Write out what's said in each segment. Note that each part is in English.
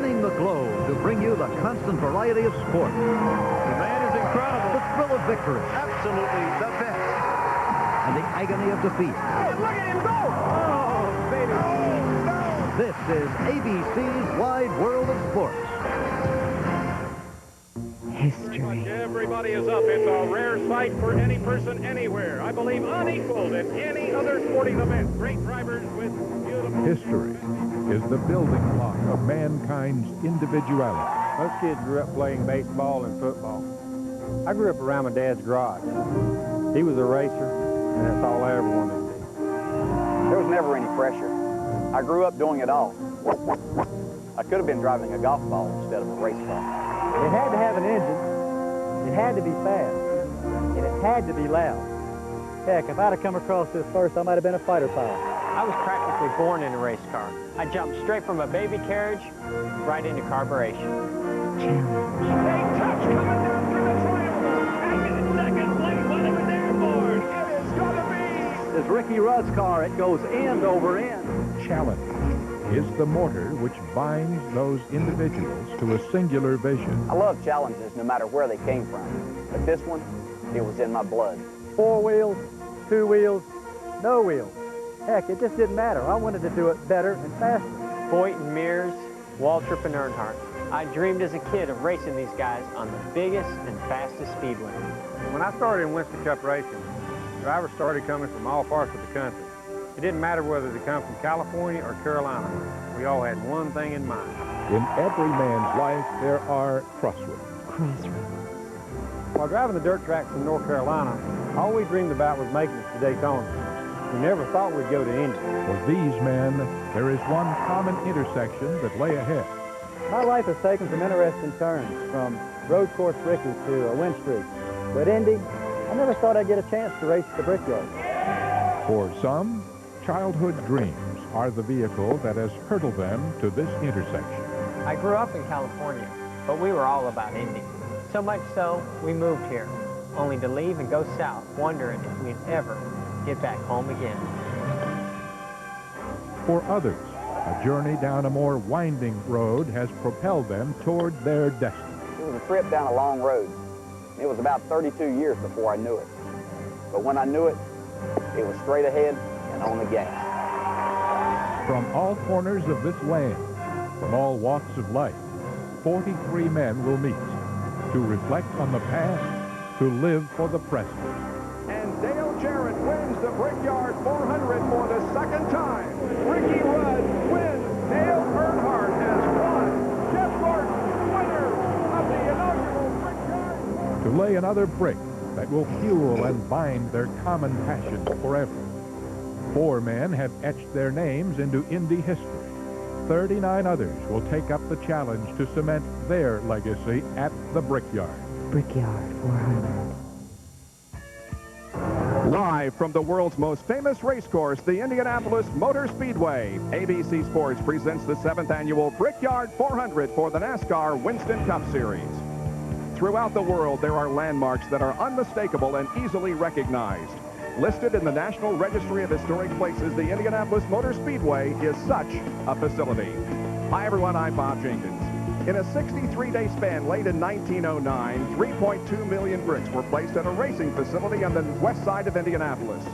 spanning the globe to bring you the constant variety of sport. The man is incredible. The thrill of victory. Absolutely the best. And the agony of defeat. Oh, look at him go! Oh, baby. Oh, no. This is ABC's Wide World of Sports. History. Everybody is up. It's a rare sight for any person anywhere. I believe unequaled in any other sporting event. Great drivers with beautiful... History is the building block of mankind's individuality. Most kids grew up playing baseball and football. I grew up around my dad's garage. He was a racer, and that's all I ever wanted to be. There was never any pressure. I grew up doing it all. I could have been driving a golf ball instead of a race car. It had to have an engine, it had to be fast, and it had to be loud. Heck, if I'd have come across this first, I might have been a fighter pilot. I was practically born in a race car. I jumped straight from a baby carriage right into carburation. Challenge. Big touch coming down through the triangle. Back in second place, whatever airborne. It is going to be. This Ricky Rudd's car, it goes end over end. Challenge is the mortar which binds those individuals to a singular vision. I love challenges no matter where they came from. But this one, it was in my blood. 4 wheels, 2 wheels, no wheels. Heck, it just didn't matter. I wanted to do it better and faster. Foyt and Mears, Waltrip and Earnhardt. I dreamed as a kid of racing these guys on the biggest and fastest speedway. When I started in Winston Cup racing, drivers started coming from all parts of the country. It didn't matter whether they come from California or Carolina. We all had one thing in mind. In every man's life, there are crossroads. While driving the dirt tracks in North Carolina, all we dreamed about was making it to Daytona. We never thought we'd go to Indy. For these men, there is one common intersection that lay ahead. My life has taken some interesting turns, from road course Ricky to a win streak. But Indy, I never thought I'd get a chance to race the Brickyard. For some, childhood dreams are the vehicle that has hurtled them to this intersection. I grew up in California, but we were all about Indy. So much so, we moved here, only to leave and go south, wondering if we'd ever get back home again. For others, a journey down a more winding road has propelled them toward their destiny. It was a trip down a long road. It was about 32 years before I knew it. But when I knew it, it was straight ahead and on the gas. From all corners of this land, from all walks of life, 43 men will meet to reflect on the past, to live for the present. And Dale Jarrett wins the Brickyard 400 for the second time. Ricky Rudd wins. Dale Earnhardt has won. Jeff Gordon, winner of the inaugural Brickyard. To lay another brick that will fuel and bind their common passion forever. 4 men have etched their names into Indy history. 39 others will take up the challenge to cement their legacy at the Brickyard. Brickyard 400. Live from the world's most famous race course, the Indianapolis Motor Speedway, ABC Sports presents the 7th annual Brickyard 400 for the NASCAR Winston Cup Series. Throughout the world, there are landmarks that are unmistakable and easily recognized. Listed in the National Registry of Historic Places, the Indianapolis Motor Speedway is such a facility. Hi, everyone. I'm Bob Jenkins. In a 63-day span late in 1909, 3.2 million bricks were placed at a racing facility on the west side of Indianapolis.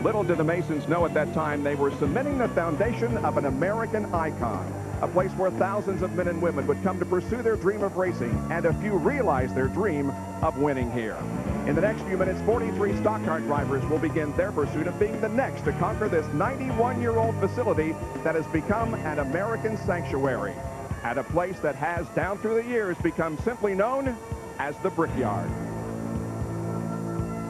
Little did the Masons know at that time they were cementing the foundation of an American icon, a place where thousands of men and women would come to pursue their dream of racing, and a few realize their dream of winning here. In the next few minutes, 43 stock car drivers will begin their pursuit of being the next to conquer this 91-year-old facility that has become an American sanctuary, at a place that has, down through the years, become simply known as the Brickyard.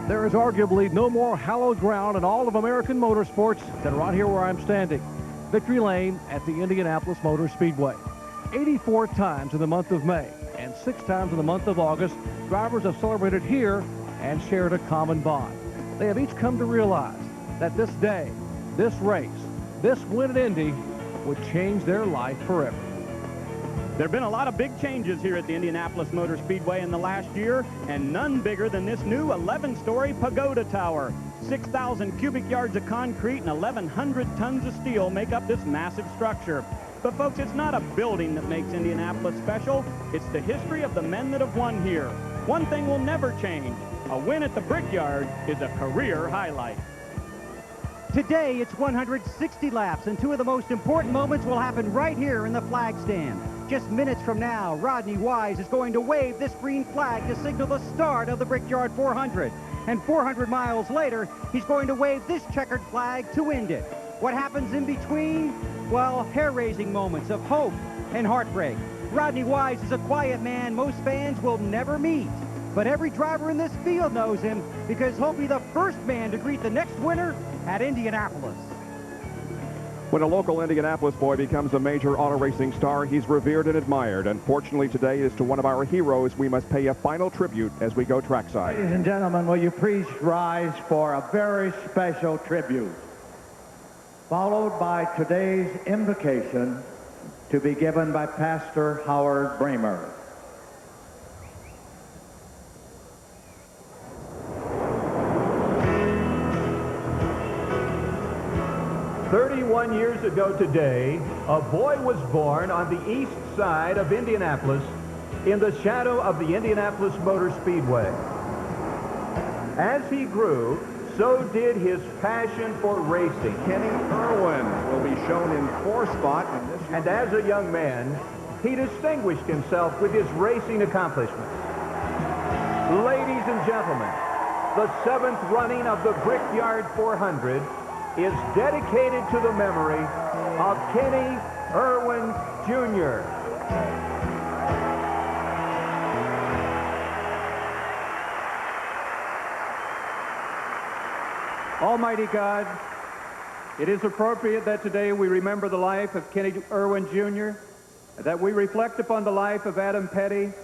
There is arguably no more hallowed ground in all of American motorsports than right here where I'm standing. Victory Lane at the Indianapolis Motor Speedway. 84 times in the month of May and 6 times in the month of August, drivers have celebrated here and shared a common bond. They have each come to realize that this day, this race, this win at Indy would change their life forever. There have been a lot of big changes here at the Indianapolis Motor Speedway in the last year, and none bigger than this new 11-story pagoda tower. 6,000 cubic yards of concrete and 1,100 tons of steel make up this massive structure. But folks, it's not a building that makes Indianapolis special. It's the history of the men that have won here. One thing will never change. A win at the Brickyard is a career highlight. Today, it's 160 laps, and two of the most important moments will happen right here in the flag stand. Just minutes from now, Rodney Wise is going to wave this green flag to signal the start of the Brickyard 400. And 400 miles later, he's going to wave this checkered flag to end it. What happens in between? Well, hair-raising moments of hope and heartbreak. Rodney Wise is a quiet man most fans will never meet. But every driver in this field knows him because he'll be the first man to greet the next winner at Indianapolis. When a local Indianapolis boy becomes a major auto racing star, he's revered and admired. Unfortunately, today is to one of our heroes we must pay a final tribute as we go trackside. Ladies and gentlemen, will you please rise for a very special tribute, followed by today's invocation to be given by Pastor Howard Bramer. 31 years ago today, a boy was born on the east side of Indianapolis in the shadow of the Indianapolis Motor Speedway. As he grew, so did his passion for racing. Kenny Irwin will be shown in 4th spot in this. And as a young man, he distinguished himself with his racing accomplishments. Ladies and gentlemen, the 7th running of the Brickyard 400 is dedicated to the memory of Kenny Irwin, Jr. Almighty God, it is appropriate that today we remember the life of Kenny Irwin, Jr., that we reflect upon the life of Adam Petty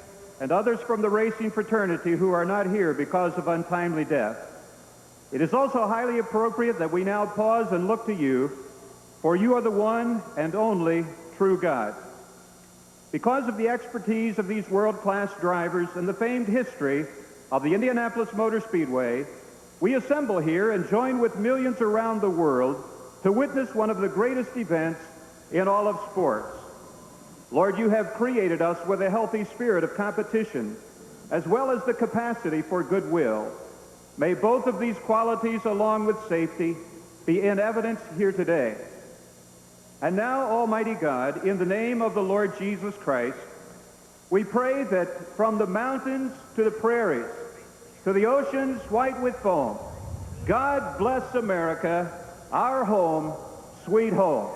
and others from the racing fraternity who are not here because of untimely death. It is also highly appropriate that we now pause and look to you, for you are the one and only true God. Because of the expertise of these world-class drivers and the famed history of the Indianapolis Motor Speedway, we assemble here and join with millions around the world to witness one of the greatest events in all of sports. Lord, you have created us with a healthy spirit of competition, as well as the capacity for goodwill. May both of these qualities, along with safety, be in evidence here today. And now, Almighty God, in the name of the Lord Jesus Christ, we pray that from the mountains to the prairies, to the oceans white with foam, God bless America, our home, sweet home.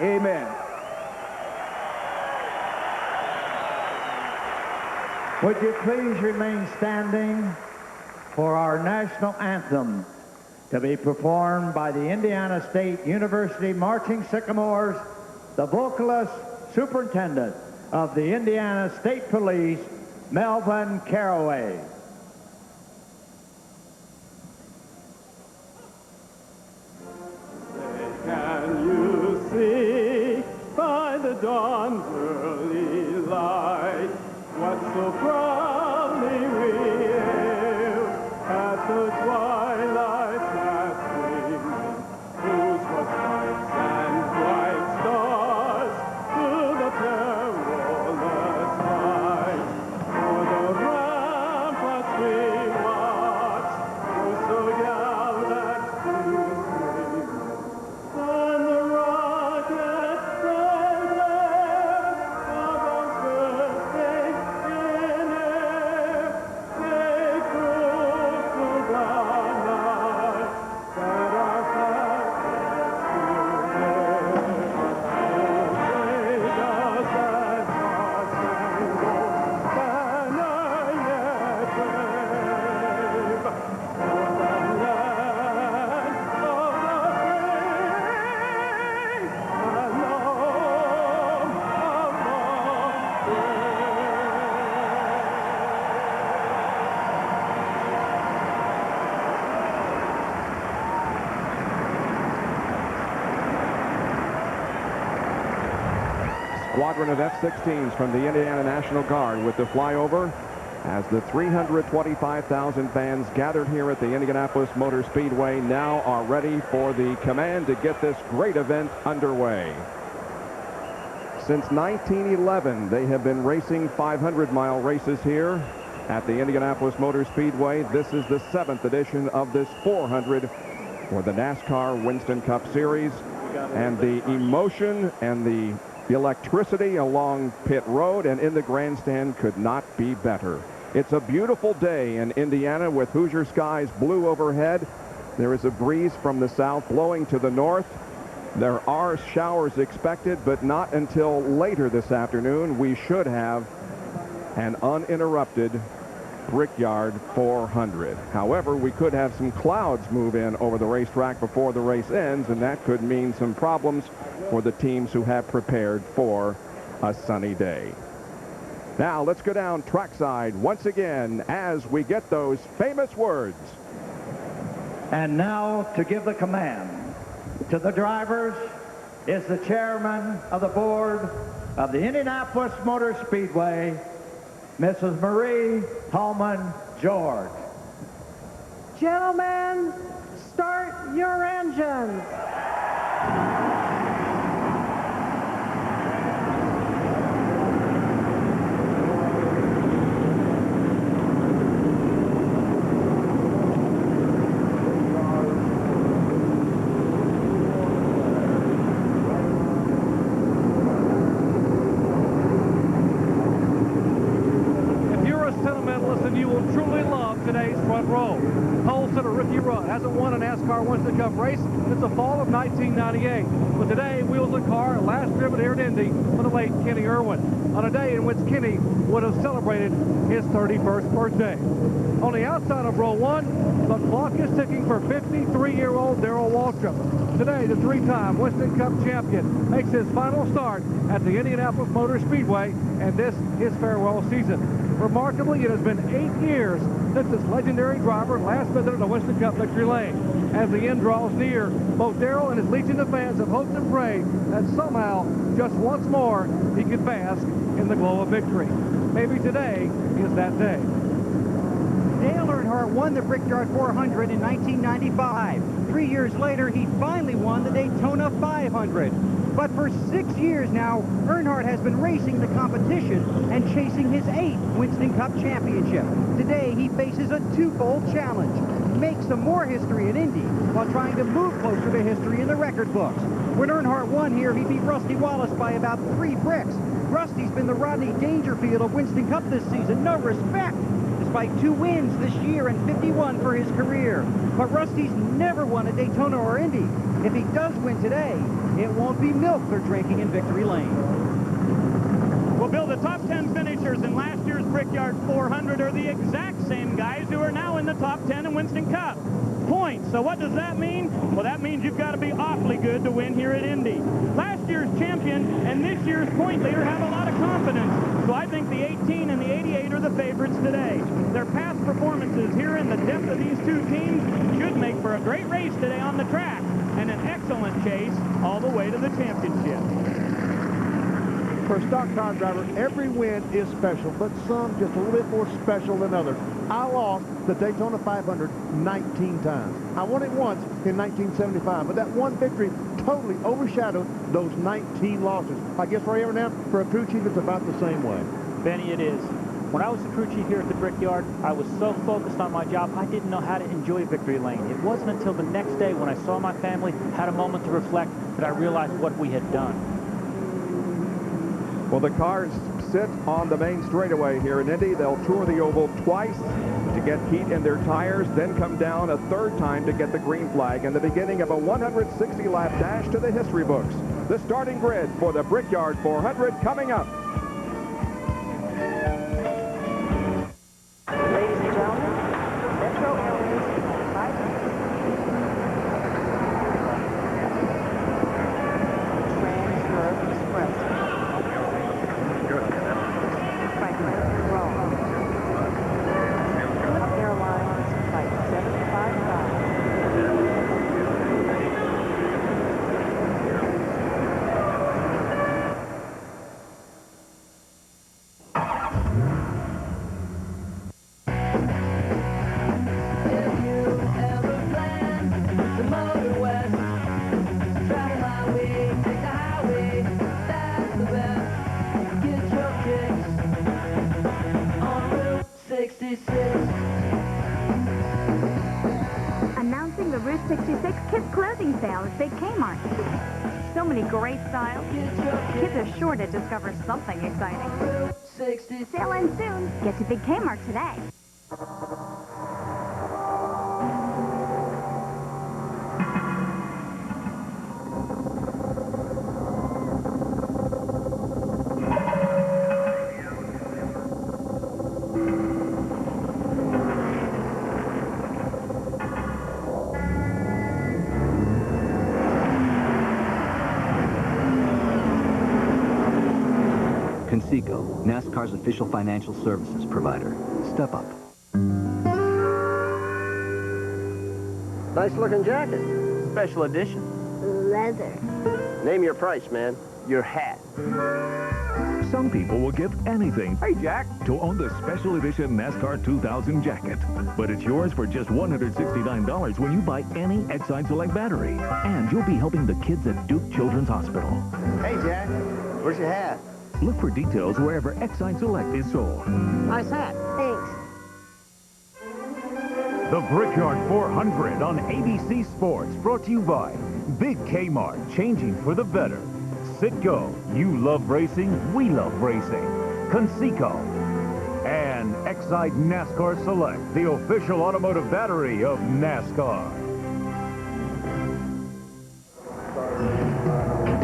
Amen. Would you please remain standing for our national anthem to be performed by the Indiana State University Marching Sycamores, the vocalist superintendent of the Indiana State Police, Melvin Caraway. Can you see by the dawn's early light what so proudly we hailed at the twilight's last gleaming, whose was stripes and bright stars through the perilous fight? For the ramparts we watched were so gallant to stream, and the rockets red glare of our bursting in air. They proved to blind light that our flag is still there. Oh, save us as our spangled banner yet wave, for the land of the free and home of the brave. Squadron of F-16s from the Indiana National Guard with the flyover as the 325,000 fans gathered here at the Indianapolis Motor Speedway now are ready for the command to get this great event underway. Since 1911, they have been racing 500-mile races here at the Indianapolis Motor Speedway. This is the 7th edition of this 400 for the NASCAR Winston Cup Series. And the emotion and the electricity along pit road and in the grandstand could not be better. It's a beautiful day in Indiana with Hoosier skies blue overhead. There is a breeze from the south blowing to the north. There are showers expected, but not until later this afternoon. We should have an uninterrupted Brickyard 400. However, we could have some clouds move in over the racetrack before the race ends, and that could mean some problems for the teams who have prepared for a sunny day. Now let's go down trackside once again as we get those famous words. And now to give the command to the drivers is the chairman of the board of the Indianapolis Motor Speedway, Mrs. Marie Tallman George. Gentlemen, start your engines. Hasn't won a NASCAR Winston Cup race since the fall of 1998. But today, wheels the car, last driven here at Indy for the late Kenny Irwin, on a day in which Kenny would have celebrated his 31st birthday. On the outside of row one, the clock is ticking for 53-year-old Darrell Waltrip. Today, the three-time Winston Cup champion makes his final start at the Indianapolis Motor Speedway, and this his farewell season. Remarkably, it has been 8 years since this legendary driver last visited the Winston Cup victory lane. As the end draws near, both Darrell and his legion of fans have hoped and prayed that somehow, just once more, he could bask in the glow of victory. Maybe today is that day. Dale Earnhardt won the Brickyard 400 in 1995. 3 years later, he finally won the Daytona 500. But for 6 years now, Earnhardt has been racing the competition and chasing his 8th Winston Cup championship. Today, he faces a twofold challenge: make some more history in Indy while trying to move closer to history in the record books. When Earnhardt won here, he beat Rusty Wallace by about 3 bricks. Rusty's been the Rodney Dangerfield of Winston Cup this season. No respect, despite 2 wins this year and 51 for his career. But Rusty's never won at Daytona or Indy. If he does win today, it won't be milk they're drinking in Victory Lane. Well, Bill, the top 10 finishers in last year's Brickyard 400 are the exact same guys who are now in the top 10 in Winston Cup. Points. So what does that mean? Well, that means you've got to be awfully good to win here at Indy. Last year's champion and this year's point leader have a lot of confidence. So I think the 18 and the 88 are the favorites today. Their past performances here in the depth of these two teams should make for a great race today on the track and an excellent chase all the way to the championship. For a stock car driver, every win is special, but some just a little bit more special than others. I lost the Daytona 500 19 times. I won it once in 1975, but that one victory totally overshadowed those 19 losses. I guess right here now, for a crew chief, it's about the same way. Benny, it is. When I was the crew chief here at the Brickyard, I was so focused on my job, I didn't know how to enjoy Victory Lane. It wasn't until the next day when I saw my family, had a moment to reflect, that I realized what we had done. Well, the cars sit on the main straightaway here in Indy. They'll tour the oval twice to get heat in their tires, then come down a third time to get the green flag, and the beginning of a 160-lap dash to the history books. The starting grid for the Brickyard 400 coming up. Ladies and gentlemen, Metro Airways Transverse Express. Franklin, Rome. Philip Airlines Flight 755. clothing sale at Big Kmart. So many great styles. Kids are sure to discover something exciting. Sale ends soon. Get to Big Kmart today. Conseco, NASCAR's official financial services provider. Step up. Nice looking jacket. Special edition. Leather. Name your price, man. Your hat. Some people will give anything, Hey, Jack, to own the special edition NASCAR 2000 jacket. But it's yours for just $169 when you buy any Exide Select battery. And you'll be helping the kids at Duke Children's Hospital. Hey, Jack. Where's your hat? Look for details wherever Exide Select is sold. Nice hat. Thanks. The Brickyard 400 on ABC Sports, brought to you by Big Kmart, changing for the better. Citgo, you love racing, we love racing. Conseco, and Exide NASCAR Select, the official automotive battery of NASCAR.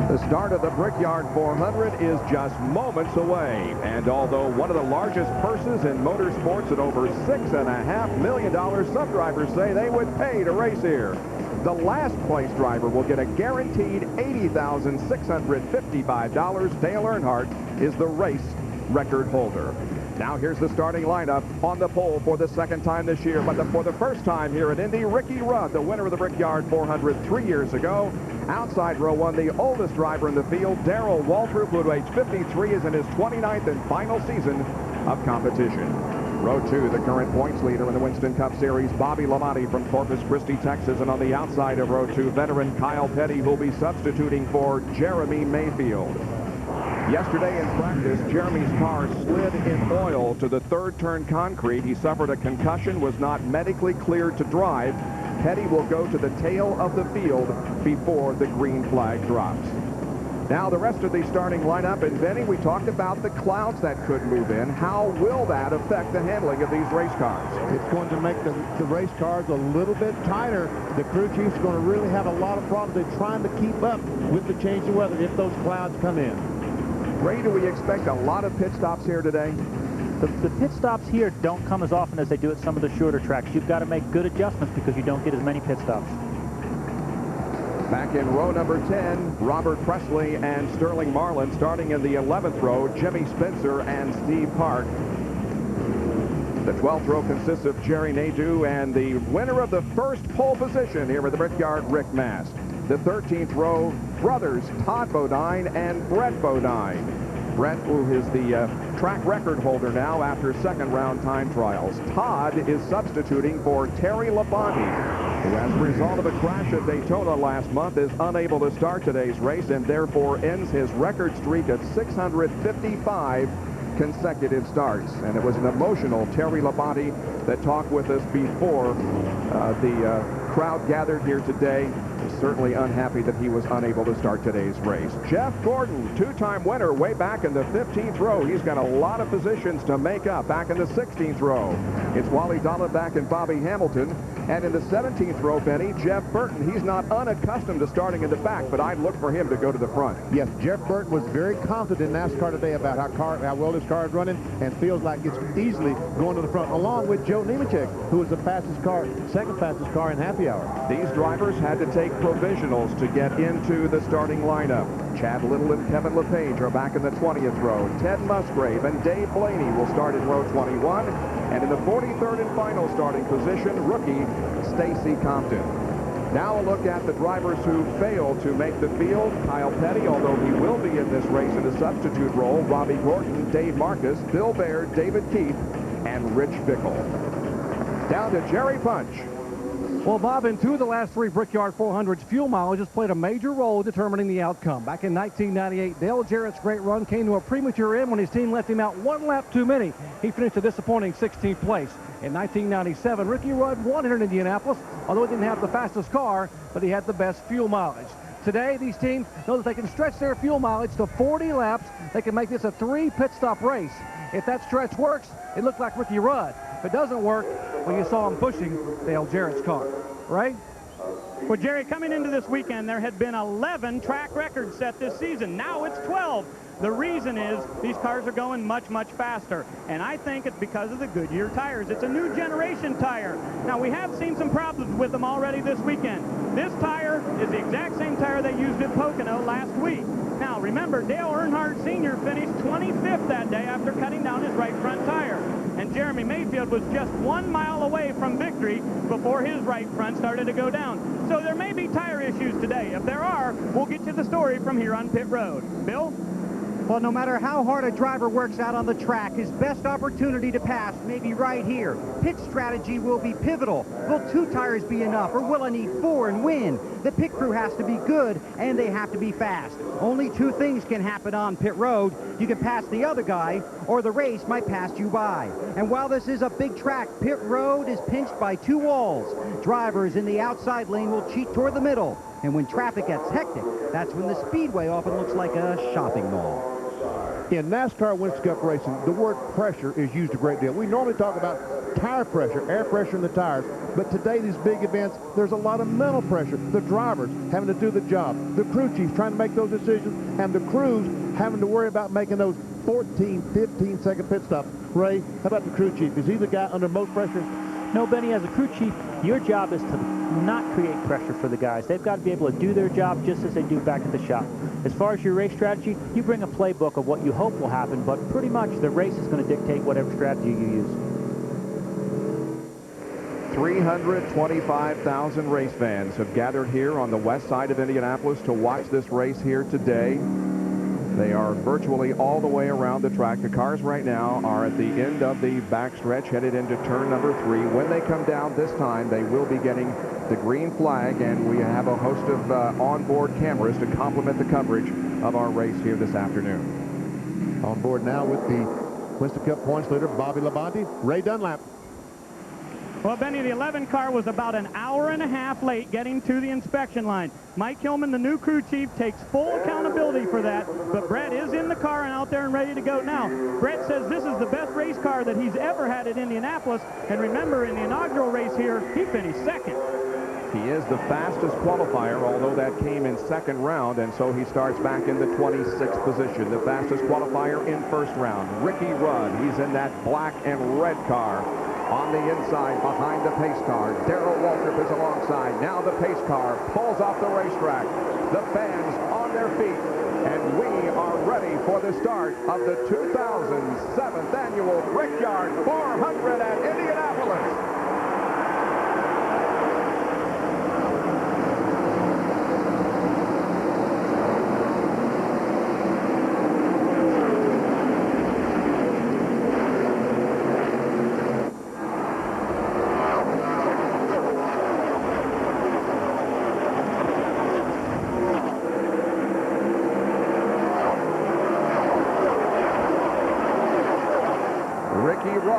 The start of the Brickyard 400 is just moments away. And although one of the largest purses in motorsports at over $6.5 million, some drivers say they would pay to race here. The last place driver will get a guaranteed $80,655. Dale Earnhardt is the race record holder. Now here's the starting lineup on the pole for the second time this year, but for the first time here at Indy, Ricky Rudd, the winner of the Brickyard 400 3 years ago. Outside row one, the oldest driver in the field, Darrell Waltrip, who at age 53 is in his 29th and final season of competition. Row two, the current points leader in the Winston Cup Series, Bobby Lamonte from Corpus Christi, Texas. And on the outside of row two, veteran Kyle Petty, who'll be substituting for Jeremy Mayfield. Yesterday in practice, Jeremy's car slid in oil to the third turn concrete. He suffered a concussion, was not medically cleared to drive. Petty will go to the tail of the field before the green flag drops. Now the rest of the starting lineup, and Benny, we talked about the clouds that could move in. How will that affect the handling of these race cars? It's going to make the race cars a little bit tighter. The crew chief's going to really have a lot of problems. They're trying to keep up with the change of weather if those clouds come in. Ray, do we expect a lot of pit stops here today? The pit stops here don't come as often as they do at some of the shorter tracks. You've got to make good adjustments because you don't get as many pit stops. Back in row number 10, Robert Presley and Sterling Marlin. Starting in the 11th row, Jimmy Spencer and Steve Park. The 12th row consists of Jerry Nadeau and the winner of the first pole position here at the Brickyard, Rick Mast. The 13th row, brothers Todd Bodine and Brett Bodine. Brett, who is the track record holder now after second round time trials. Todd is substituting for Terry Labonte, who as a result of a crash at Daytona last month is unable to start today's race and therefore ends his record streak of 655 consecutive starts. And it was an emotional Terry Labonte that talked with us before the crowd gathered here today. Certainly unhappy that he was unable to start today's race. Jeff Gordon, two-time winner way back in the 15th row. He's got a lot of positions to make up back in the 16th row. It's Wally Dallenbach and Bobby Hamilton. And in the 17th row, Benny, Jeff Burton. He's not unaccustomed to starting in the back, but I'd look for him to go to the front. Yes, Jeff Burton was very confident in NASCAR today about how well his car is running and feels like it's easily going to the front, along with Joe Nemechek, who was the fastest car, second fastest car in happy hour. These drivers had to take provisionals to get into the starting lineup. Chad Little and Kevin LePage are back in the 20th row. Ted Musgrave and Dave Blaney will start in row 21. And in the 43rd and final starting position, rookie Stacy Compton. Now a look at the drivers who failed to make the field. Kyle Petty, although he will be in this race in a substitute role. Robbie Gordon, Dave Marcus, Bill Baird, David Keith, and Rich Bickle. Down to Jerry Punch. Well, Bob, in 2 of the last 3 Brickyard 400s, fuel mileage has played a major role determining the outcome. Back in 1998, Dale Jarrett's great run came to a premature end when his team left him out 1 lap too many. He finished a disappointing 16th place. In 1997, Ricky Rudd won here in Indianapolis, although he didn't have the fastest car, but he had the best fuel mileage. Today, these teams know that they can stretch their fuel mileage to 40 laps. They can make this a 3 pit stop race. If that stretch works, it looked like Ricky Rudd. If it doesn't work, well, you saw him pushing Dale Jarrett's car. Right? Well, Jerry, coming into this weekend, there had been 11 track records set this season. Now it's 12. The reason is these cars are going much, much faster. And I think it's because of the Goodyear tires. It's a new generation tire. Now, we have seen some problems with them already this weekend. This tire is the exact same tire they used at Pocono last week. Now, remember, Dale Earnhardt Sr. finished 25th that day after cutting down his right front tire. And Jeremy Mayfield was just 1 mile away from victory before his right front started to go down. So there may be tire issues today. If there are, we'll get you the story from here on pit road. Bill? Well, no matter how hard a driver works out on the track, his best opportunity to pass may be right here. Pit strategy will be pivotal. Will 2 tires be enough, or will I need 4 and win? The pit crew has to be good, and they have to be fast. Only 2 things can happen on pit road. You can pass the other guy, or the race might pass you by. And while this is a big track, pit road is pinched by 2 walls. Drivers in the outside lane will cheat toward the middle. And when traffic gets hectic, that's when the speedway often looks like a shopping mall. In NASCAR Winston Cup racing, the word pressure is used a great deal. We normally talk about tire pressure, air pressure in the tires, but today, these big events, there's a lot of mental pressure. The drivers having to do the job, the crew chiefs trying to make those decisions, and the crews having to worry about making those 14, 15-second pit stops. Ray, how about the crew chief? Is he the guy under most pressure? No, Benny, as a crew chief, your job is to not create pressure for the guys. They've got to be able to do their job just as they do back at the shop. As far as your race strategy, you bring a playbook of what you hope will happen, but pretty much the race is going to dictate whatever strategy you use. 325,000 race fans have gathered here on the west side of Indianapolis to watch this race here today. They are virtually all the way around the track. The cars right now are at the end of the backstretch, headed into turn number 3. When they come down this time, they will be getting the green flag, and we have a host of onboard cameras to complement the coverage of our race here this afternoon. On board now with the Winston Cup points leader, Bobby Labonte, Ray Dunlap. Well, Benny, the 11 car was about an hour and a half late getting to the inspection line. Mike Hillman, the new crew chief, takes full accountability for that, but Brett is in the car and out there and ready to go. Now, Brett says this is the best race car that he's ever had at Indianapolis, and remember, in the inaugural race here, he finished 2nd. He is the fastest qualifier, although that came in 2nd round, and so he starts back in the 26th position. The fastest qualifier in 1st round, Ricky Rudd. He's in that black and red car. On the inside, behind the pace car, Darrell Waltrip is alongside. Now the pace car pulls off the racetrack. The fans on their feet, and we are ready for the start of the 2007th annual Brickyard 400 at Indianapolis.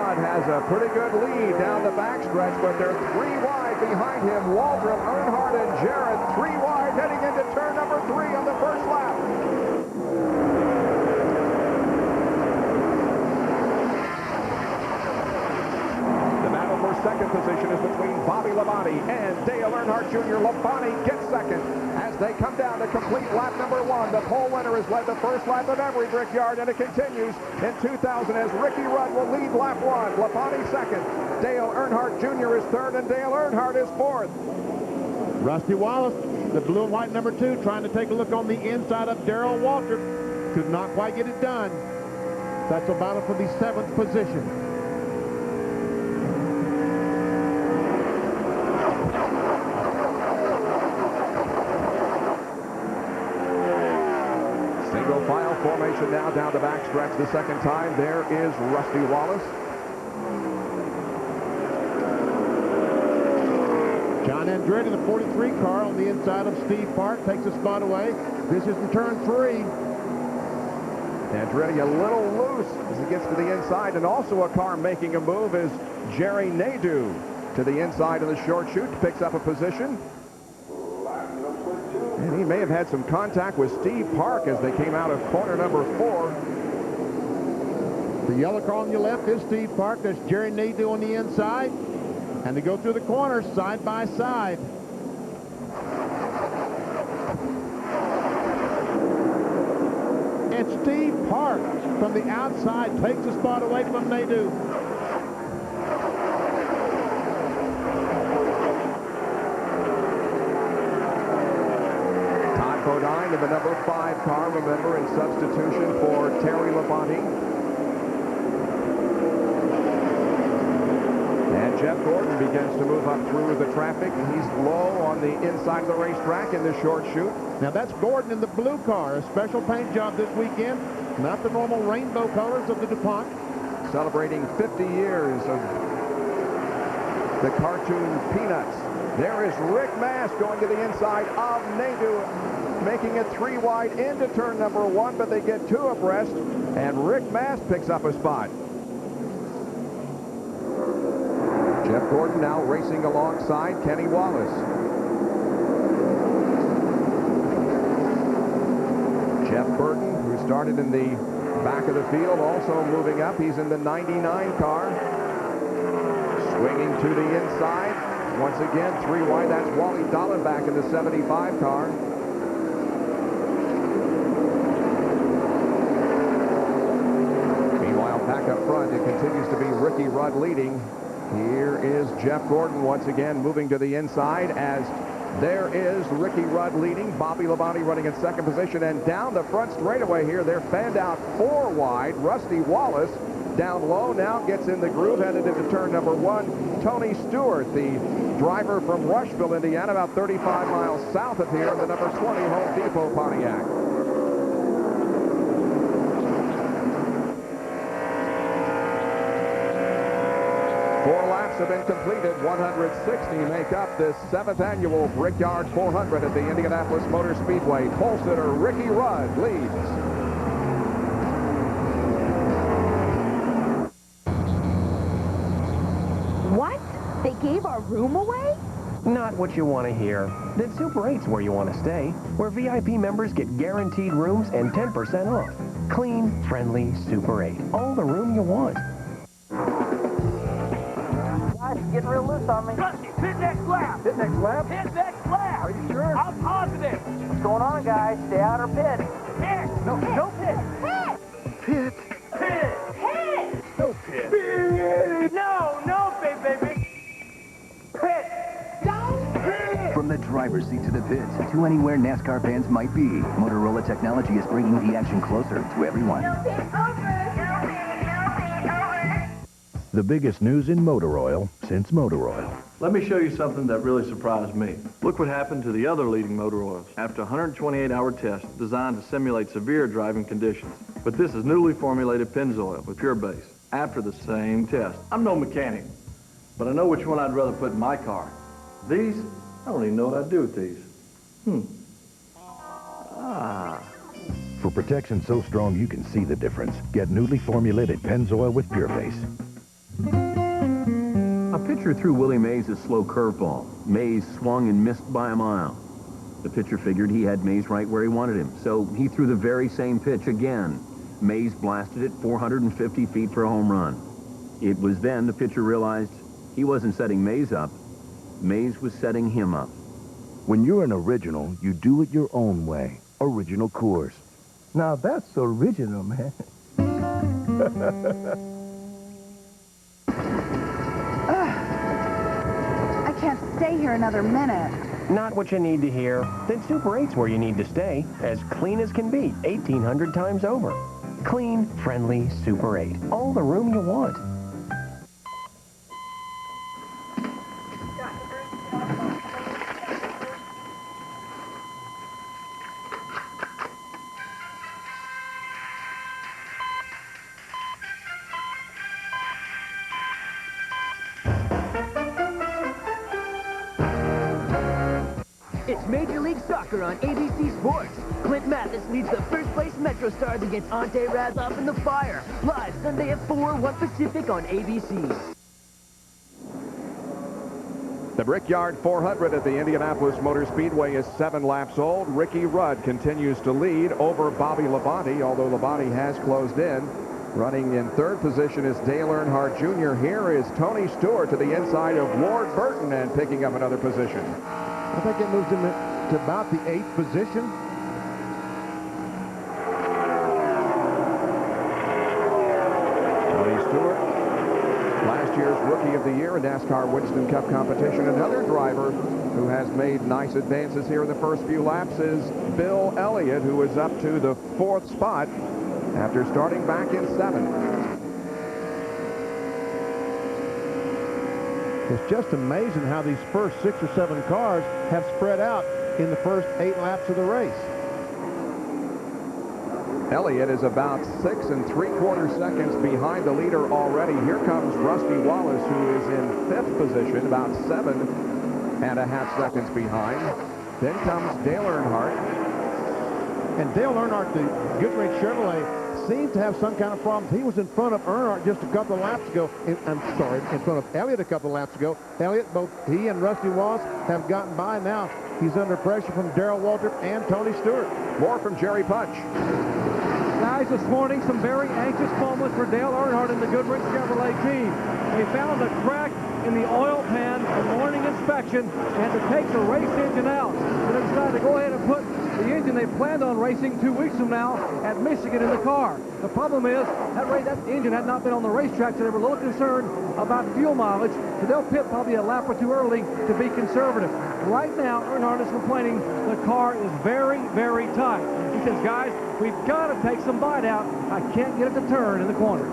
Has a pretty good lead down the backstretch, but they're 3 wide behind him. Waldrop, Earnhardt, and Jarrett 3 wide heading into turn number 3 on the first lap. The battle for 2nd position is between Bobby Labonte and Dale Earnhardt Jr. Labonte gets 2nd as they come down to complete lap number 1. The pole winner has led the first lap of every Brickyard, and it continues in 2000 as Ricky Rudd will lead lap 1. Labonte 2nd. Dale Earnhardt Jr. is 3rd, and Dale Earnhardt is 4th. Rusty Wallace, the blue and white number 2, trying to take a look on the inside of Darrell Waltrip. Could not quite get it done. That's a battle for the 7th position. Single file formation now down the backstretch the 2nd time. There is Rusty Wallace. John Andretti, the 43 car, on the inside of Steve Park, takes a spot away. This is in turn 3. Andretti a little loose as he gets to the inside, and also a car making a move is Jerry Nadeau to the inside of the short chute, picks up a position. And he may have had some contact with Steve Park as they came out of corner number 4. The yellow car on your left is Steve Park. There's Jerry Nadeau on the inside. And they go through the corners side by side. And Steve Park from the outside takes a spot away from Nadeau. Todd Bodine in the number 5 car, remember, in substitution for Terry Labonte. And Jeff Gordon begins to move up through the traffic. He's low on the inside of the racetrack in the short chute. Now that's Gordon in the blue car, a special paint job this weekend. Not the normal rainbow colors of the DuPont. Celebrating 50 years of the cartoon Peanuts. There is Rick Mast going to the inside of Nadeau, making it 3 wide into turn number 1, but they get 2 abreast, and Rick Mast picks up a spot. Jeff Gordon now racing alongside Kenny Wallace. Jeff Burton, who started in the back of the field, also moving up. He's in the 99 car. Swinging to the inside. Once again, 3 wide. That's Wally Dallenbach in the 75 car. Meanwhile, back up front, it continues to be Ricky Rudd leading. Here is Jeff Gordon once again moving to the inside as there is Ricky Rudd leading. Bobby Labonte running in second position, and down the front straightaway here, they're fanned out 4 wide. Rusty Wallace down low now gets in the groove, headed into turn number 1. Tony Stewart, the driver from Rushville, Indiana, about 35 miles south of here in the number 20 Home Depot Pontiac. Have been completed. 160 make up this 7th annual Brickyard 400 at the Indianapolis Motor Speedway. Pole sitter Ricky Rudd leads. What? They gave our room away? Not what you want to hear. Then Super 8's where you want to stay, where VIP members get guaranteed rooms and 10% off. Clean, friendly Super 8. All the room you want. Getting real loose on me. Rusty, hit next lap. Hit next lap? Hit next lap. Are you sure? I'm positive. What's going on, guys? Stay out or pit. Pit. No pit. Pit. Pit. Pit. No pit. Pit. No pit, baby. Pit. Don't pit. From the driver's seat to the pits, to anywhere NASCAR fans might be, Motorola technology is bringing the action closer to everyone. No pit over. The biggest news in motor oil since motor oil. Let me show you something that really surprised me. Look what happened to the other leading motor oils after a 128-hour test designed to simulate severe driving conditions. But this is newly formulated Pennzoil with Pure Base after the same test. I'm no mechanic, but I know which one I'd rather put in my car. These, I don't even know what I'd do with these. For protection so strong you can see the difference, get newly formulated Pennzoil with Pure Base. A pitcher threw Willie Mays' slow curveball. Mays swung and missed by a mile. The pitcher figured he had Mays right where he wanted him, so he threw the very same pitch again. Mays blasted it 450 feet for a home run. It was then the pitcher realized he wasn't setting Mays up. Mays was setting him up. When you're an original, you do it your own way. Original Coors. Now that's original, man. I can't stay here another minute. Not what you need to hear. Then Super 8's where you need to stay. As clean as can be, 1,800 times over. Clean, friendly Super 8. All the room you want. Major League Soccer on ABC Sports. Clint Mathis leads the first-place Metro Stars against Ante Razov in the Fire. Live Sunday at 4, 1 Pacific on ABC. The Brickyard 400 at the Indianapolis Motor Speedway is 7 laps old. Ricky Rudd continues to lead over Bobby Labonte, although Labonte has closed in. Running in third position is Dale Earnhardt Jr. Here is Tony Stewart to the inside of Ward Burton and picking up another position. I think it moves him to about the 8th position. Tony Stewart, last year's Rookie of the Year in NASCAR Winston Cup competition. Another driver who has made nice advances here in the first few laps is Bill Elliott, who is up to the 4th spot after starting back in 7th. It's just amazing how these first 6 or 7 cars have spread out in the first 8 laps of the race. Elliott is about 6 3/4 seconds behind the leader already. Here comes Rusty Wallace, who is in 5th position, about 7.5 seconds behind. Then comes Dale Earnhardt. And Dale Earnhardt, the Goodrich Chevrolet, seemed to have some kind of problems. He was in front of Earnhardt just a couple of laps ago. In front of Elliott a couple of laps ago. Elliott, both he and Rusty Wallace have gotten by now. He's under pressure from Darrell Waltrip and Tony Stewart. More from Jerry Punch. Guys, this morning, some very anxious moments for Dale Earnhardt and the Goodrich Chevrolet team. They found a crack in the oil pan for morning inspection and to take the race engine out. So they decided to go ahead and put the engine they planned on racing 2 weeks from now at Michigan in the car. The problem is that engine had not been on the racetrack, so they were a little concerned about fuel mileage, so they'll pit probably a lap or 2 early to be conservative. Right now, Earnhardt is complaining the car is very, very tight. He says, guys, we've got to take some bite out. I can't get it to turn in the corner.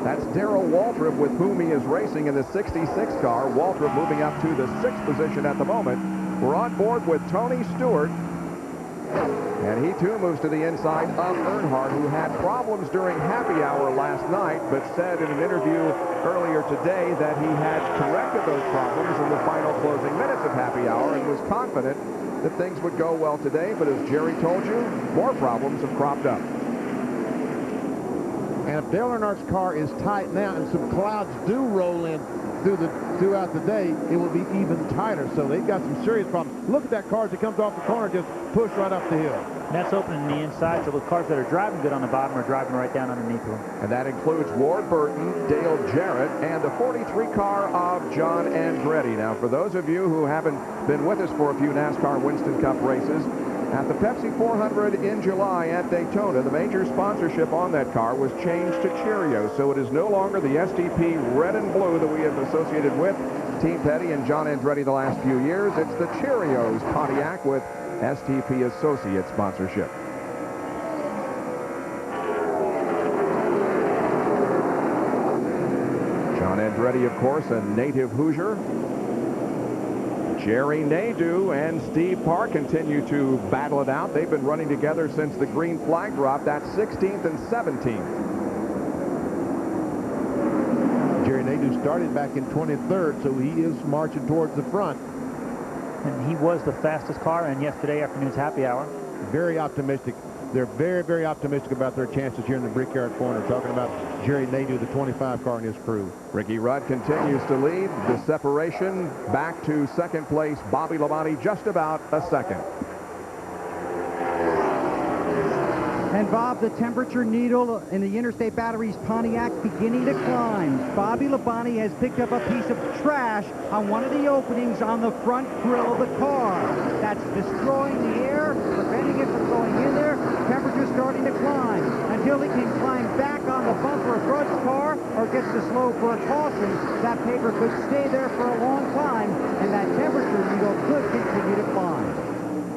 That's Darrell Waltrip, with whom he is racing in the 66 car. Waltrip moving up to the 6th position at the moment. We're on board with Tony Stewart. And he, too, moves to the inside of Earnhardt, who had problems during happy hour last night, but said in an interview earlier today that he had corrected those problems in the final closing minutes of happy hour and was confident that things would go well today. But as Jerry told you, more problems have cropped up. And if Dale Earnhardt's car is tight now and some clouds do roll in throughout the day, it will be even tighter. So they've got some serious problems. Look at that car as it comes off the corner, just push right up the hill. And that's opening the inside, so the cars that are driving good on the bottom are driving right down underneath them. And that includes Ward Burton, Dale Jarrett, and the 43 car of John Andretti. Now, for those of you who haven't been with us for a few NASCAR Winston Cup races, at the Pepsi 400 in July at Daytona, the major sponsorship on that car was changed to Cheerios, so it is no longer the STP red and blue that we have associated with Team Petty and John Andretti the last few years. It's the Cheerios Pontiac with STP Associate sponsorship. John Andretti, of course, a native Hoosier. Jerry Nadeau and Steve Park continue to battle it out. They've been running together since the green flag drop. That's 16th and 17th. Jerry Nadeau started back in 23rd, so he is marching towards the front. And he was the fastest car in yesterday afternoon's happy hour. Very optimistic. They're very, very optimistic about their chances here in the Brickyard corner. Talking about Jerry Nadeau, the 25 car, and his crew. Ricky Rudd continues to lead. The separation back to second place. Bobby Labonte just about a second. And Bob, the temperature needle in the Interstate Batteries Pontiac beginning to climb. Bobby Labonte has picked up a piece of trash on one of the openings on the front grille of the car. That's destroying the air, preventing it from going in there. Temperature's starting to climb until he can climb back on the bumper of Rudd's car or gets to slow for a caution. That paper could stay there for a long time, and that temperature needle could continue to climb.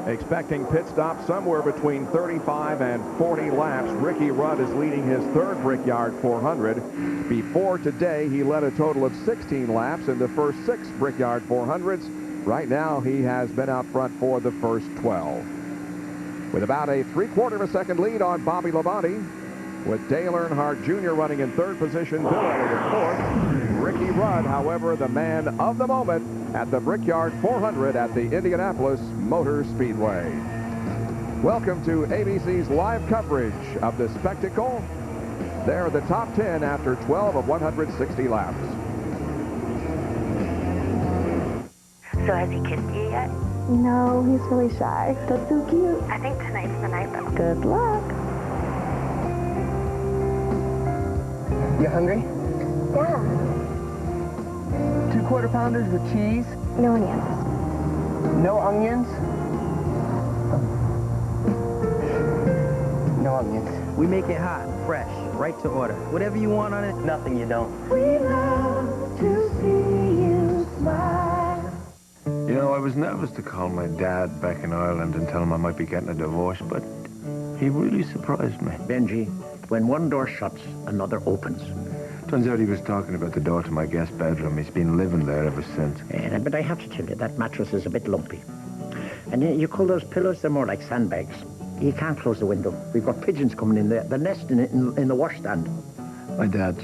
Expecting pit stop somewhere between 35 and 40 laps. Ricky Rudd is leading his third Brickyard 400. Before today, he led a total of 16 laps in the first 6 Brickyard 400s. Right now, he has been out front for the first 12. With about a 3/4 of a second lead on Bobby Labonte, with Dale Earnhardt Jr. running in third position, Bill Elliott in fourth. Ricky Rudd, however, the man of the moment, at the Brickyard 400 at the Indianapolis Motor Speedway. Welcome to ABC's live coverage of the spectacle. They're the top 10 after 12 of 160 laps. So has he kissed you yet? No, he's really shy. That's so cute. I think tonight's the night, though. Good luck. You hungry? Yeah. 2 quarter pounders with cheese? No onions. No onions? No onions. We make it hot, fresh, right to order. Whatever you want on it, nothing you don't. We love to see you smile. You know, I was nervous to call my dad back in Ireland and tell him I might be getting a divorce, but he really surprised me. Benji, when one door shuts, another opens. Turns out he was talking about the door to my guest bedroom. He's been living there ever since. But I have to tell you, that mattress is a bit lumpy. And you call those pillows, they're more like sandbags. You can't close the window. We've got pigeons coming in there. They're nesting in the washstand. My dad,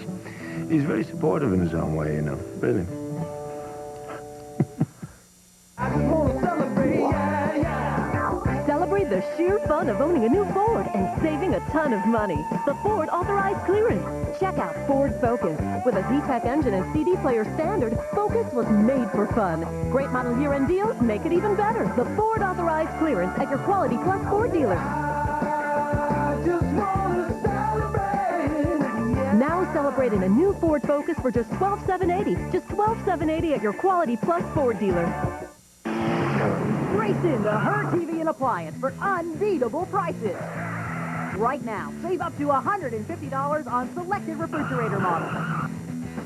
he's very supportive in his own way, you know, really. Celebrate the sheer fun of owning a new Ford and saving a ton of money. The Ford Authorized Clearance. Check out Ford Focus. With a Z-Tech engine and CD player standard, Focus was made for fun. Great model year-end deals make it even better. The Ford Authorized Clearance at your Quality Plus Ford dealer. Now celebrating a new Ford Focus for just $12,780. Just $12,780 at your Quality Plus Ford dealer. Race into Her TV and Appliance for unbeatable prices. Right now, save up to $150 on selected refrigerator models.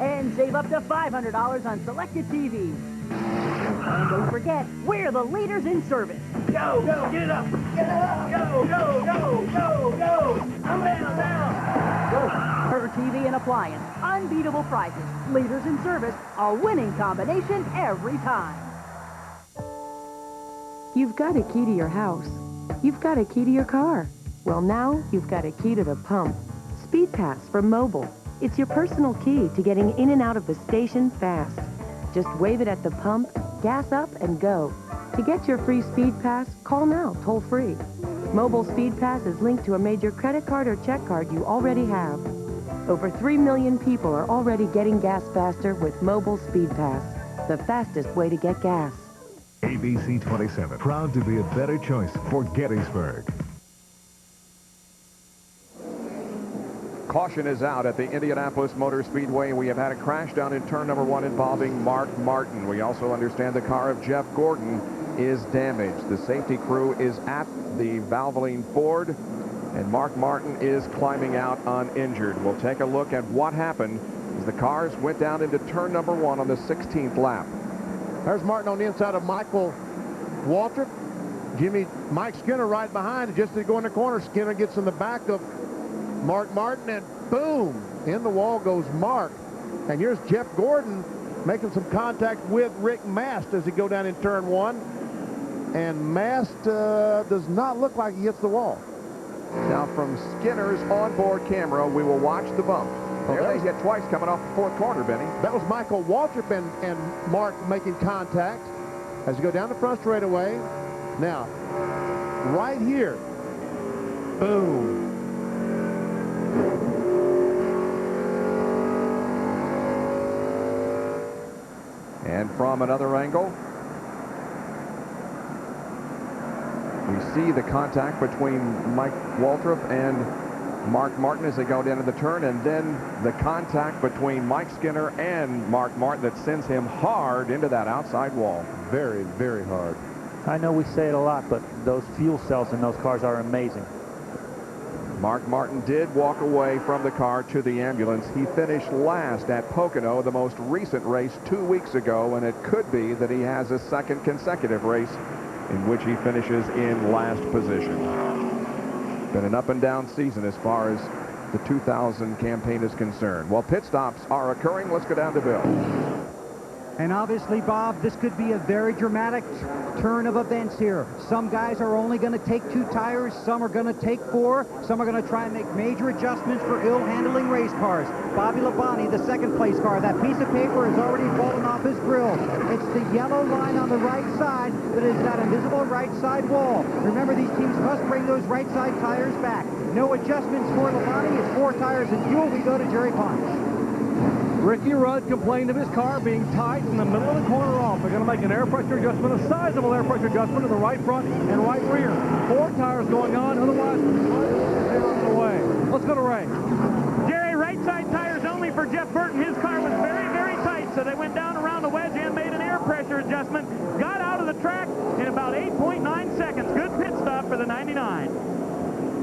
And save up to $500 on selected TVs. And don't forget, we're the leaders in service. Go, go, get it up, get it up, go, go, go, go, go. I'm down. Go. Her TV and Appliance, unbeatable prices, leaders in service, a winning combination every time. You've got a key to your house. You've got a key to your car. Well, now you've got a key to the pump. Speed Pass from Mobile. It's your personal key to getting in and out of the station fast. Just wave it at the pump, gas up, and go. To get your free Speed Pass, call now, toll free. Mobile Speed Pass is linked to a major credit card or check card you already have. Over 3 million people are already getting gas faster with Mobile Speed Pass, the fastest way to get gas. ABC 27, proud to be a better choice for Gettysburg. Caution is out at the Indianapolis Motor Speedway. We have had a crash down in turn number 1 involving Mark Martin. We also understand the car of Jeff Gordon is damaged. The safety crew is at the Valvoline Ford, and Mark Martin is climbing out uninjured. We'll take a look at what happened as the cars went down into turn number 1 on the 16th lap. There's Martin on the inside of Michael Waltrip. Mike Skinner right behind. And just as they go in the corner, Skinner gets in the back of Mark Martin, and boom, in the wall goes Mark. And here's Jeff Gordon making some contact with Rick Mast as he go down in turn 1. And Mast does not look like he hits the wall. Now from Skinner's onboard camera, we will watch the bump. There they hit twice coming off the 4th corner, Benny. That was Michael Waltrip and Mark making contact as you go down the front straightaway. Now, right here, boom. And from another angle, we see the contact between Mike Waltrip and Mark Martin as they go down to the turn, and then the contact between Mike Skinner and Mark Martin that sends him hard into that outside wall. Very, very hard. I know we say it a lot, but those fuel cells in those cars are amazing. Mark Martin did walk away from the car to the ambulance. He finished last at Pocono, the most recent race 2 weeks ago, and it could be that he has a second consecutive race in which he finishes in last position. Been an up-and-down season as far as the 2000 campaign is concerned. Well, pit stops are occurring. Let's go down to Bill. And obviously, Bob, this could be a very dramatic turn of events here. Some guys are only going to take 2 tires. Some are going to take 4. Some are going to try and make major adjustments for ill-handling race cars. Bobby Labonte, the second-place car. That piece of paper has already fallen off his grill. It's the yellow line on the right side that is that invisible right side wall. Remember, these teams must bring those right side tires back. No adjustments for Labonte. It's 4 tires and fuel. We go to Jerry Punch. Ricky Rudd complained of his car being tight in the middle of the corner off. They're going to make an air pressure adjustment, a sizable air pressure adjustment in the right front and right rear. 4 tires going on, otherwise they're on the way. Let's go to Ray. Jerry, right side tires only for Jeff Burton. His car was very, very tight, so they went down around the wedge and made an air pressure adjustment. Got out of the track in about 8.9 seconds. Good pit stop for the 99.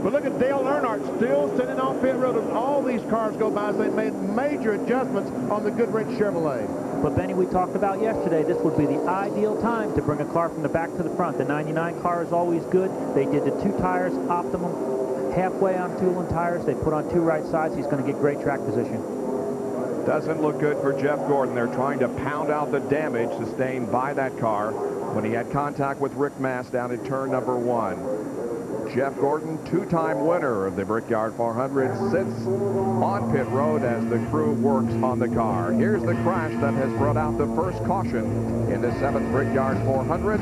But look at Dale Earnhardt still sitting on pit road as all these cars go by. So they made major adjustments on the Goodrich Chevrolet. But Benny, we talked about yesterday, this would be the ideal time to bring a car from the back to the front. The 99 car is always good. They did the 2 tires optimum, halfway on Toulon tires. They put on 2 right sides. He's going to get great track position. Doesn't look good for Jeff Gordon. They're trying to pound out the damage sustained by that car when he had contact with Rick Mast down at turn number 1. Jeff Gordon, 2-time winner of the Brickyard 400, sits on pit road as the crew works on the car. Here's the crash that has brought out the first caution in the 7th Brickyard 400.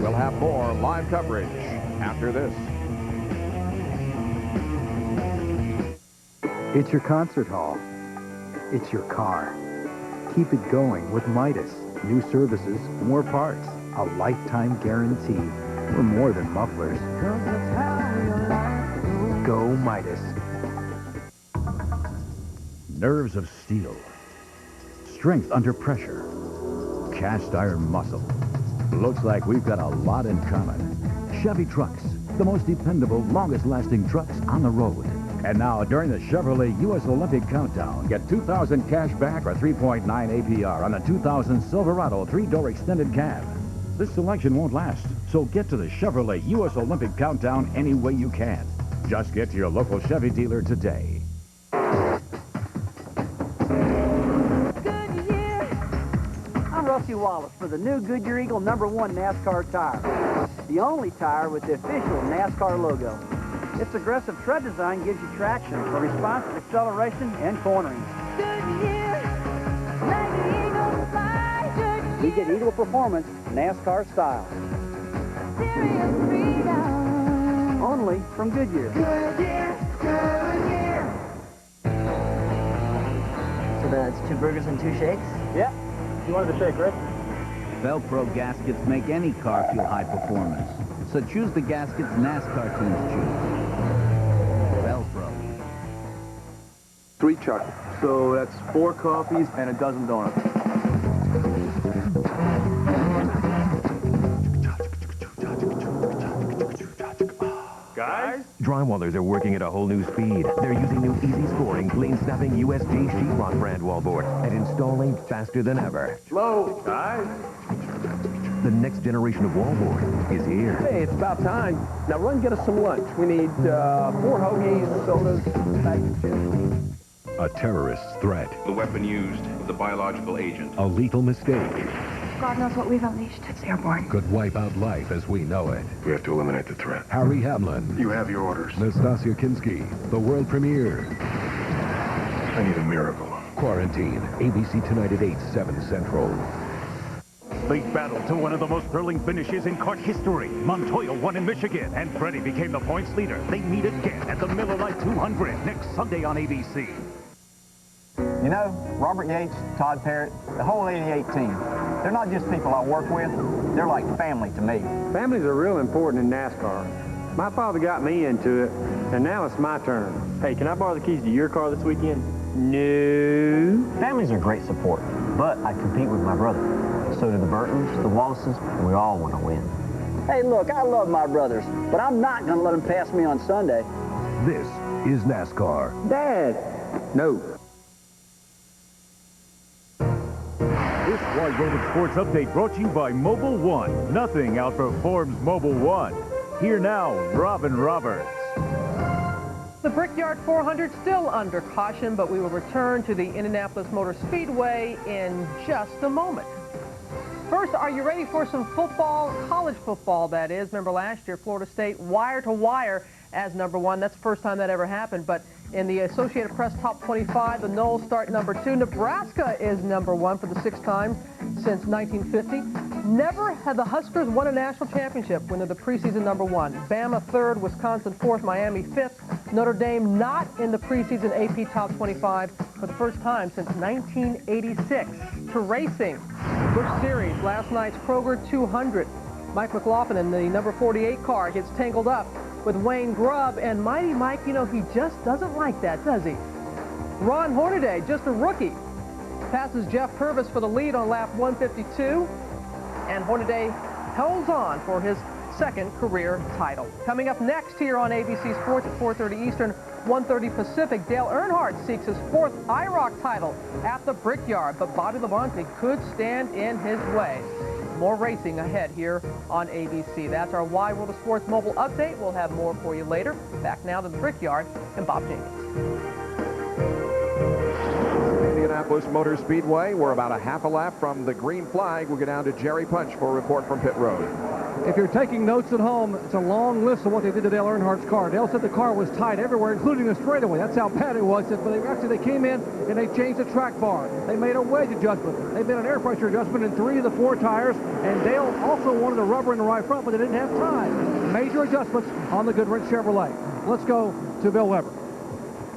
We'll have more live coverage after this. It's your concert hall. It's your car. Keep it going with Midas. New services, more parts, a lifetime guarantee. We're more than mufflers. Go Midas. Nerves of steel. Strength under pressure. Cast iron muscle. Looks like we've got a lot in common. Chevy trucks. The most dependable, longest-lasting trucks on the road. And now, during the Chevrolet U.S. Olympic Countdown, get $2,000 cash back or 3.9 APR on the 2000 Silverado 3-door extended cab. This selection won't last, so get to the Chevrolet U.S. Olympic Countdown any way you can. Just get to your local Chevy dealer today. I'm Rusty Wallace for the new Goodyear Eagle #1 NASCAR tire. The only tire with the official NASCAR logo. Its aggressive tread design gives you traction for responsive acceleration and cornering. Goodyear, like the Eagle fly, Goodyear. You get Eagle performance NASCAR style. Serious freedom. Only from Goodyear. Goodyear, Goodyear. So that's 2 burgers and 2 shakes? Yeah. You wanted a shake, Rick? Velcro gaskets make any car feel high performance. So choose the gaskets NASCAR teams choose. Velcro. 3 Chuck. So that's 4 coffees and a dozen donuts. Guys? Drywallers are working at a whole new speed. They're using new easy scoring, clean snapping USG sheetrock brand wallboard and installing faster than ever. Hello, guys. The next generation of wallboard is here. Hey, it's about time. Now run get us some lunch. We need 4 hoagies, sodas, bag of chips. A terrorist's threat. The weapon used was a biological agent. A lethal mistake. God knows what we've unleashed. It's airborne. Could wipe out life as we know it. We have to eliminate the threat. Harry Hamlin. You have your orders. Nastasia Kinski. The world premiere. I need a miracle. Quarantine. ABC tonight at 8, 7 Central. They battled to one of the most thrilling finishes in kart history. Montoya won in Michigan, and Freddie became the points leader. They meet again at the Miller Lite 200 next Sunday on ABC. You know, Robert Yates, Todd Parrott, the whole 88 team, they're not just people I work with, they're like family to me. Families are real important in NASCAR. My father got me into it, and now it's my turn. Hey, can I borrow the keys to your car this weekend? No. Families are great support, but I compete with my brother. So do the Burtons, the Wallaces, and we all want to win. Hey, look, I love my brothers, but I'm not going to let them pass me on Sunday. This is NASCAR. Dad. No. This Wide Loaded Sports Update brought to you by Mobile One. Nothing outperforms Mobile One. Here now, Robin Roberts. The Brickyard 400 still under caution, but we will return to the Indianapolis Motor Speedway in just a moment. First, are you ready for some football, college football, that is? Remember last year, Florida State wire to wire as #1. That's the first time that ever happened. But in the Associated Press Top 25, the Noles start #2. Nebraska is #1 for the 6th time since 1950. Never had the Huskers won a national championship when they're the preseason #1. Bama 3rd, Wisconsin 4th, Miami 5th. Notre Dame not in the preseason AP Top 25 for the first time since 1986. To racing, Busch Series, last night's Kroger 200. Mike McLaughlin in the number 48 car gets tangled up with Wayne Grubb, and Mighty Mike, you know, he just doesn't like that, does he? Ron Hornaday, just a rookie, passes Jeff Purvis for the lead on lap 152, and Hornaday holds on for his 2nd career title. Coming up next here on ABC Sports at 4:30 Eastern, 1:30 Pacific, Dale Earnhardt seeks his 4th IROC title at the Brickyard, but Bobby Labonte could stand in his way. More racing ahead here on ABC. That's our Wide World of Sports mobile update. We'll have more for you later. Back now to the Brickyard and Bob James. Indianapolis Motor Speedway. We're about a half a lap from the green flag. We'll go down to Jerry Punch for a report from pit road. If you're taking notes at home, it's a long list of what they did to Dale Earnhardt's car. Dale said the car was tight everywhere, including the straightaway. That's how bad it was. But they came in and they changed the track bar. They made a wedge adjustment. They made an air pressure adjustment in 3 of the 4 tires. And Dale also wanted the rubber in the right front, but they didn't have time. Major adjustments on the Goodrich Chevrolet. Let's go to Bill Weber.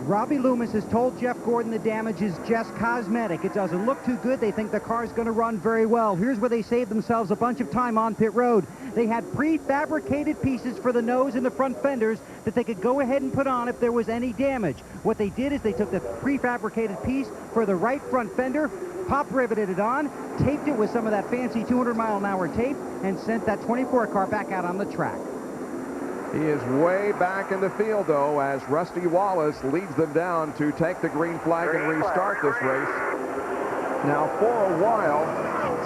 Robbie Loomis has told Jeff Gordon the damage is just cosmetic. It doesn't look too good. They think the car's going to run very well. Here's where they saved themselves a bunch of time on pit road. They had prefabricated pieces for the nose and the front fenders that they could go ahead and put on if there was any damage. What they did is they took the prefabricated piece for the right front fender, pop riveted it on, taped it with some of that fancy 200-mile-an-hour tape, and sent that 24 car back out on the track. He is way back in the field, though, as Rusty Wallace leads them down to take the green flag and restart this race. Now, for a while,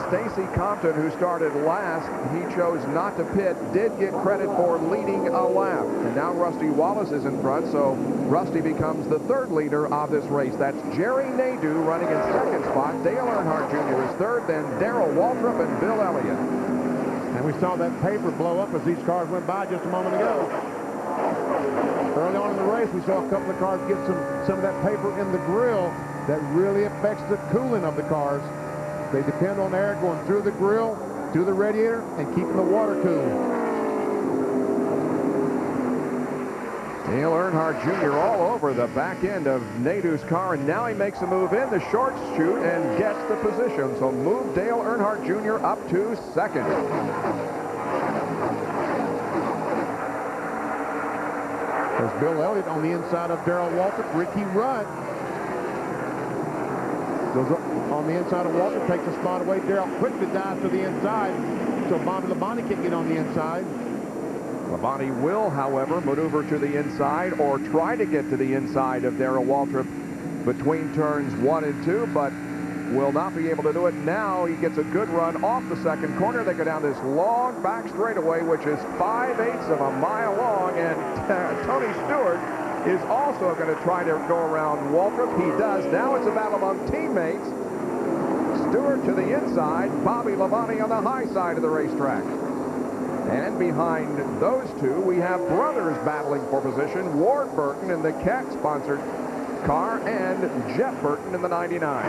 Stacy Compton, who started last, he chose not to pit, did get credit for leading a lap. And now Rusty Wallace is in front, so Rusty becomes the 3rd leader of this race. That's Jerry Nadeau running in 2nd spot. Dale Earnhardt Jr. is 3rd, then Darrell Waltrip and Bill Elliott. And we saw that paper blow up as these cars went by just a moment ago. Early on in the race, we saw a couple of cars get some of that paper in the grill that really affects the cooling of the cars. They depend on air going through the grill, through the radiator, and keeping the water cool. Dale Earnhardt Jr. all over the back end of Nadeau's car, and now he makes a move in the short chute and gets the position. So move Dale Earnhardt Jr. up to 2nd. There's Bill Elliott on the inside of Darrell Waltrip. Ricky Rudd goes up on the inside of Waltrip, takes a spot away. Darrell quickly dives to the inside, so Bobby Labonte can't get on the inside. Labonte will, however, maneuver to the inside or try to get to the inside of Darrell Waltrip between turns 1 and 2, but will not be able to do it. Now he gets a good run off the 2nd corner. They go down this long back straightaway, which is 5/8 of a mile long, and Tony Stewart is also going to try to go around Waltrip. He does. Now it's a battle among teammates. Stewart to the inside, Bobby Labonte on the high side of the racetrack. And behind those two, we have brothers battling for position. Ward Burton in the CAT-sponsored car and Jeff Burton in the 99.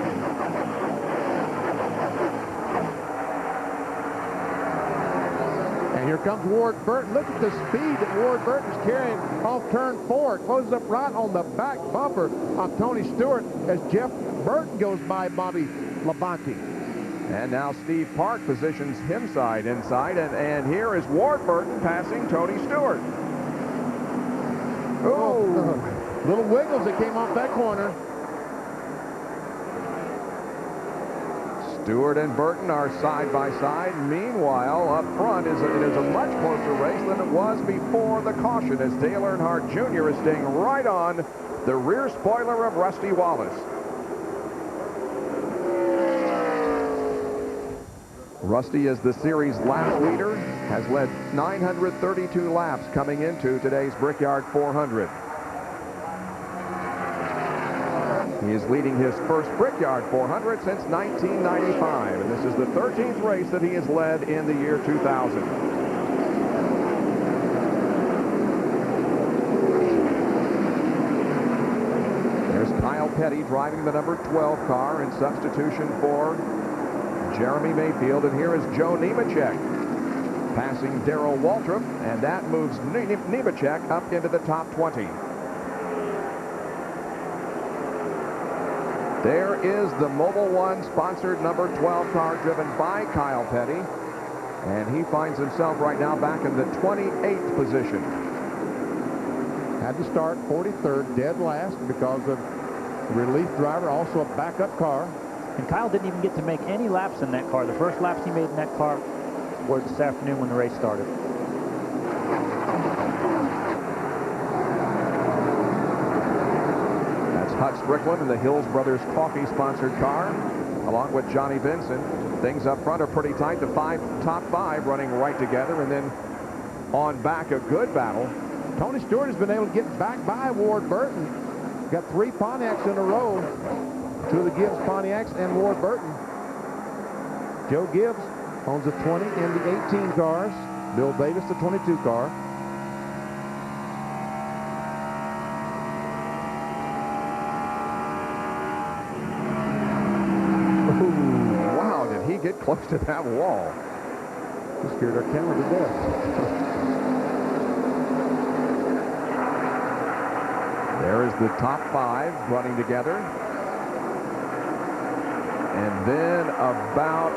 And here comes Ward Burton. Look at the speed that Ward Burton's carrying off turn 4. It closes up right on the back bumper of Tony Stewart as Jeff Burton goes by Bobby Labonte. And now Steve Park positions him inside, and here is Ward Burton passing Tony Stewart. Oh, little wiggles that came off that corner. Stewart and Burton are side by side. Meanwhile, up front, it is a much closer race than it was before the caution, as Dale Earnhardt Jr. is staying right on the rear spoiler of Rusty Wallace. Rusty, as the series lap leader, has led 932 laps coming into today's Brickyard 400. He is leading his first Brickyard 400 since 1995, and this is the 13th race that he has led in the year 2000. There's Kyle Petty driving the number 12 car in substitution for Jeremy Mayfield, and here is Joe Nemechek passing Darrell Waltrip, and that moves Nemechek up into the top 20. There is the Mobil 1 sponsored number 12 car driven by Kyle Petty, and he finds himself right now back in the 28th position. Had to start 43rd, dead last because of the relief driver, also a backup car. And Kyle didn't even get to make any laps in that car. The first laps he made in that car were this afternoon when the race started. That's Hut Strickland in the Hills Brothers Coffee sponsored car, along with Johnny Benson. Things up front are pretty tight. The top five running right together, and then on back a good battle. Tony Stewart has been able to get back by Ward Burton. Got 3 Pontiacs in a row. 2 of the Gibbs Pontiacs and Ward Burton. Joe Gibbs owns the 20 and the 18 cars. Bill Davis, the 22 car. Ooh, wow, did he get close to that wall? He scared our camera to death. There is the top 5 running together. And then about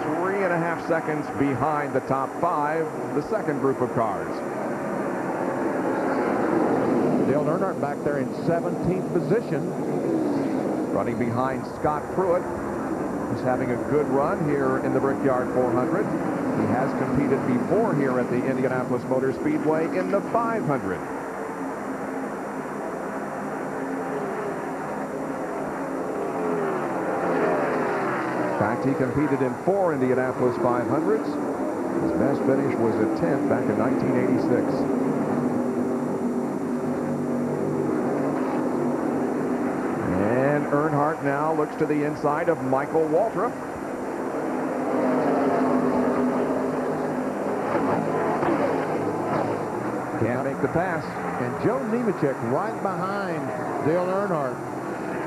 3.5 seconds behind the top 5, the second group of cars. Dale Earnhardt back there in 17th position. Running behind Scott Pruitt, who's having a good run here in the Brickyard 400. He has competed before here at the Indianapolis Motor Speedway in the 500. In fact, he competed in 4 Indianapolis 500s. His best finish was a 10th back in 1986. And Earnhardt now looks to the inside of Michael Waltrip. Can't make the pass. And Joe Nemechek right behind Dale Earnhardt.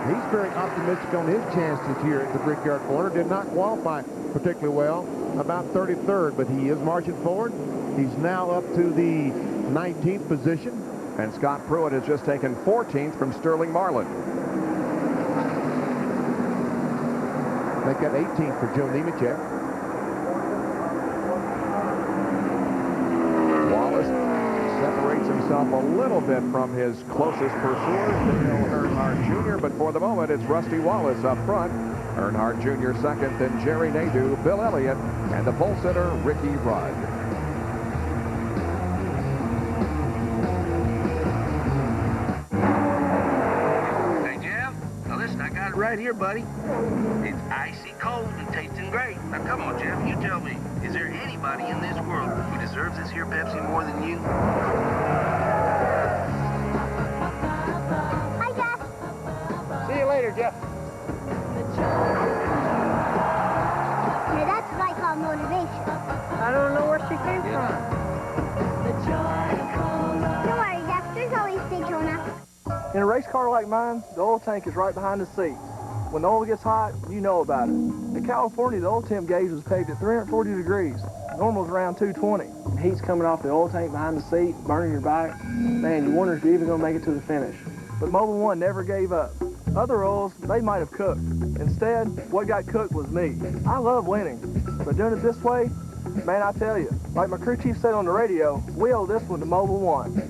He's very optimistic on his chances here at the Brickyard 400. Did not qualify particularly well, about 33rd, but he is marching forward. He's now up to the 19th position. And Scott Pruitt has just taken 14th from Sterling Marlin. They got 18th for Joe Nemechek. Wallace separates himself a little bit from his closest pursuer, Dale Earnhardt Jr., but for the moment it's Rusty Wallace up front. Earnhardt Jr. second, then Jerry Nadeau, Bill Elliott, and the pole sitter, Ricky Rudd. Hey, Jeff. Now listen, I got it right here, buddy. It's icy cold and tasting great. Now come on, Jeff, you tell me, is there anybody in this world who deserves this here Pepsi more than you? Hi, Jeff. See you later, Jeff. Now that's what I call motivation. I don't know where she came from. Don't worry, Jeff. There's always Daytona. In a race car like mine, the oil tank is right behind the seat. When the oil gets hot, you know about it. In California, the oil temp gauge was pegged at 340 degrees. Normal is around 220. Heat's coming off the oil tank behind the seat, burning your bike. Man, you wonder if you're even going to make it to the finish. But Mobil 1 never gave up. Other oils, they might have cooked. Instead, what got cooked was me. I love winning, but doing it this way, man, I tell you, like my crew chief said on the radio, we owe this one to Mobil 1.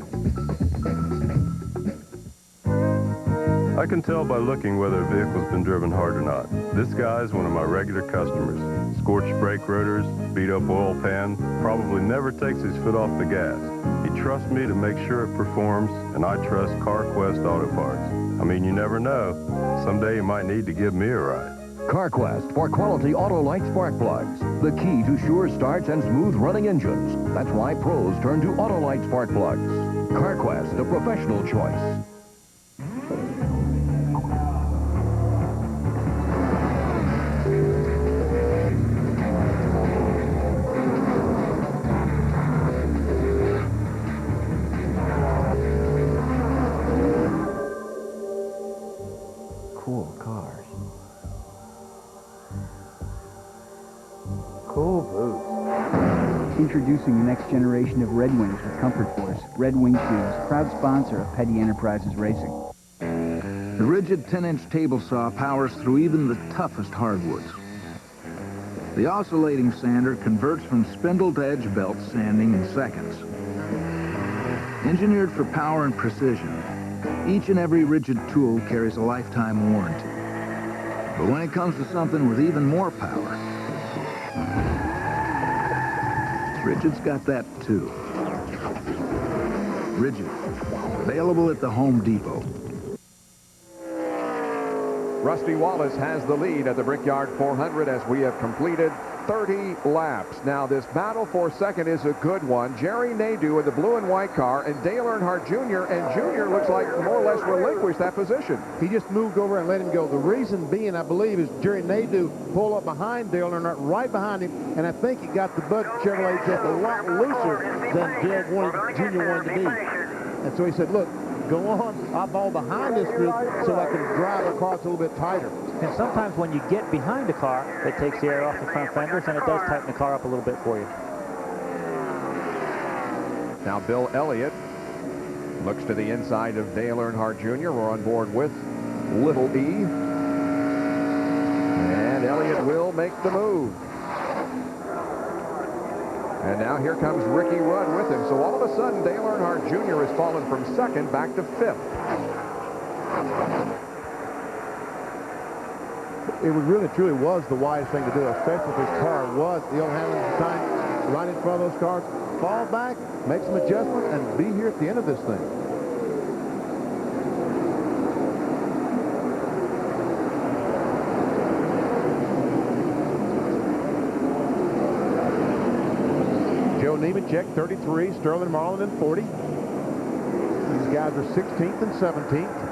I can tell by looking whether a vehicle's been driven hard or not. This guy's one of my regular customers. Scorched brake rotors, beat up oil pan, probably never takes his foot off the gas. He trusts me to make sure it performs, and I trust CarQuest Auto Parts. I mean, you never know. Someday you might need to give me a ride. CarQuest for quality Autolite spark plugs. The key to sure starts and smooth running engines. That's why pros turn to Autolite spark plugs. CarQuest, the professional choice. cool cars. Cool boots. Introducing the next generation of Red Wings with Comfort Force. Red Wing Shoes, proud sponsor of Petty Enterprises Racing. The rigid 10-inch table saw powers through even the toughest hardwoods. The oscillating sander converts from spindle to edge belt sanding in seconds. Engineered for power and precision, each and every rigid tool carries a lifetime warranty. But when it comes to something with even more power, Rigid's got that too. Rigid, available at the Home Depot. Rusty Wallace has the lead at the Brickyard 400 as we have completed 30 laps. Now, this battle for second is a good one. Jerry Nadeau in the blue and white car, and Dale Earnhardt Jr., and Jr. looks like more or less relinquished that position. He just moved over and let him go. The reason being, I believe, is Jerry Nadeau pulled up behind Dale Earnhardt, right behind him, and I think he got the Bud Chevrolet just a lot looser than Dale Jr. wanted to be. And so he said, look, go on, I'll ball behind this group so I can drive across a little bit tighter. And sometimes when you get behind a car, it takes the air off the front fenders, and it does tighten the car up a little bit for you. Now Bill Elliott looks to the inside of Dale Earnhardt Jr. We're on board with Little E. And Elliott will make the move. And now here comes Ricky Rudd with him. So all of a sudden, Dale Earnhardt Jr. has fallen from second back to fifth. It really truly was the wise thing to do, especially if his car was ill handling at the time, right in front of those cars. Fall back, make some adjustments, and be here at the end of this thing. Joe Nemechek, 33, Sterling Marlin in 40. These guys are 16th and 17th.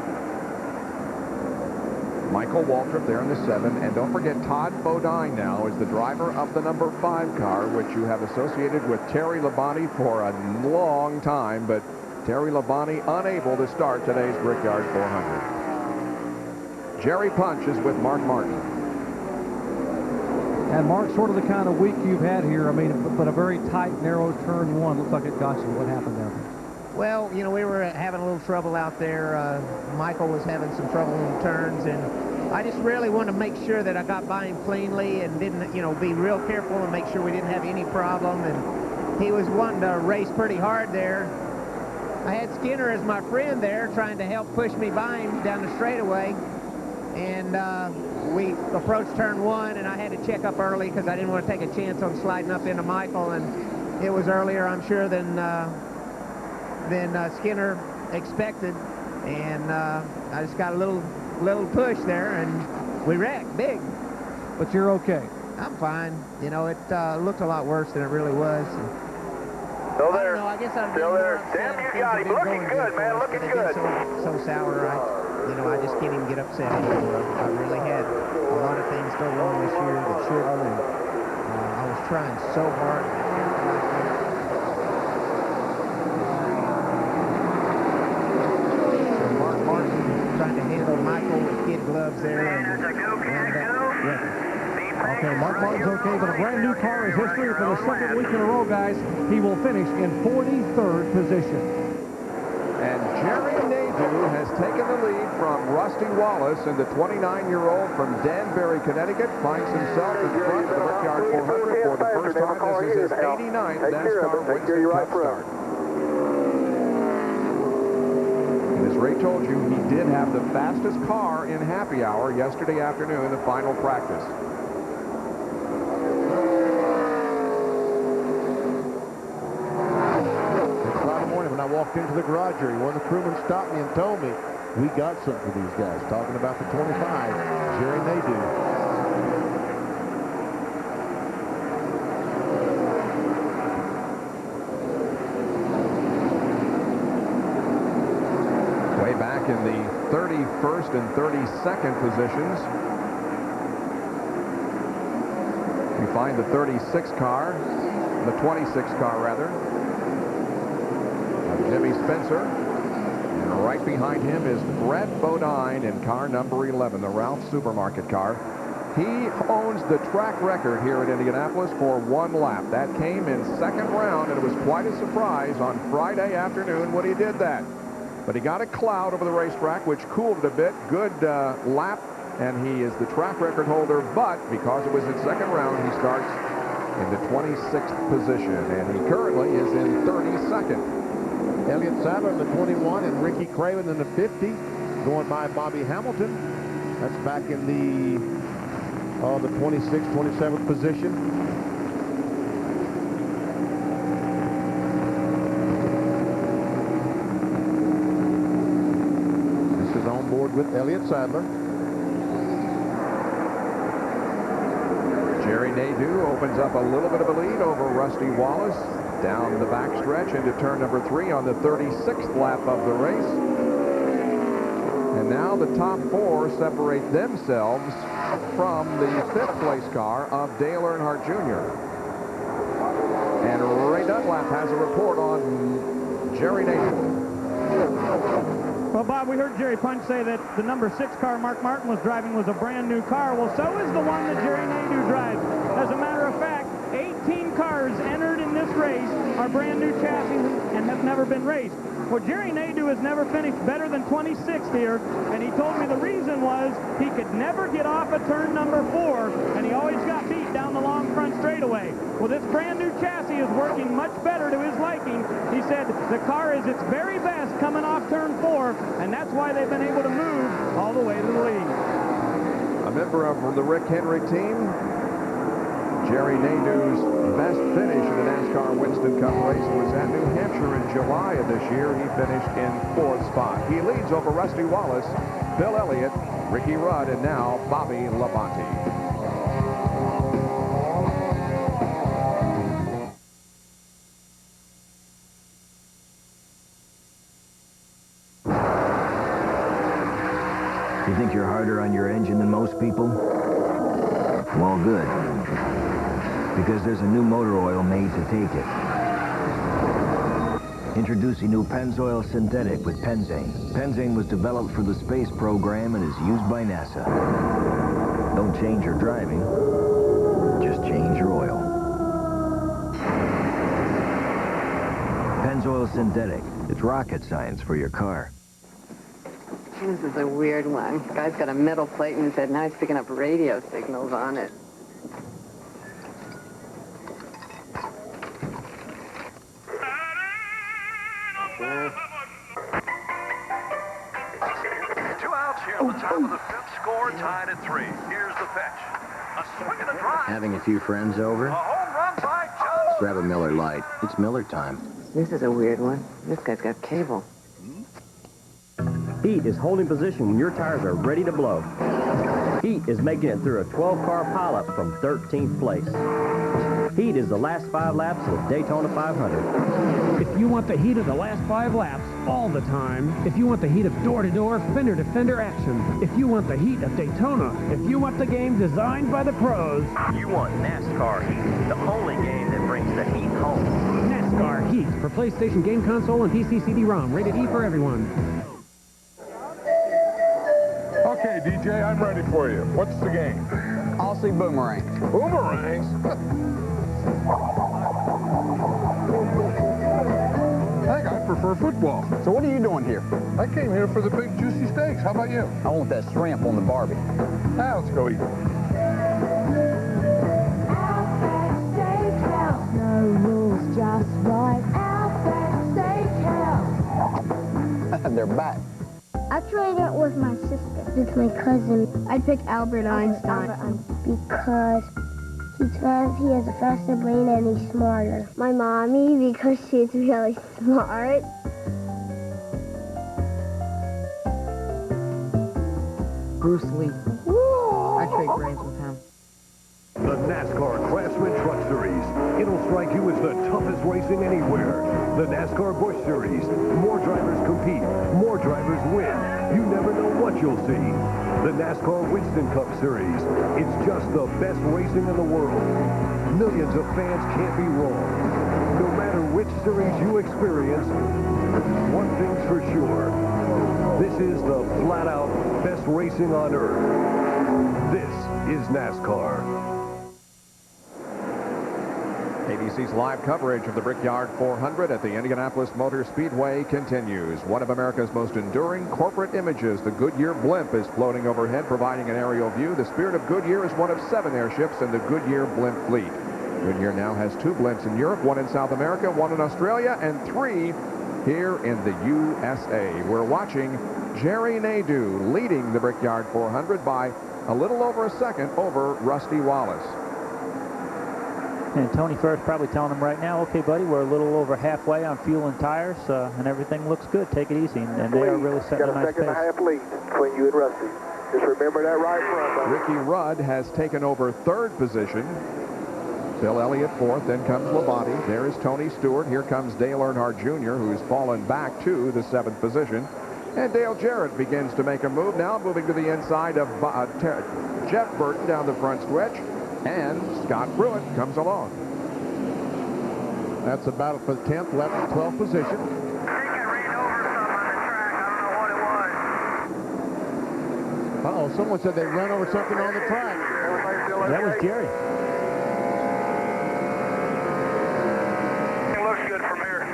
Michael Waltrip there in the 7, and don't forget Todd Bodine now is the driver of the number 5 car, which you have associated with Terry Labonte for a long time, but Terry Labonte unable to start today's Brickyard 400. Jerry Punch is with Mark Martin. And Mark, sort of the kind of week you've had here. I mean, but a very tight, narrow turn one. Looks like it got you. What happened there? Well, you know, we were having a little trouble out there. Michael was having some trouble in turns, and I just really wanted to make sure that I got by him cleanly and didn't, you know, be real careful and make sure we didn't have any problem. And he was wanting to race pretty hard there. I had Skinner as my friend there trying to help push me by him down the straightaway. And we approached turn 1, and I had to check up early because I didn't want to take a chance on sliding up into Michael. And it was earlier, I'm sure, than Skinner expected, and I just got a little push there, and we wrecked big. But you're okay. I'm fine. You know, it looked a lot worse than it really was. Still there. I don't know, I guess I'd Still there. Damn, you got him. Looking good, man. Looking good. So sour. I just can't even get upset anymore. I really had a lot of things go wrong this year that shouldn't, and I was trying so hard. Trying to handle Michael with kid gloves there, and Okay, Mark Martin's okay, but a brand new car is history for the second week in a row, guys. He will finish in 43rd position. And Jerry Nadeau has taken the lead from Rusty Wallace, and the 29-year-old from Danbury, Connecticut, finds himself in front of the Brickyard 400 for the first time. This is his 89th NASCAR Winston Cup start. As Ray told you, he did have the fastest car in happy hour yesterday afternoon, the final practice. It's Friday morning when I walked into the garage area, one of the crewmen stopped me and told me, we got something for these guys, talking about the 25, Jerry Nadeau. Back in the 31st and 32nd positions. You find the 36 car, the 26 car rather, Jimmy Spencer, and Right behind him is Brett Bodine in car number 11, the Ralph Supermarket car. He owns the track record here at Indianapolis for one lap. That came in second round, and it was quite a surprise on Friday afternoon when he did that. But he got a cloud over the racetrack, which cooled it a bit. Good lap, and he is the track record holder. But because it was in second round, he starts in the 26th position, and he currently is in 32nd. Elliott Sadler in the 21 and Ricky Craven in the 50, going by Bobby Hamilton. That's back in the 26th, 27th position. This is on board with Elliott Sadler. Jerry Nadeau opens up a little bit of a lead over Rusty Wallace down the backstretch into turn number 3 on the 36th lap of the race. And now the top 4 separate themselves from the 5th place car of Dale Earnhardt Jr. And Ray Dunlap has a report on Jerry Nadeau. Well, Bob, we heard Jerry Punch say that the number 6 car Mark Martin was driving was a brand new car. Well, so is the one that Jerry Nadeau drives. As a matter of fact, 18 cars entered in this race are brand new chassis and have never been raced. Well, Jerry Nadeau has never finished better than 26th here, and he told me the reason was he could never get off of turn number 4, and he always got beat down the long front straightaway. Well, this brand new chassis is working much better to his liking. He said the car is its very best coming off turn 4, and that's why they've been able to move all the way to the lead. A member of the Rick Henry team, Jerry Nadeau's best finish in the NASCAR Winston Cup race was at New Hampshire in July of this year. He finished in 4th spot. He leads over Rusty Wallace, Bill Elliott, Ricky Rudd, and now Bobby Labonte. You think you're harder on your engine than most people? Well, good. Because there's a new motor oil made to take it. Introducing new Pennzoil Synthetic with Penzane. Penzane was developed for the space program and is used by NASA. Don't change your driving, just change your oil. Pennzoil Synthetic. It's rocket science for your car. This is a weird one. The guy's got a metal plate in his head. Now he's picking up radio signals on it. Top of the 5th, score tied at 3. Here's the pitch. A swing and a drive. Having a few friends over? A home run by Jones. Grab a Miller Lite. It's Miller time. This is a weird one. This guy's got cable. Heat is holding position when your tires are ready to blow. Heat is making it through a 12-car pileup from 13th place. Heat is the last 5 laps of the Daytona 500. If you want the heat of the last 5 laps all the time, if you want the heat of door-to-door, fender-to-fender action, if you want the heat of Daytona, if you want the game designed by the pros, You want NASCAR Heat, the only game that brings the heat home. NASCAR Heat for PlayStation game console and PC CD-ROM, rated E for everyone. Okay, DJ, I'm ready for you. What's the game? I'll see boomerangs. Boomerangs? I think I prefer football. So what are you doing here? I came here for the big juicy steaks. How about you? I want that shrimp on the Barbie. Now let's go eat. No rules, just right. Outback Steakhouse. They're back. I tried it with my sister. It's my cousin. I'd pick Albert Einstein because he has a faster brain and he's smarter. My mommy because she's really smart. Bruce Lee. I trade brains with him. The NASCAR Craftsman Truck Series. It'll strike you as the toughest racing anywhere. The NASCAR Busch Series. More drivers compete. More drivers win. You never know what you'll see. The NASCAR Winston Cup Series. It's just the best racing in the world. Millions of fans can't be wrong. No matter which series you experience, one thing's for sure. This is the flat-out best racing on earth. This is NASCAR. ABC's live coverage of the Brickyard 400 at the Indianapolis Motor Speedway continues. One of America's most enduring corporate images, the Goodyear blimp, is floating overhead, providing an aerial view. The Spirit of Goodyear is one of 7 airships in the Goodyear blimp fleet. Goodyear now has 2 blimps in Europe, 1 in South America, 1 in Australia, and 3 here in the USA. We're watching Jerry Nadeau leading the Brickyard 400 by a little over a second over Rusty Wallace. And Tony First probably telling him right now, okay, buddy, we're a little over halfway on fuel and tires, and everything looks good. Take it easy. And they are really setting a nice pace. Got a second-and-a-half lead between you and Rusty. Just remember that right front. Ricky Rudd has taken over 3rd position. Bill Elliott 4th, then comes Labonte. There is Tony Stewart. Here comes Dale Earnhardt Jr., who's fallen back to the 7th position. And Dale Jarrett begins to make a move now, moving to the inside of Jeff Burton down the front stretch. And Scott Pruitt comes along. That's a battle for the 10th, 11th, 12th position. Uh-oh, someone said they ran over something on the track. That was Jerry. It looks good from here.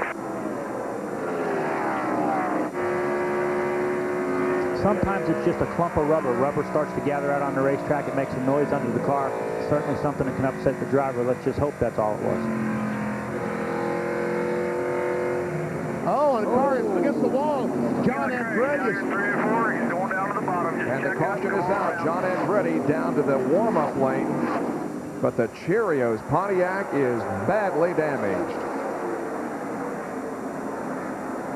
Sometimes it's just a clump of rubber. Rubber starts to gather out on the racetrack. It makes a noise under the car. Certainly something that can upset the driver. Let's just hope that's all it was. Oh, and the car is against the wall. John Andretti is... 3 or 4. He's going down to the bottom. And the caution is out. John Andretti down to the warm-up lane. But the Cheerios Pontiac is badly damaged.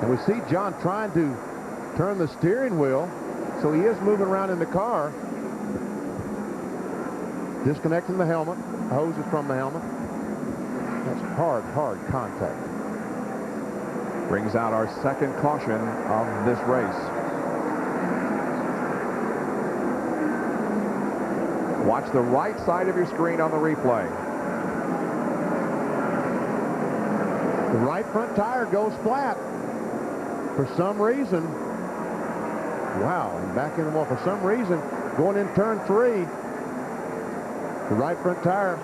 And we see John trying to turn the steering wheel, so he is moving around in the car. Disconnecting the helmet. Hose is from the helmet. That's hard contact. Brings out our 2nd caution of this race. Watch the right side of your screen on the replay. The right front tire goes flat. For some reason, wow, and back in the wall. For some reason, going in turn 3, the right front tire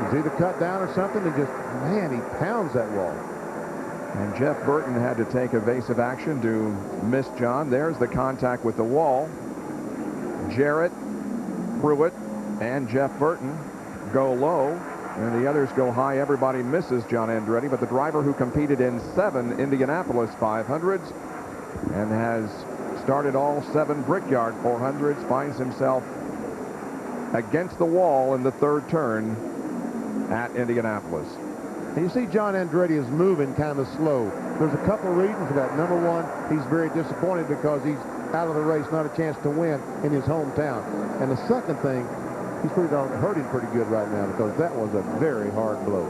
is either cut down or something, and just, man, he pounds that wall. And Jeff Burton had to take evasive action to miss John. There's the contact with the wall. Jarrett, Pruitt, and Jeff Burton go low, and the others go high. Everybody misses John Andretti, but the driver who competed in 7 Indianapolis 500s and has started all 7 Brickyard 400s finds himself against the wall in the 3rd turn at Indianapolis. And you see John Andretti is moving kind of slow. There's a couple of reasons for that. Number one, he's very disappointed because he's out of the race, not a chance to win in his hometown. And the second thing, he's hurting pretty good right now because that was a very hard blow.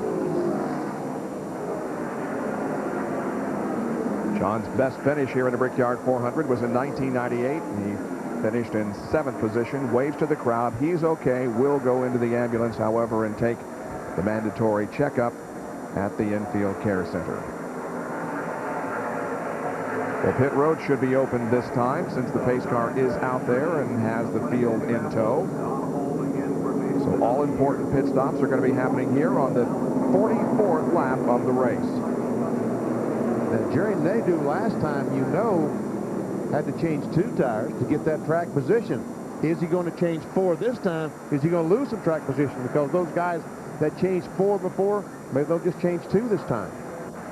John's best finish here in the Brickyard 400 was in 1998. He finished in 7th position, waves to the crowd. He's okay, will go into the ambulance, however, and take the mandatory checkup at the infield care center. Well, pit road should be open this time since the pace car is out there and has the field in tow. So all important pit stops are going to be happening here on the 44th lap of the race. Now, Jerry Nadeau last time, you know, had to change 2 tires to get that track position. Is he going to change 4 this time? Is he going to lose some track position? Because those guys that changed 4 before, maybe they'll just change 2 this time.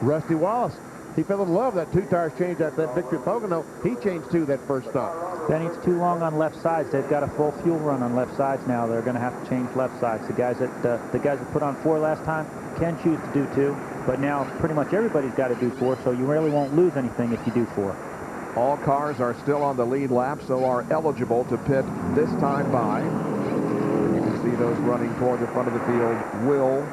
Rusty Wallace, he fell in love that 2 tires change at that victory at Pocono. He changed 2 that first stop. Then it's too long on left sides. They've got a full fuel run on left sides now. They're going to have to change left sides. The guys that put on 4 last time can choose to do 2, but now pretty much everybody's got to do 4, so you really won't lose anything if you do 4. All cars are still on the lead lap, so are eligible to pit this time by. You can see those running toward the front of the field. Will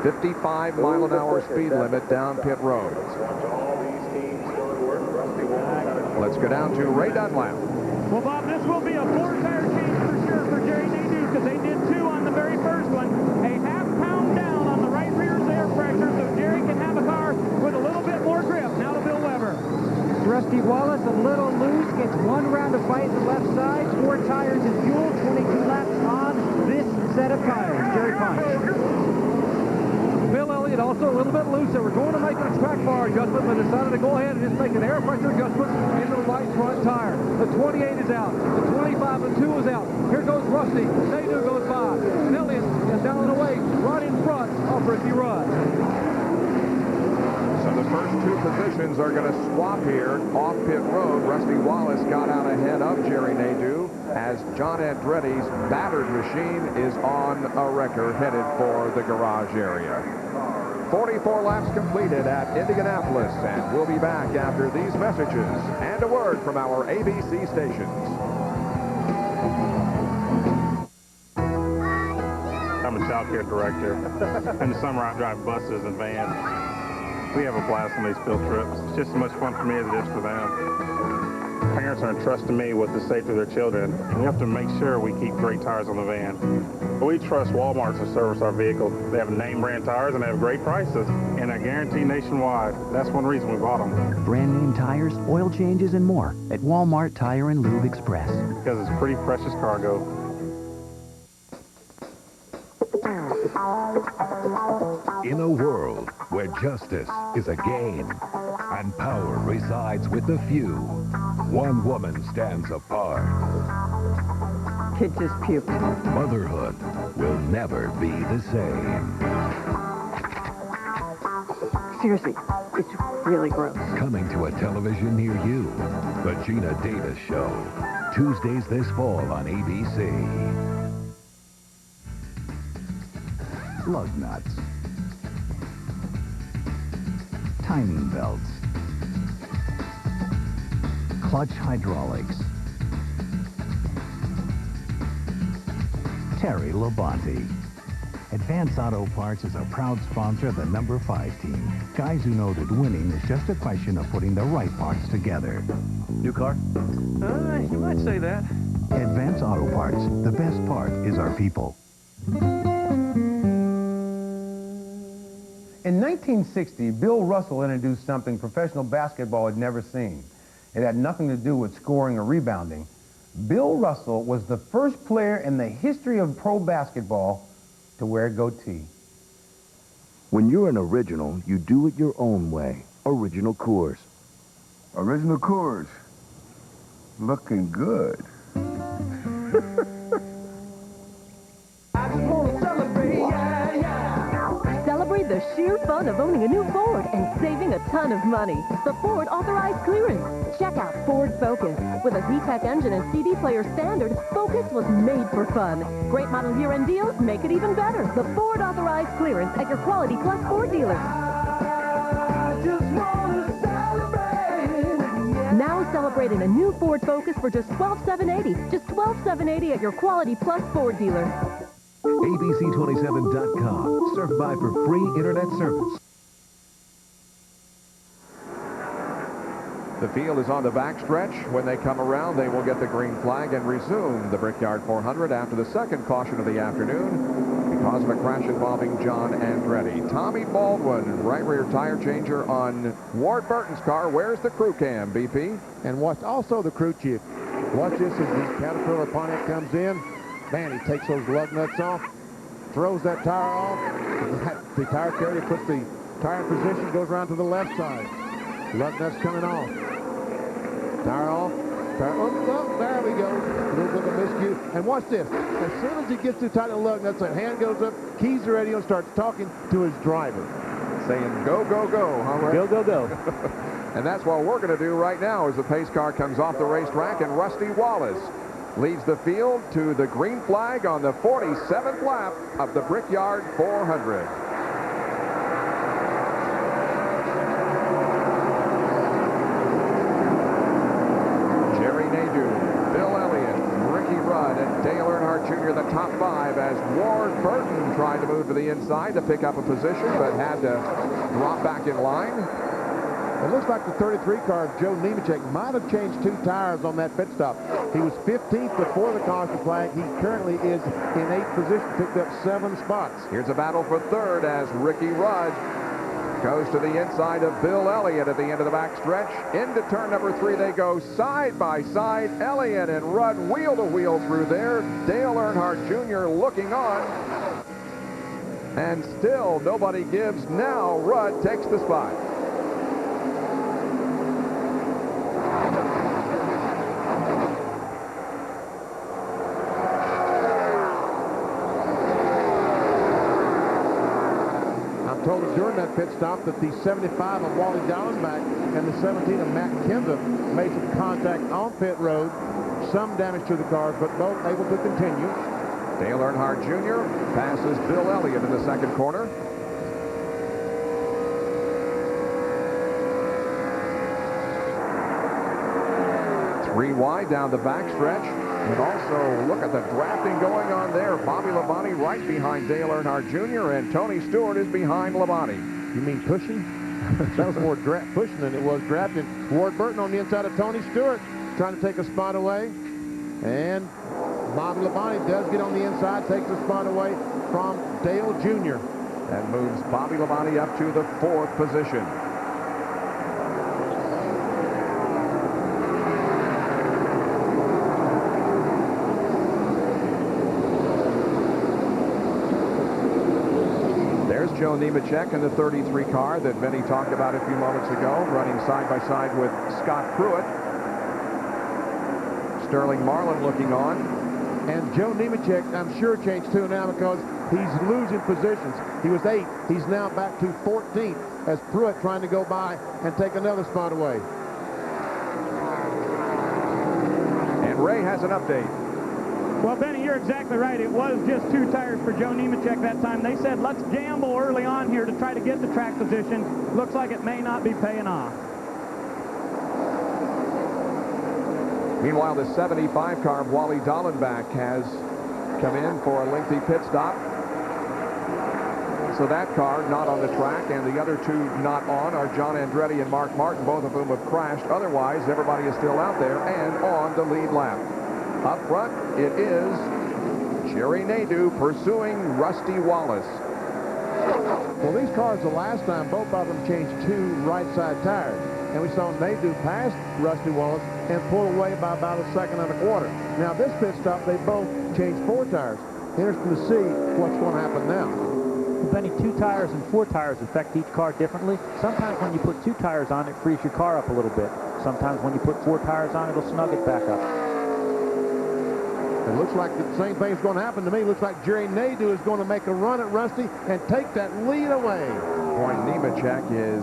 55-mile-an-hour speed limit down pit road. Let's go down to Ray Dunlap. Well, Bob, this will be a 4-tire change for sure for Jerry Nadeau because they did 2 on the very first one. A half-pound down on the right rear's air pressure so Jerry can have a car with a little bit more grip. Now to Bill Weber. Rusty Wallace a little loose, gets one round of fight the left side, 4 tires and fuel, 22 laps on this set of tires. Jerry Punch. Bill Elliott also a little bit loose. They were going to make a track bar adjustment, but decided to go ahead and just make an air pressure adjustment into the right front tire. The 28 is out. The 25 and 2 is out. Here goes Rusty. Nadeau goes by. And Elliott is down and away right in front of Ricky Rudd. So the first 2 positions are going to swap here off pit road. Rusty Wallace got out ahead of Jerry Nadeau as John Andretti's battered machine is on a wrecker headed for the garage area. 44 laps completed at Indianapolis, and we'll be back after these messages and a word from our ABC stations. I'm a child care director. In the summer, I drive buses and vans. We have a blast on these field trips. It's just as much fun for me as it is for them. Parents are entrusting me with the safety of their children, and we have to make sure we keep great tires on the van. We trust Walmart to service our vehicle. They have name brand tires and they have great prices, and I guarantee nationwide. That's one reason we bought them. Brand name tires, oil changes, and more at Walmart Tire and Lube Express. Because it's pretty precious cargo. In a world where justice is a game and power resides with the few, one woman stands apart. Kid just puked. Motherhood will never be the same. Seriously, it's really gross. Coming to a television near you, The Gina Davis Show. Tuesdays this fall on ABC. Lug nuts, timing belts, clutch hydraulics. Terry Labonte. Advance Auto Parts is a proud sponsor of the number 5 team. Guys who know that winning is just a question of putting the right parts together. New car? You might say that. Advance Auto Parts. The best part is our people. In 1960, Bill Russell introduced something professional basketball had never seen. It had nothing to do with scoring or rebounding. Bill Russell was the first player in the history of pro basketball to wear a goatee. When you're an original, you do it your own way. Original Coors. Original Coors. Looking good. Celebrate the sheer fun of owning a new Ford and saving a ton of money. The Ford Authorized Clearance. Check out Ford Focus. With a VTEC engine and CD player standard, Focus was made for fun. Great model year-end deals make it even better. The Ford Authorized Clearance at your Quality Plus Ford dealer. Now celebrating a new Ford Focus for just $12,780. Just $12,780 at your Quality Plus Ford dealer. ABC27.com. Surf by for free internet service. The field is on the backstretch. When they come around, they will get the green flag and resume the Brickyard 400 after the second caution of the afternoon because of a crash involving John Andretti. Tommy Baldwin, right rear tire changer on Ward Burton's car. Where's the crew cam, BP? And watch also the crew chief. Watch this as the Caterpillar Pontiac comes in. Man, he takes those lug nuts off, throws that tire off. The tire carrier puts the tire in position, goes around to the left side. Lug nuts coming off. Tire off. Tire, oh, there we go. A little bit of a miscue. And watch this. As soon as he gets too tight to the lug nuts, that hand goes up, keys are ready, and starts talking to his driver. Saying, go, go, go, huh, Ray? Go, go, go. And that's what we're going to do right now as the pace car comes off the racetrack, and Rusty Wallace leads the field to the green flag on the 47th lap of the Brickyard 400. Jerry Nadeau, Bill Elliott, Ricky Rudd, and Dale Earnhardt Jr. the top 5 as Ward Burton tried to move to the inside to pick up a position but had to drop back in line. It looks like the 33 car, Joe Nemechek, might have changed 2 tires on that pit stop. He was 15th before the caution flag. He currently is in 8th position, picked up 7 spots. Here's a battle for 3rd as Ricky Rudd Goes to the inside of Bill Elliott at the end of the backstretch. Into turn number 3 they go side by side. Elliott and Rudd wheel to wheel through there. Dale Earnhardt Jr. looking on. And still nobody gives. Now Rudd takes the spot. Told us during that pit stop that the 75 of Wally Dallenbach and the 17 of Matt Kenseth made some contact on pit road, some damage to the cars, but both able to continue. Dale Earnhardt Jr. passes Bill Elliott in the second corner. Three wide down the backstretch. And also, look at the drafting going on there. Bobby Labonte right behind Dale Earnhardt Jr. and Tony Stewart is behind Labonte. You mean pushing? That was more pushing than it was drafting. Ward Burton on the inside of Tony Stewart trying to take a spot away. And Bobby Labonte does get on the inside, takes a spot away from Dale Jr. That moves Bobby Labonte up to the 4th position. Joe Nemechek in the 33 car that Vinny talked about a few moments ago, running side by side with Scott Pruitt. Sterling Marlin looking on. And Joe Nemechek, I'm sure, changed too now because he's losing positions. He was 8th. He's now back to 14th as Pruitt trying to go by and take another spot away. And Ray has an update. Well, Benny, you're exactly right. It was just 2 tires for Joe Nemechek that time. They said, let's gamble early on here to try to get the track position. Looks like it may not be paying off. Meanwhile, the 75 car of Wally Dallenbach has come in for a lengthy pit stop. So that car not on the track, and the other 2 not on are John Andretti and Mark Martin, both of whom have crashed. Otherwise, everybody is still out there and on the lead lap. Up front, it is Jerry Nadeau pursuing Rusty Wallace. Well, these cars, the last time, both of them changed 2 right-side tires. And we saw Nadeau pass Rusty Wallace and pull away by about 1.25 seconds. Now, this pit stop, they both changed 4 tires. Interesting to see what's going to happen now. Well, Benny, 2 tires and 4 tires affect each car differently. Sometimes when you put 2 tires on, it frees your car up a little bit. Sometimes when you put 4 tires on, it'll snug it back up. It looks like the same thing's going to happen to me. It looks like Jerry Nadeau is going to make a run at Rusty and take that lead away. Boy, Nemechek is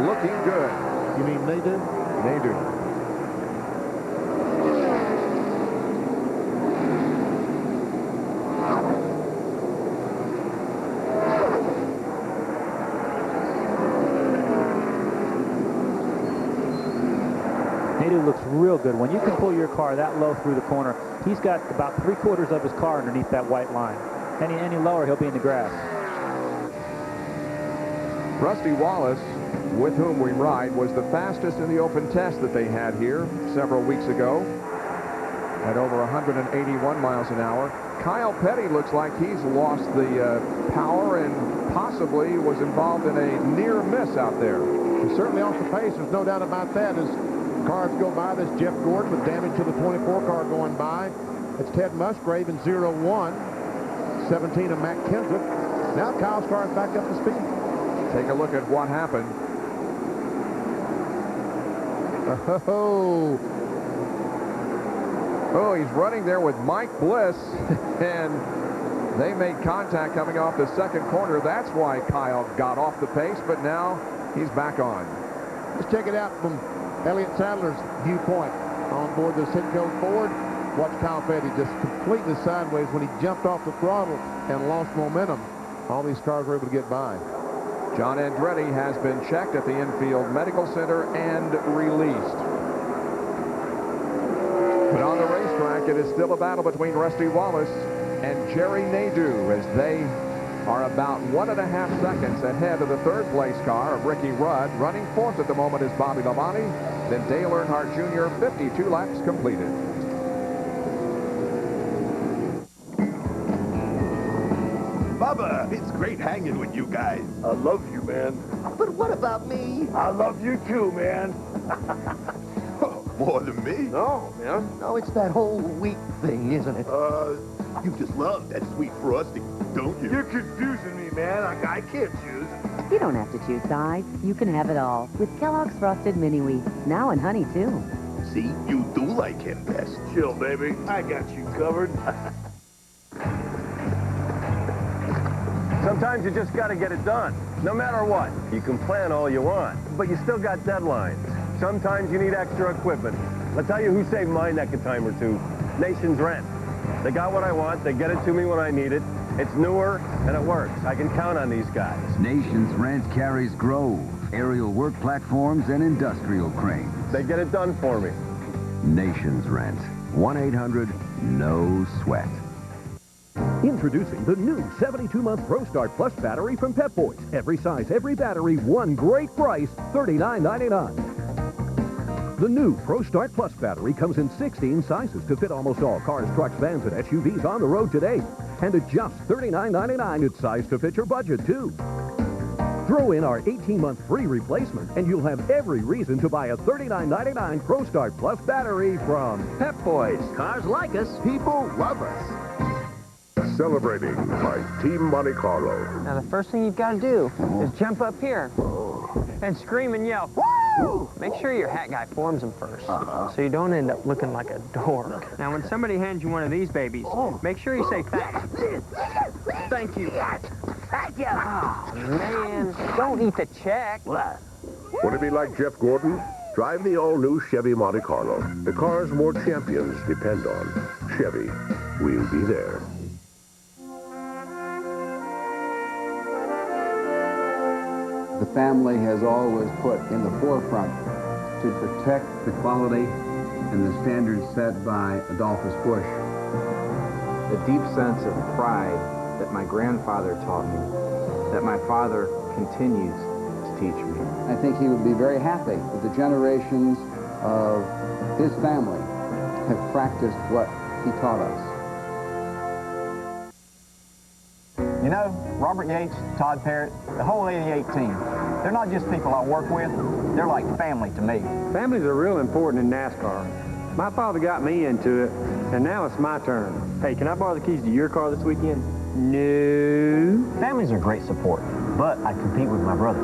looking good. You mean Nadeau? Nadeau. Nadeau looks real good. When you can pull your car that low through the corner, he's got about 3/4 of his car underneath that white line. Any lower, he'll be in the grass. Rusty Wallace, with whom we ride, was the fastest in the open test that they had here several weeks ago at over 181 miles an hour. Kyle Petty looks like he's lost the power and possibly was involved in a near miss out there. He's certainly off the pace. There's no doubt about that. As cars go by, there's Jeff Gordon with damage to the 24 car going by. It's Ted Musgrave in 0-1. 17 of Matt Kenseth. Now Kyle's car is back up to speed. Take a look at what happened. Oh, he's running there with Mike Bliss, and they made contact coming off the second corner. That's why Kyle got off the pace, but now he's back on. Let's check it out from Elliott Sadler's viewpoint on board the Citgo Ford. Watch Kyle Petty just completely sideways when he jumped off the throttle and lost momentum. All these cars were able to get by. John Andretti has been checked at the infield medical center and released. But on the racetrack, it is still a battle between Rusty Wallace and Jerry Nadeau as they are about 1.5 seconds ahead of the third place car of Ricky Rudd. Running fourth at the moment is Bobby Labonte. Then Dale Earnhardt Jr., 52 laps completed. Bubba, it's great hanging with you guys. I love you, man. But what about me? I love you too, man. More than me? No, man. No, it's that whole wheat thing, isn't it? You just love that sweet frosting, don't you? You're confusing me, man. I can't choose. You don't have to choose sides. You can have it all with Kellogg's Frosted Mini Wheat. Now in honey, too. See, you do like him best. Chill, baby. I got you covered. Sometimes you just got to get it done, no matter what. You can plan all you want, but you still got deadlines. Sometimes you need extra equipment. I'll tell you who saved my neck a time or two. Nation's Rent. They got what I want. They get it to me when I need it. It's newer, and it works. I can count on these guys. Nation's Rent carries Grove, aerial work platforms, and industrial cranes. They get it done for me. Nation's Rent. 1-800-NO-SWEAT. Introducing the new 72-month Pro Start Plus battery from Pep Boys. Every size, every battery, one great price, $39.99. The new Pro Start Plus battery comes in 16 sizes to fit almost all cars, trucks, vans, and SUVs on the road today. And at just $39.99, it's sized to fit your budget, too. Throw in our 18-month free replacement, and you'll have every reason to buy a $39.99 Pro Start Plus battery from Pep Boys. Cars like us. People love us. Celebrating by Team Monte Carlo. Now, the first thing you've got to do is jump up here and scream and yell, woo! Make sure your hat guy forms them first, so you don't end up looking like a dork. Now, when somebody hands you one of these babies, make sure you say thanks. Thank you. Thank you. Oh, man, don't eat the check. Want to be like Jeff Gordon? Drive the all-new Chevy Monte Carlo. The cars more champions depend on. Chevy, we'll be there. The family has always put in the forefront to protect the quality and the standards set by Adolphus Busch. The deep sense of pride that my grandfather taught me, that my father continues to teach me. I think he would be very happy that the generations of his family have practiced what he taught us. You know, Robert Yates, Todd Parrott, the whole 88 team, they're not just people I work with, they're like family to me. Families are real important in NASCAR. My father got me into it, and now it's my turn. Hey, can I borrow the keys to your car this weekend? No. Families are great support, but I compete with my brother.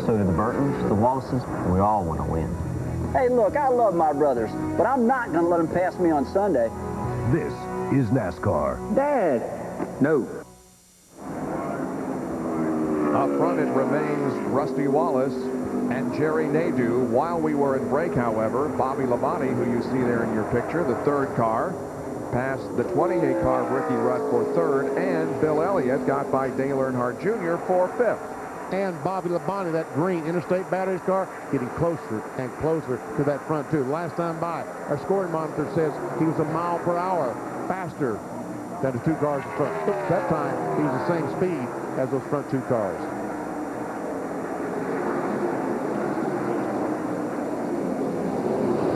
So do the Burtons, the Wallaces, and we all want to win. Hey, look, I love my brothers, but I'm not going to let them pass me on Sunday. This is NASCAR. Dad! No. Up front, it remains Rusty Wallace and Jerry Nadeau. While we were in break, however, Bobby Labonte, who you see there in your picture, the third car, passed the 28 car Ricky Rudd for third, and Bill Elliott got by Dale Earnhardt Jr. for fifth. And Bobby Labonte, that green Interstate Batteries car, getting closer and closer to that front two. Last time by, our scoring monitor says he was a mile per hour faster than the two cars in front. That time, he was the same speed as those front two cars.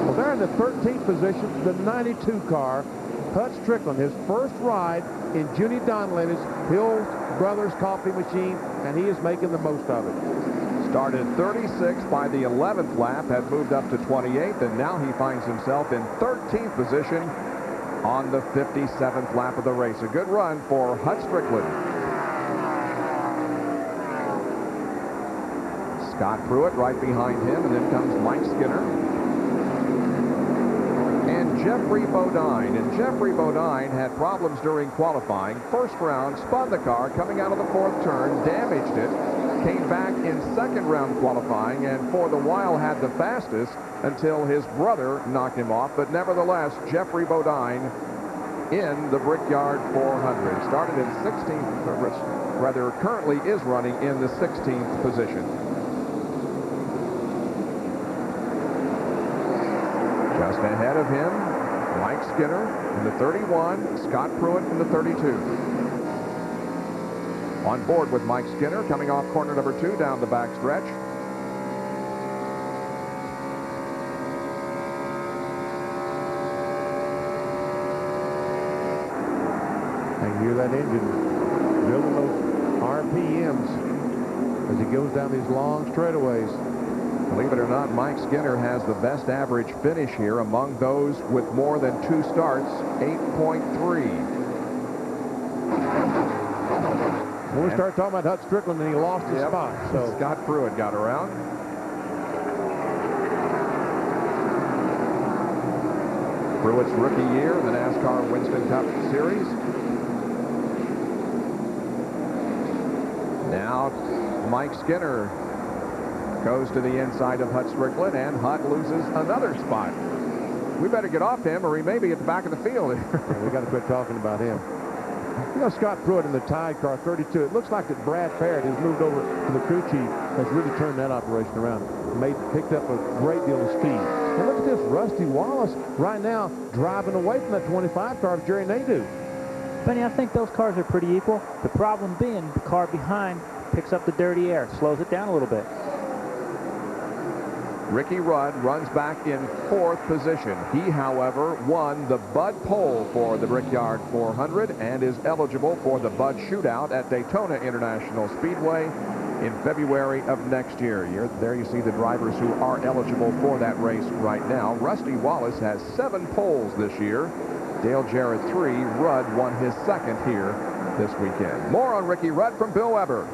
Well, they're in the 13th position, the 92 car. Hut Strickland, his first ride in Junie Donlevy's Hill Brothers Coffee Machine, and he is making the most of it. Started 36th by the 11th lap, had moved up to 28th, and now he finds himself in 13th position on the 57th lap of the race. A good run for Hut Strickland. Scott Pruitt right behind him, and then comes Mike Skinner. And Jeffrey Bodine. And Jeffrey Bodine had problems during qualifying. First round, spun the car, coming out of the fourth turn, damaged it, came back in second round qualifying, and for the while had the fastest until his brother knocked him off. But nevertheless, Jeffrey Bodine in the Brickyard 400. Started in 16th, or rather currently is running in the 16th position. Just ahead of him, Mike Skinner in the 31, Scott Pruitt in the 32. On board with Mike Skinner, coming off corner number 2 down the back stretch. I hear that engine building those RPMs as he goes down these long straightaways. Believe it or not, Mike Skinner has the best average finish here among those with more than 2 starts, 8.3. When we start talking about Hut Strickland, and he lost his spot. So Scott Pruitt got around. Pruitt's rookie year in the NASCAR Winston Cup Series. Now Mike Skinner goes to the inside of Hut Strickland, and Hut loses another spot. We better get off him, or he may be at the back of the field. Yeah, we got to quit talking about him. You know, Scott Pruitt in the Tide car 32, it looks like that Brad Parrott has moved over to the crew chief, has really turned that operation around, picked up a great deal of speed. And look at this, Rusty Wallace right now driving away from that 25 car of Jerry Nadeau. Benny, I think those cars are pretty equal. The problem being the car behind picks up the dirty air, slows it down a little bit. Ricky Rudd runs back in 4th position. He, however, won the Bud Pole for the Brickyard 400 and is eligible for the Bud Shootout at Daytona International Speedway in February of next year. There you see the drivers who are eligible for that race right now. Rusty Wallace has 7 poles this year. Dale Jarrett 3. Rudd won his 2nd here this weekend. More on Ricky Rudd from Bill Weber.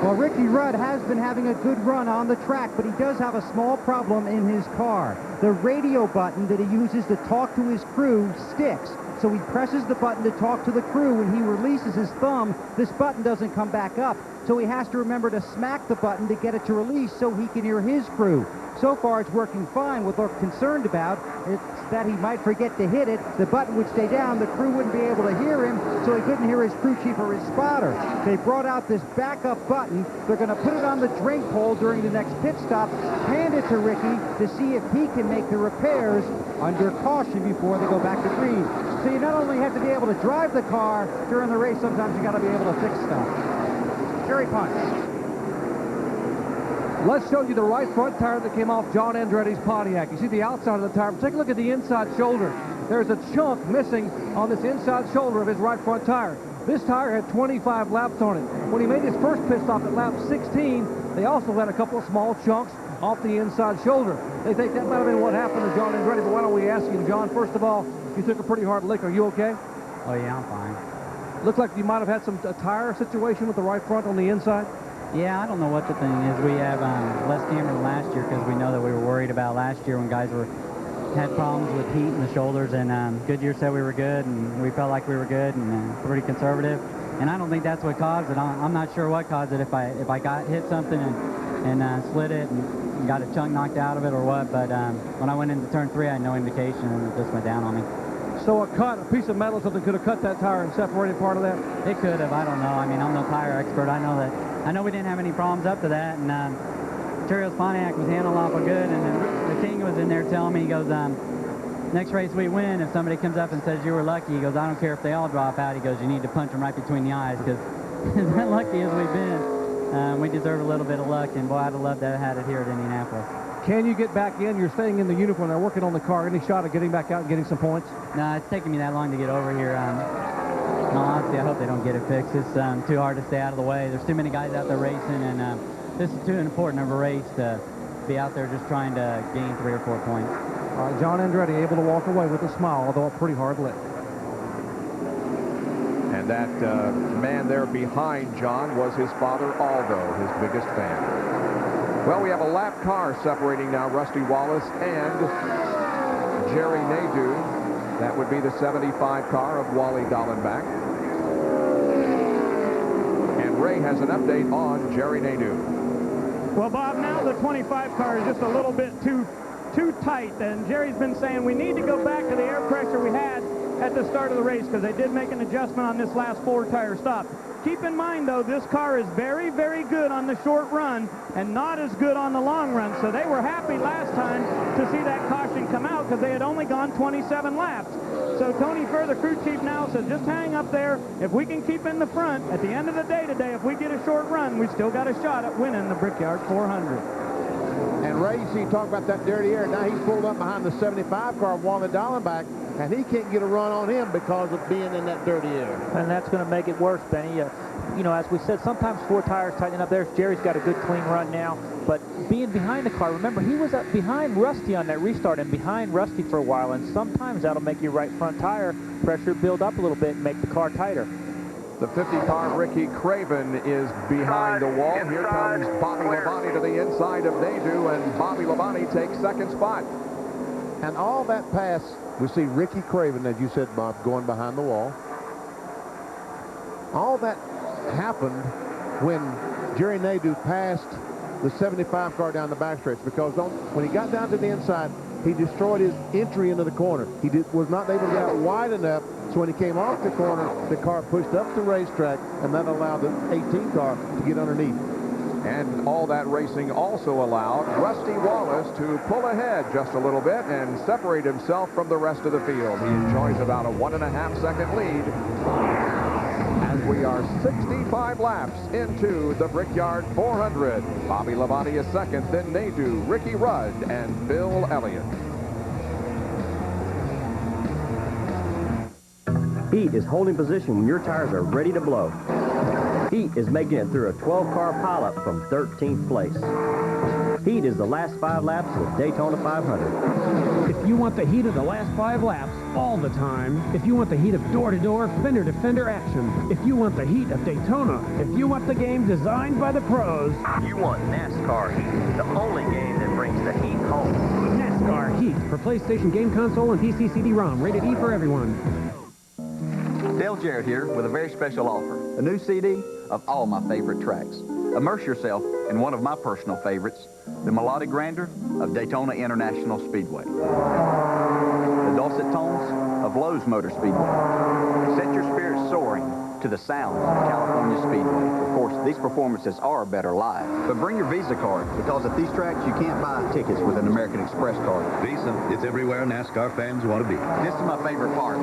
Well, Ricky Rudd has been having a good run on the track, but he does have a small problem in his car. The radio button that he uses to talk to his crew sticks. So he presses the button to talk to the crew. When he releases his thumb, this button doesn't come back up. So he has to remember to smack the button to get it to release so he can hear his crew. So far, it's working fine. What they're concerned about is that he might forget to hit it. The button would stay down. The crew wouldn't be able to hear him, so he couldn't hear his crew chief or his spotter. They brought out this backup button. They're going to put it on the drink pole during the next pit stop, hand it to Ricky to see if he can make the repairs under caution before they go back to green. So you not only have to be able to drive the car during the race, sometimes you got to be able to fix stuff. Jerry Punch. Let's show you the right front tire that came off John Andretti's Pontiac. You see the outside of the tire. Take a look at the inside shoulder. There's a chunk missing on this inside shoulder of his right front tire. This tire had 25 laps on it. When he made his first pit stop at lap 16, they also had a couple of small chunks off the inside shoulder. They think that might have been what happened to John Andretti, but why don't we ask him, John, first of all, you took a pretty hard lick. Are you okay? Oh, yeah, I'm fine. Looks like you might have had a tire situation with the right front on the inside. Yeah, I don't know what the thing is. We have less camera than last year because we know that we were worried about last year when guys had problems with heat in the shoulders, and Goodyear said we were good, and we felt like we were good and pretty conservative. And I don't think that's what caused it. I'm not sure what caused it, if I hit something and slid it and got a chunk knocked out of it or what. But when I went into turn 3, I had no indication, and it just went down on me. So a piece of metal, something could have cut that tire and separated part of that? It could have. I don't know. I mean, I'm no tire expert. I know we didn't have any problems up to that, and Terio's Pontiac was handling awful good, and then the King was in there telling me, he goes, next race we win, if somebody comes up and says you were lucky, he goes, I don't care if they all drop out. He goes, you need to punch them right between the eyes, because as lucky as we've been, we deserve a little bit of luck, and boy, I'd have loved to have had it here at Indianapolis. Can you get back in? You're staying in the uniform. They're working on the car. Any shot of getting back out and getting some points? No, it's taking me that long to get over here. No, honestly, I hope they don't get it fixed. It's too hard to stay out of the way. There's too many guys out there racing, and this is too important of a race to be out there just trying to gain 3 or 4 points. All right, John Andretti able to walk away with a smile, although a pretty hard lick. And that man there behind John was his father, Aldo, his biggest fan. Well, we have a lap car separating now Rusty Wallace and Jerry Nadeau. That would be the 75 car of Wally Dallenbach. And Ray has an update on Jerry Nadeau. Well, Bob, now the 25 car is just a little bit too tight, and Jerry's been saying we need to go back to the air pressure we had at the start of the race, because they did make an adjustment on this last 4-tire stop. Keep in mind, though, this car is very, very good on the short run and not as good on the long run. So they were happy last time to see that caution come out because they had only gone 27 laps. So Tony Furr, the crew chief, now says just hang up there. If we can keep in the front, at the end of the day today, if we get a short run, we still got a shot at winning the Brickyard 400. And Ray, you see, talk about that dirty air. Now he's pulled up behind the 75 car of Wally Dallenbach, and he can't get a run on him because of being in that dirty air. And that's going to make it worse, Benny. you know, as we said, sometimes 4 tires tighten up there. Jerry's got a good clean run now, but being behind the car, remember, he was up behind Rusty on that restart and behind Rusty for a while, and sometimes that'll make your right front tire pressure build up a little bit and make the car tighter. The 50-car Ricky Craven is behind the wall. Here comes Bobby Labonte to the inside of Nadeau, and Bobby Labonte takes second spot. And all that pass, we see Ricky Craven, as you said, Bob, going behind the wall. All that happened when Jerry Nadeau passed the 75 car down the backstretch, because when he got down to the inside, he destroyed his entry into the corner. He was not able to get out wide enough, so when he came off the corner, the car pushed up the racetrack, and that allowed the 18 car to get underneath. And all that racing also allowed Rusty Wallace to pull ahead just a little bit and separate himself from the rest of the field. He enjoys about a 1.5-second lead. As we are 65 laps into the Brickyard 400. Bobby Labonte is second, then Nadeau, Ricky Rudd, and Bill Elliott. Heat is holding position when your tires are ready to blow. Heat is making it through a 12-car pileup from 13th place. Heat is the last 5 laps of the Daytona 500. If you want the heat of the last 5 laps all the time, if you want the heat of door-to-door, fender-to-fender action, if you want the heat of Daytona, if you want the game designed by the pros, you want NASCAR Heat, the only game that brings the heat home. NASCAR Heat for PlayStation Game Console and PC CD-ROM, rated E for everyone. Dale Jarrett here with a very special offer. A new CD of all my favorite tracks. Immerse yourself in one of my personal favorites, the melodic grandeur of Daytona International Speedway. The dulcet tones of Lowe's Motor Speedway. Set your spirits soaring to the sounds of California Speedway. Of course, these performances are better live. But bring your Visa card, because at these tracks you can't buy tickets with an American Express card. Visa, it's everywhere NASCAR fans want to be. This is my favorite part.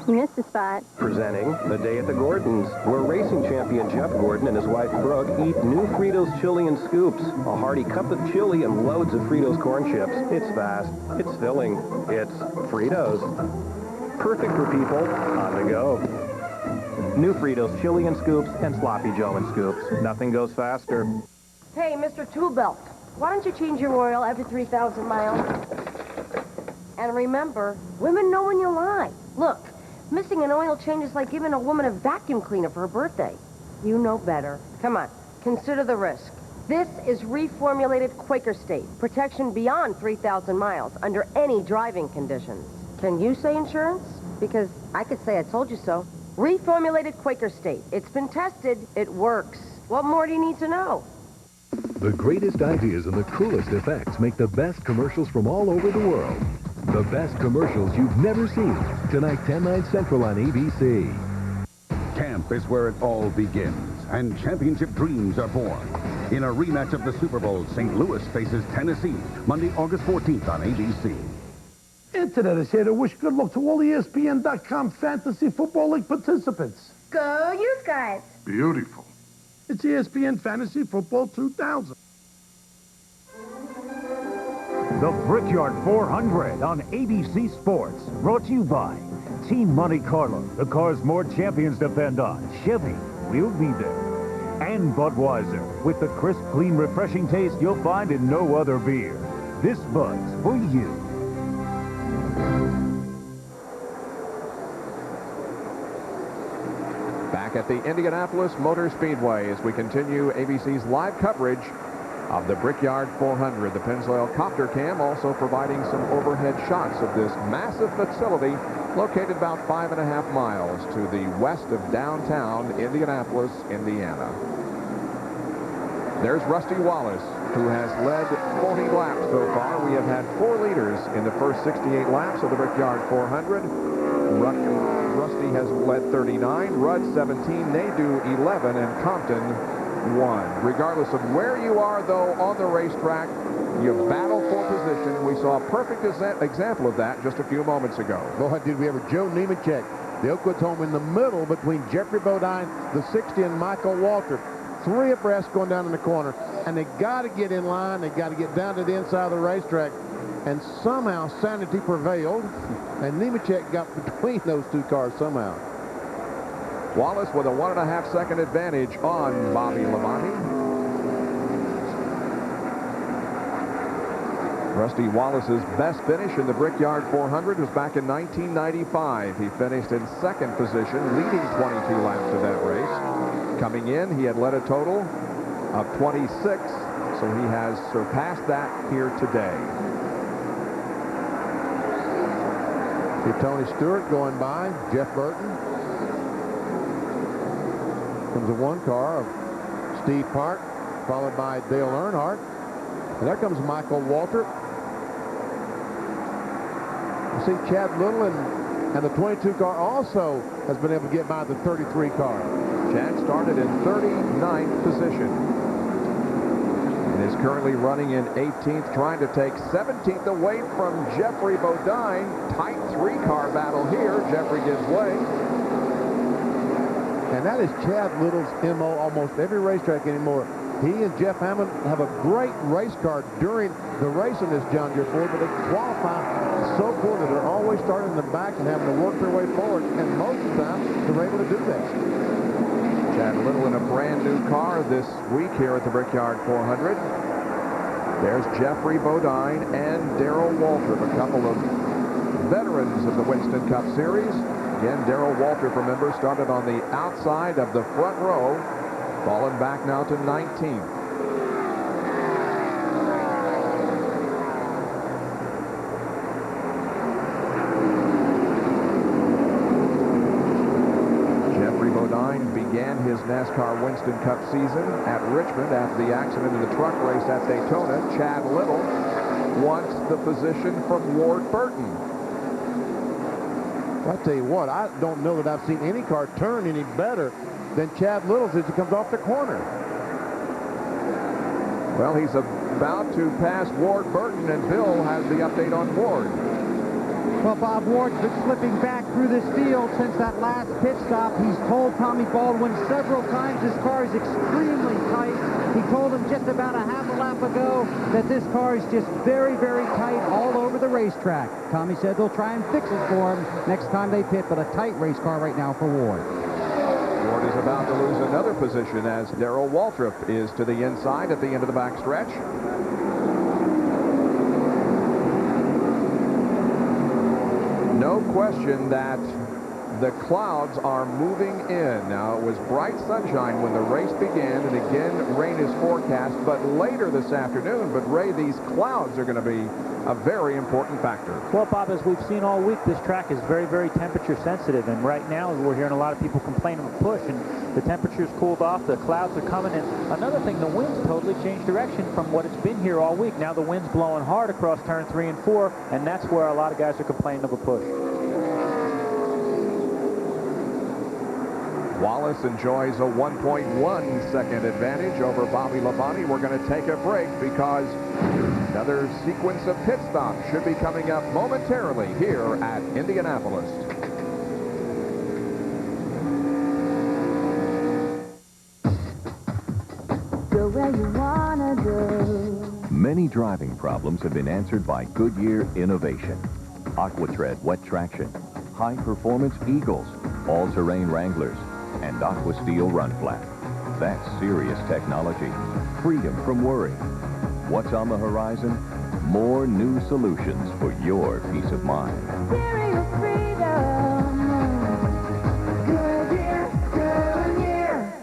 You missed a spot. Presenting The Day at the Gordons, where racing champion Jeff Gordon and his wife Brooke eat new Fritos Chili and Scoops. A hearty cup of chili and loads of Fritos corn chips. It's fast, it's filling, it's Fritos. Perfect for people on the go. New Fritos Chili and Scoops and Sloppy Joe and Scoops. Nothing goes faster. Hey, Mr. Toolbelt, why don't you change your oil every 3,000 miles? And remember, women know when you lie. Look, missing an oil change is like giving a woman a vacuum cleaner for her birthday. You know better. Come on, consider the risk. This is reformulated Quaker State. Protection beyond 3,000 miles under any driving conditions. Can you say insurance? Because I could say I told you so. Reformulated Quaker State. It's been tested. It works. What more do you need to know? The greatest ideas and the coolest effects make the best commercials from all over the world. The best commercials you've never seen. Tonight, 10, 9 Central on ABC. Camp is where it all begins, and championship dreams are born. In a rematch of the Super Bowl, St. Louis faces Tennessee, Monday, August 14th on ABC. Internet is here to wish good luck to all the ESPN.com Fantasy Football League participants. Go, you guys. Beautiful. It's ESPN Fantasy Football 2000. The Brickyard 400 on ABC Sports, brought to you by Team Monte Carlo, the cars more champions depend on. Chevy, we'll be there. And Budweiser, with the crisp, clean, refreshing taste you'll find in no other beer. This Bud's for you. Back at the Indianapolis Motor Speedway as we continue ABC's live coverage of the Brickyard 400. The Pennzoil Copter Cam also providing some overhead shots of this massive facility located about 5.5 miles to the west of downtown Indianapolis, Indiana. There's Rusty Wallace, who has led 40 laps so far. We have had 4 leaders in the first 68 laps of the Brickyard 400. Rusty has led 39, Rudd 17, Nadeau 11, and Compton 1. Regardless of where you are, though, on the racetrack, you battle for position. We saw a perfect example of that just a few moments ago. Boy, did we ever. Joe Nemechek, the Oakwood's home in the middle between Jeffrey Bodine, the 60, and Michael Walter. 3 abreast going down in the corner. and they got to get in line. They got to get down to the inside of the racetrack. And somehow sanity prevailed, and Nemechek got between those two cars somehow. Wallace with a 1.5-second advantage on Bobby Labonte. Rusty Wallace's best finish in the Brickyard 400 was back in 1995. He finished in second position, leading 22 laps of that race. Coming in, he had led a total of 26, so he has surpassed that here today. See Tony Stewart going by, Jeff Burton. Comes a one car of Steve Park, followed by Dale Earnhardt. And there comes Michael Waltrip. You see Chad Little and the 22 car also has been able to get by the 33 car. Chad started in 39th position and is currently running in 18th, trying to take 17th away from Jeffrey Bodine. Tight three-car battle here. Jeffrey gives way. And that is Chad Little's MO almost every racetrack anymore. He and Jeff Hammond have a great race car during the race in this John Deere Ford, but they qualify so poor that they're always starting in the back and having to work their way forward, and most of the time they're able to do that. Chad Little in a brand new car this week here at the Brickyard 400. There's Jeffrey Bodine and Darrell Waltrip, a couple of veterans of the Winston Cup Series. Again, Darrell Waltrip, remember, started on the outside of the front row, fallen back now to 19th. Jeffrey Bodine began his NASCAR Winston Cup season at Richmond after the accident in the truck race at Daytona. Chad Little wants the position from Ward Burton. Well, I tell you what, I don't know that I've seen any car turn any better than Chad Little's as he comes off the corner. Well, he's about to pass Ward Burton, and Bill has the update on Ward. Well, Bob Ward's been slipping back through this field since that last pit stop. He's told Tommy Baldwin several times his car is extremely tight. He told him just about a half a lap ago that this car is just very, very tight all over the racetrack. Tommy said they'll try and fix it for him next time they pit, but a tight race car right now for Ward. Ward is about to lose another position as Darrell Waltrip is to the inside at the end of the backstretch. No question that the clouds are moving in. Now, it was bright sunshine when the race began, and again, rain is forecast, but later this afternoon. But, Ray, these clouds are going to be a very important factor. Well, Bob, as we've seen all week, this track is very, very temperature sensitive, and right now we're hearing a lot of people complaining of push, and the temperature's cooled off, the clouds are coming, and another thing, the wind's totally changed direction from what it's been here all week. Now the wind's blowing hard across turn 3 and 4, and that's where a lot of guys are complaining of a push. Wallace enjoys a 1.1 second advantage over Bobby Labonte. We're going to take a break because another sequence of pit stops should be coming up momentarily here at Indianapolis. Go where you wanna go. Many driving problems have been answered by Goodyear innovation. AquaTread wet traction, high-performance Eagles, all-terrain Wranglers, and AquaSteel run flat. That's serious technology. Freedom from worry. What's on the horizon? More new solutions for your peace of mind. Serious freedom. Goodyear.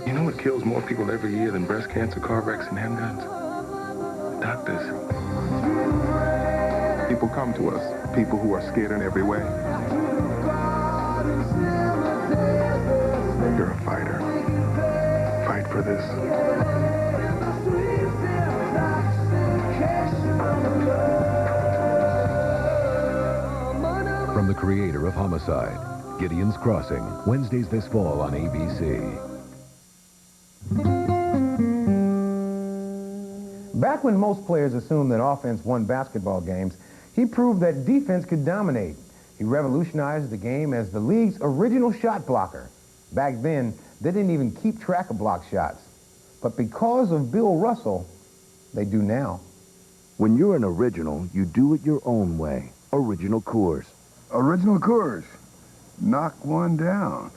You know what kills more people every year than breast cancer, car wrecks, and handguns? Doctors. People come to us, people who are scared in every way. You're a fighter. Fight for this. From the creator of Homicide, Gideon's Crossing, Wednesdays this fall on ABC. Back when most players assumed that offense won basketball games, he proved that defense could dominate. He revolutionized the game as the league's original shot blocker. Back then, they didn't even keep track of block shots. But because of Bill Russell, they do now. When you're an original, you do it your own way. Original Coors. Original Coors. Knock one down.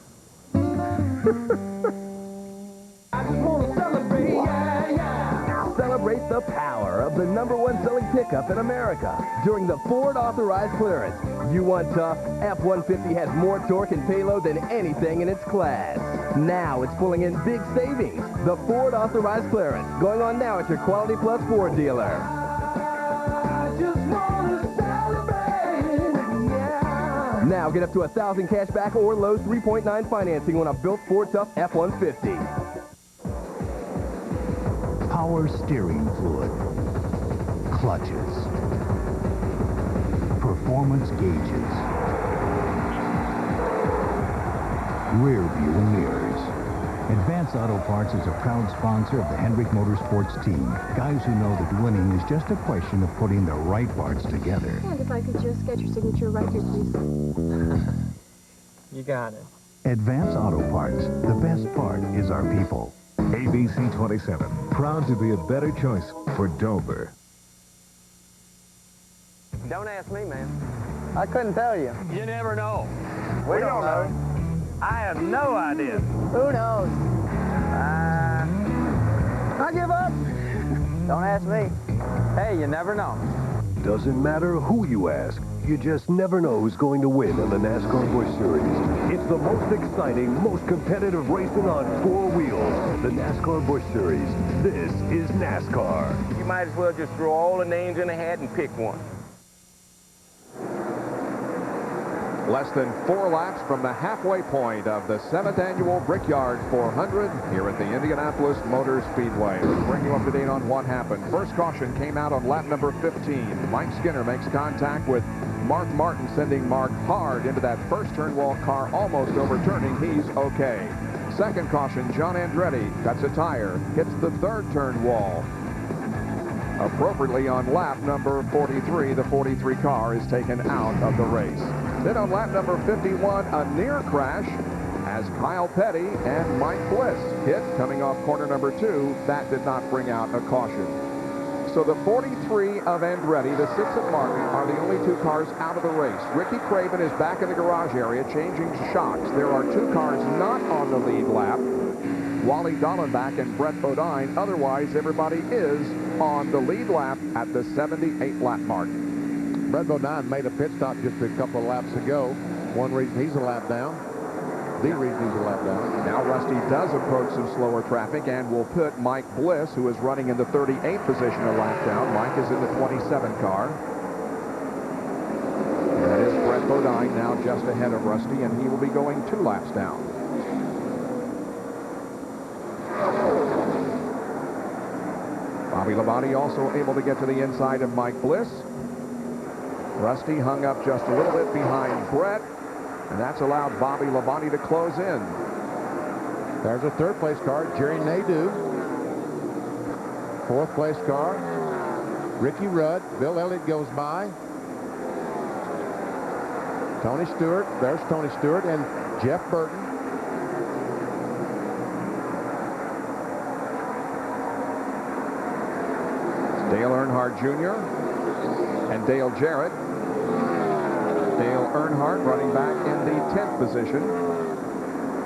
Celebrate the power of the #1 selling pickup in America during the Ford Authorized Clearance. You want tough? F-150 has more torque and payload than anything in its class. Now it's pulling in big savings. The Ford Authorized Clearance, going on now at your Quality Plus Ford dealer. Now get up to $1,000 cash back or low 3.9 financing on a built Ford Tough F-150. Power steering fluid, clutches, performance gauges, rear view mirrors. Advance Auto Parts is a proud sponsor of the Hendrick Motorsports team. Guys who know that winning is just a question of putting the right parts together. And if I could just get your signature right here, please. You got it. Advance Auto Parts. The best part is our people. ABC 27, proud to be a better choice for Dover. Don't ask me, man. I couldn't tell you. You never know. We don't know. I have no idea. Who knows? I give up. Don't ask me. Hey, you never know. Doesn't matter who you ask. You just never know who's going to win in the NASCAR Busch Series. It's the most exciting, most competitive racing on four wheels. The NASCAR Busch Series. This is NASCAR. You might as well just throw all the names in a hat and pick one. Less than 4 laps from the halfway point of the 7th annual Brickyard 400 here at the Indianapolis Motor Speedway. Let's bring you up to date on what happened. First caution came out on lap number 15. Mike Skinner makes contact with Mark Martin, sending Mark hard into that first turn wall, car almost overturning. He's okay. Second caution, John Andretti cuts a tire, hits the third turn wall. Appropriately on lap number 43, the 43 car is taken out of the race. Then on lap number 51, a near crash as Kyle Petty and Mike Bliss hit coming off corner number 2. That did not bring out a caution. So the 43 of Andretti, the 6 of Martin, are the only 2 cars out of the race. Ricky Craven is back in the garage area changing shocks. There are 2 cars not on the lead lap. Wally Dallenbach and Brett Bodine. Otherwise, everybody is on the lead lap at the 78 lap mark. Brett Bodine made a pit stop just a couple of laps ago. One reason he's a lap down. The reason he's a lap down. Now Rusty does approach some slower traffic and will put Mike Bliss, who is running in the 38th position, a lap down. Mike is in the 27 car. That is Brett Bodine now just ahead of Rusty, and he will be going 2 laps down. Bobby Labonte also able to get to the inside of Mike Bliss. Rusty hung up just a little bit behind Brett, and that's allowed Bobby Labonte to close in. There's a 3rd place car, Jerry Nadeau. 4th place car, Ricky Rudd. Bill Elliott goes by. Tony Stewart, there's Tony Stewart and Jeff Burton. Dale Earnhardt Jr. and Dale Jarrett. Dale Earnhardt running back in the 10th position.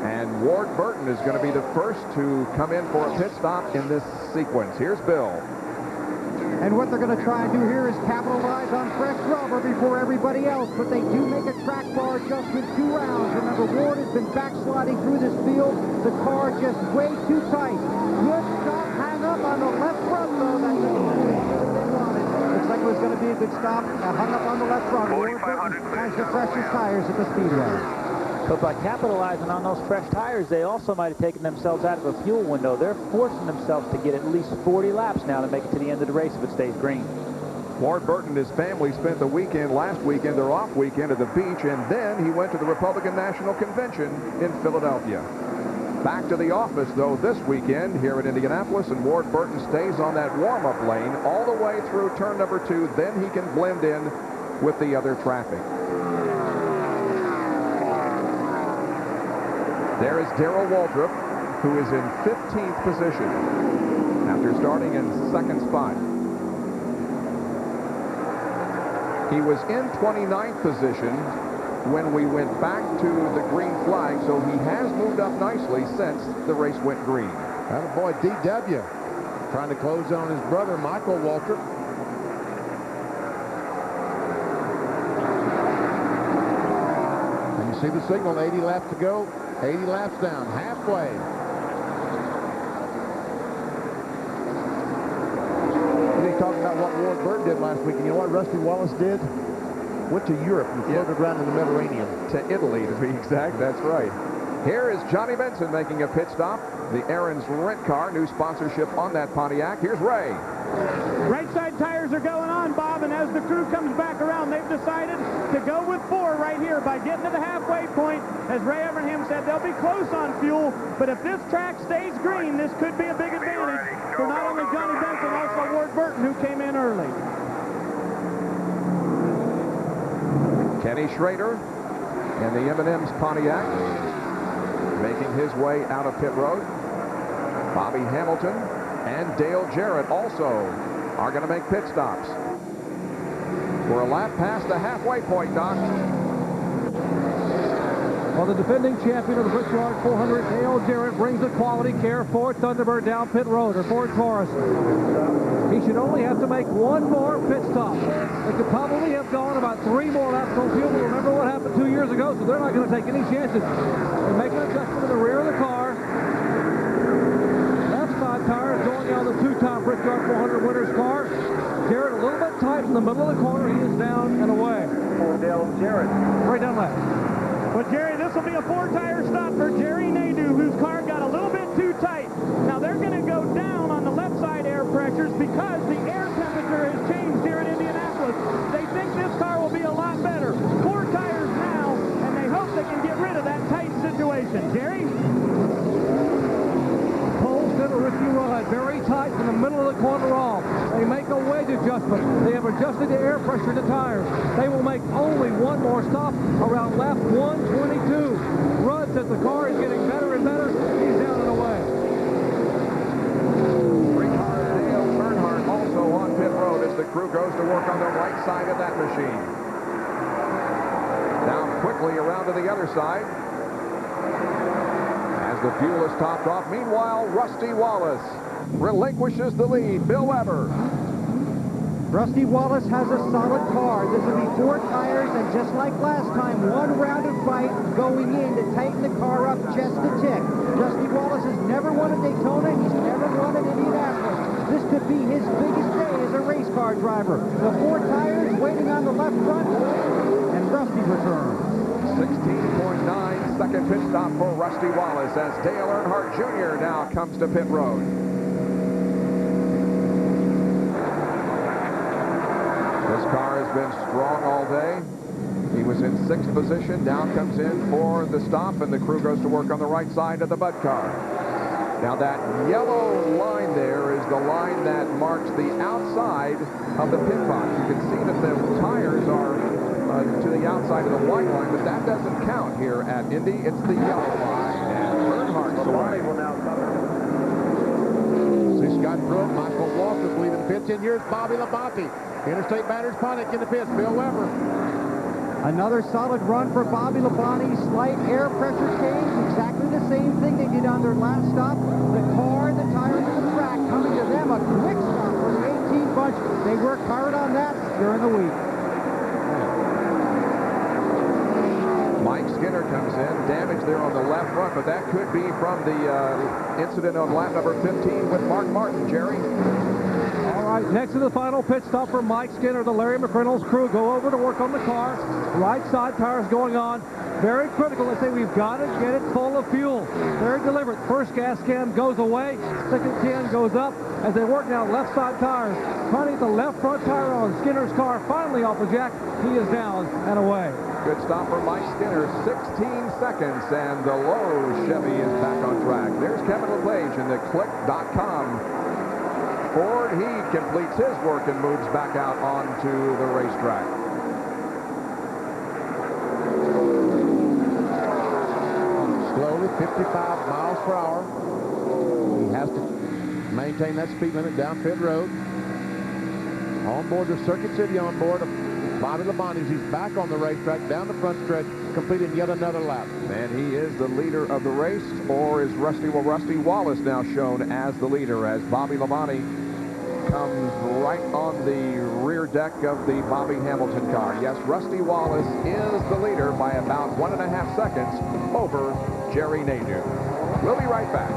And Ward Burton is going to be the first to come in for a pit stop in this sequence. Here's Bill. And what they're going to try and do here is capitalize on fresh rubber before everybody else, but they do make a track bar adjustment 2 rounds. Remember, Ward has been backsliding through this field. The car just way too tight. Good stop, hang up on the left front, though. That's what they wanted. Looks like it was going to be a good stop. Hung up on the left front. Ward has the freshest tires at the speedway. But by capitalizing on those fresh tires, they also might have taken themselves out of a fuel window. They're forcing themselves to get at least 40 laps now to make it to the end of the race if it stays green. Ward Burton and his family spent the weekend last weekend, their off weekend, at the beach, and then he went to the Republican National Convention in Philadelphia. Back to the office, though, this weekend here in Indianapolis, and Ward Burton stays on that warm-up lane all the way through turn number 2. Then he can blend in with the other traffic. There is Darrell Waltrip who is in 15th position after starting in second spot. He was in 29th position when we went back to the green flag, so he has moved up nicely since the race went green. Attaboy, DW, trying to close in on his brother, Michael Waltrip. And you see the signal, 80 laps to go, 80 laps down, halfway. They talked about what Ward Bird did last week, and you know what Rusty Wallace did? Went to Europe and floated around in the Mediterranean. To Italy, to be exact, that's right. Here is Johnny Benson making a pit stop. The Aaron's Rent Car, new sponsorship on that Pontiac. Here's Ray. Right side tires are going on, Bob, and as the crew comes back around, they've decided to go with 4 right here by getting to the halfway point. As Ray Evernham said, they'll be close on fuel, but if this track stays green, this could be a big advantage for not only Johnny Benson, also Ward Burton, who came in early. Kenny Schrader in the M&M's Pontiac making his way out of pit road. Bobby Hamilton and Dale Jarrett also are going to make pit stops. We're a lap past the halfway point, Doc. Well, the defending champion of the Brickyard 400, Dale Jarrett, brings the quality care for Thunderbird down pit road, or Ford Taurus. He should only have to make one more pit stop. They could probably have gone about 3 more laps on fuel. Remember what happened 2 years ago, so they're not going to take any chances. They make an adjustment in the rear of the car. Left side tire is going on the 2-time Brickyard 400 winner's car. Jarrett a little bit tight in the middle of the corner. He is down and away. Dale Jarrett. Right down left. But Jerry, this will be a 4-tire stop for Jerry Nadeau, whose car got a little bit too tight. Now they're going to go down on the left side air pressures because the air temperature has changed here in Indianapolis. They think this car will be a lot better. 4 tires now, and they hope they can get rid of that tight situation. Jerry? Ricky Rudd, very tight in the middle of the corner off. They make a wedge adjustment. They have adjusted the air pressure in the tires. They will make only one more stop around lap 122. Rudd says the car is getting better and better. He's down and away. Dale Earnhardt also on pit road as the crew goes to work on the right side of that machine. Now quickly around to the other side. The fuel is topped off. Meanwhile, Rusty Wallace relinquishes the lead. Bill Weber. Rusty Wallace has a solid car. This will be 4 tires, and just like last time, 1 round of fight going in to tighten the car up just a tick. Rusty Wallace has never won at Daytona. He's never won at Indianapolis. This could be his biggest day as a race car driver. The 4 tires waiting on the left front, and Rusty returns. 16.9-second pit stop for Rusty Wallace as Dale Earnhardt Jr. now comes to pit road. This car has been strong all day. He was in 6th position. Down comes in for the stop, and the crew goes to work on the right side of the Bud car. Now that yellow line there is the line that marks the outside of the pit box. You can see that the tires are to the outside of the white line, but that doesn't count here at Indy. It's the yellow line, and Earnhardt's away. will now cover. See Scott Pruitt, Michael Waltrip leaving pits in. Here's Bobby Labonte. Interstate Batters Pontiac in the pits. Bill Weber. Another solid run for Bobby Labonte. Slight air pressure change. Exactly the same thing they did on their last stop. The car and the tires of the track coming to them. A quick stop for the 18 bunch. They worked hard on that during the week. Mike Skinner comes in, damage there on the left front, but that could be from the incident on lap number 15 with Mark Martin. Jerry? All right, next to the final pit stop for Mike Skinner, the Larry McReynolds crew go over to work on the car. Right side tires going on. Very critical. They say we've got to get it full of fuel. Very deliberate. First gas can goes away. Second can goes up as they work now left side tires. Trying to get the left front tire on Skinner's car finally off the jack. He is down and away. Good stop for Mike Skinner, 16 seconds, and the low Chevy is back on track. There's Kevin LePage in the Click.com. Ford Heed completes his work and moves back out onto the racetrack. Slowly 55 miles per hour. He has to maintain that speed limit down pit road. On board the Circuit City on board of Bobby Labonte. He's back on the racetrack down the front stretch, completing yet another lap. And he is the leader of the race, or is Rusty Wallace now shown as the leader as Bobby Labonte comes right on the rear deck of the Bobby Hamilton car. Yes, Rusty Wallace is the leader by about 1.5 seconds over Jerry Nadeau. We'll be right back.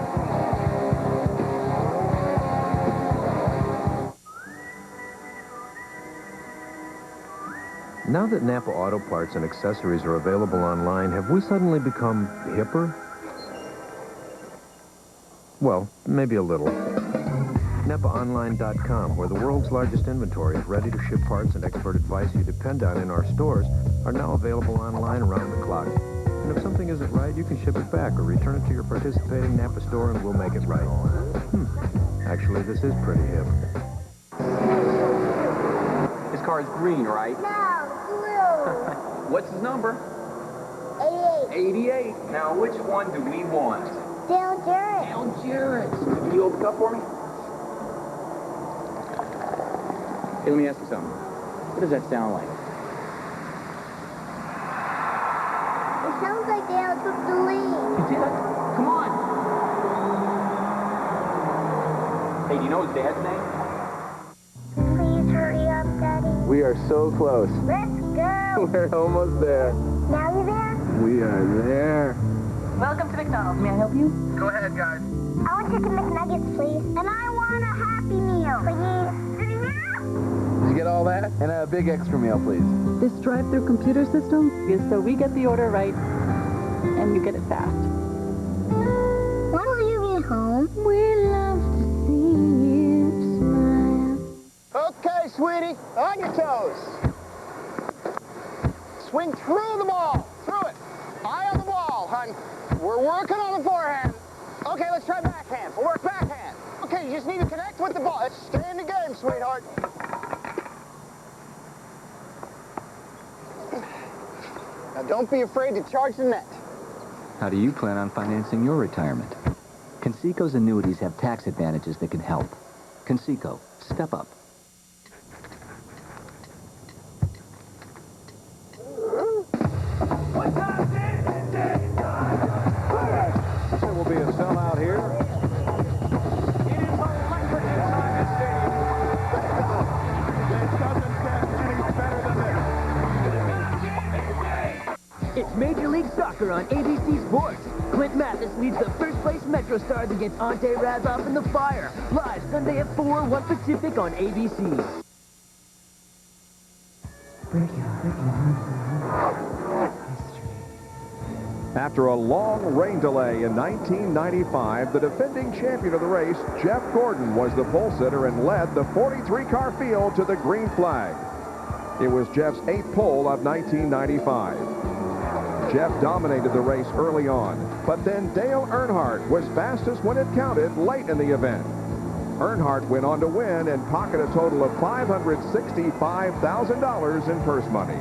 Now that Napa Auto Parts and accessories are available online, have we suddenly become hipper? Well, maybe a little. NapaOnline.com, where the world's largest inventory of ready-to-ship parts and expert advice you depend on in our stores, are now available online around the clock. And if something isn't right, you can ship it back or return it to your participating Napa store and we'll make it right. Actually, this is pretty hip. His car is green, right? No, blue. What's his number? 88. 88. Now, which one do we want? Dale Jarrett. Dale Jarrett. Can you open up for me? Hey, let me ask you something. What does that sound like? It sounds like Dale took the lead. You did? Come on. Hey, do you know his dad's name? Please hurry up, Daddy. We are so close. Let's go. We're almost there. Now you're there? We are there. Welcome to McDonald's. May I help you? Go ahead, guys. I want chicken McNuggets, please. And I want a Happy Meal, please. Did you get all that? And a big extra meal, please. This drive-through computer system is so we get the order right and you get it fast. When will you be home? We love to see you smile. Okay, sweetie, on your toes. Swing through the ball. Through it. Eye on the ball, hon. We're working on the forehand. Okay, let's try backhand. We'll work backhand. Okay, you just need to connect with the ball. Let's stay in the game, sweetheart. Now, don't be afraid to charge the net. How do you plan on financing your retirement? Conseco's annuities have tax advantages that can help. Conseco, step up. There will be a sellout here. It is electric inside this stadium. It doesn't get any better than this. It's Major League Soccer on ABC Sports. Clint Mathis leads the first-place Metro Stars against Ante Razov in the Fire. Live Sunday at 4, 1 Pacific on ABC. After a long rain delay in 1995, the defending champion of the race, Jeff Gordon, was the pole sitter and led the 43-car field to the green flag. It was Jeff's 8th pole of 1995. Jeff dominated the race early on, but then Dale Earnhardt was fastest when it counted late in the event. Earnhardt went on to win and pocket a total of $565,000 in purse money.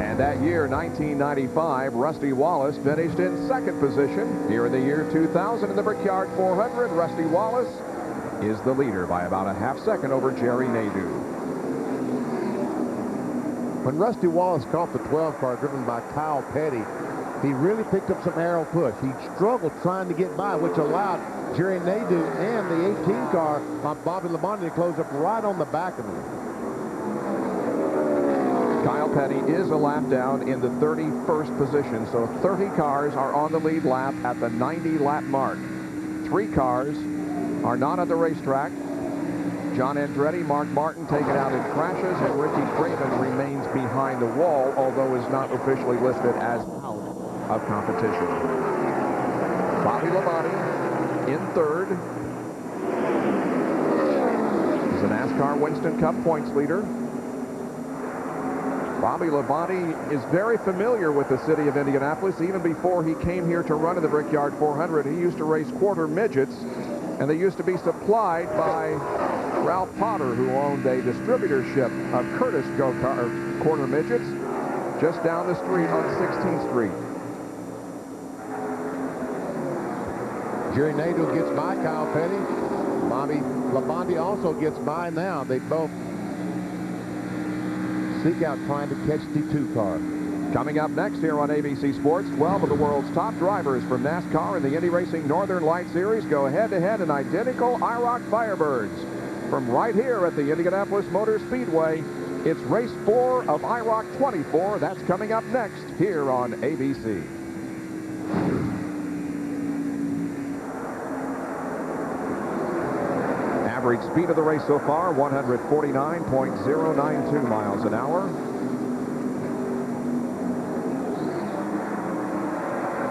And that year, 1995, Rusty Wallace finished in second position. Here in the year 2000 in the Brickyard 400, Rusty Wallace is the leader by about a half second over Jerry Nadeau. When Rusty Wallace caught the 12 car driven by Kyle Petty, he really picked up some aero push. He struggled trying to get by, which allowed Jerry Nadeau and the 18 car by Bobby Labonte to close up right on the back of him. Kyle Petty is a lap down in the 31st position, so 30 cars are on the lead lap at the 90-lap mark. 3 cars are not at the racetrack. John Andretti, Mark Martin taken out in crashes, and Ricky Craven remains behind the wall, although is not officially listed as out of competition. Bobby Labonte in third. He's the NASCAR Winston Cup points leader. Bobby Labonte is very familiar with the city of Indianapolis. Even before he came here to run in the Brickyard 400, he used to race quarter midgets, and they used to be supplied by Ralph Potter, who owned a distributorship of Curtis quarter midgets. just down the street on 16th Street. Jerry Nadeau gets by Kyle Petty. Bobby Labonte also gets by now. They both seek out trying to catch the 2 car. Coming up next here on ABC Sports, 12 of the world's top drivers from NASCAR in the Indy Racing Northern Light Series go head-to-head in identical IROC Firebirds. From right here at the Indianapolis Motor Speedway, it's race 4 of IROC 24. That's coming up next here on ABC. Average speed of the race so far, 149.092 miles an hour.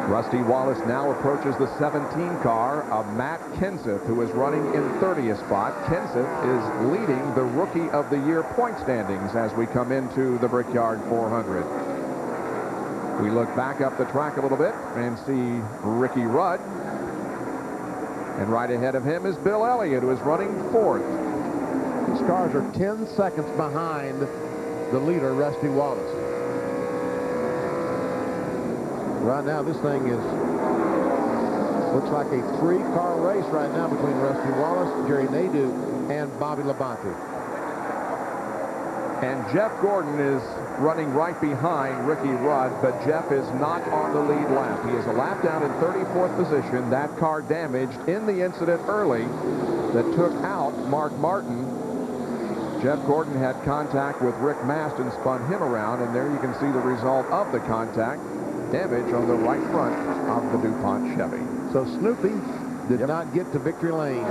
Rusty Wallace now approaches the 17 car of Matt Kenseth, who is running in 30th spot. Kenseth is leading the Rookie of the Year point standings as we come into the Brickyard 400. We look back up the track a little bit and see Ricky Rudd. And right ahead of him is Bill Elliott, who is running 4th. These cars are 10 seconds behind the leader, Rusty Wallace. Right now, this thing looks like a 3-car race right now between Rusty Wallace, Jerry Nadeau, and Bobby Labonte. And Jeff Gordon is running right behind Ricky Rudd, but Jeff is not on the lead lap. He is a lap down in 34th position. That car damaged in the incident early that took out Mark Martin. Jeff Gordon had contact with Rick Mast and spun him around, and there you can see the result of the contact. Damage on the right front of the DuPont Chevy. So Snoopy did not get to victory lane.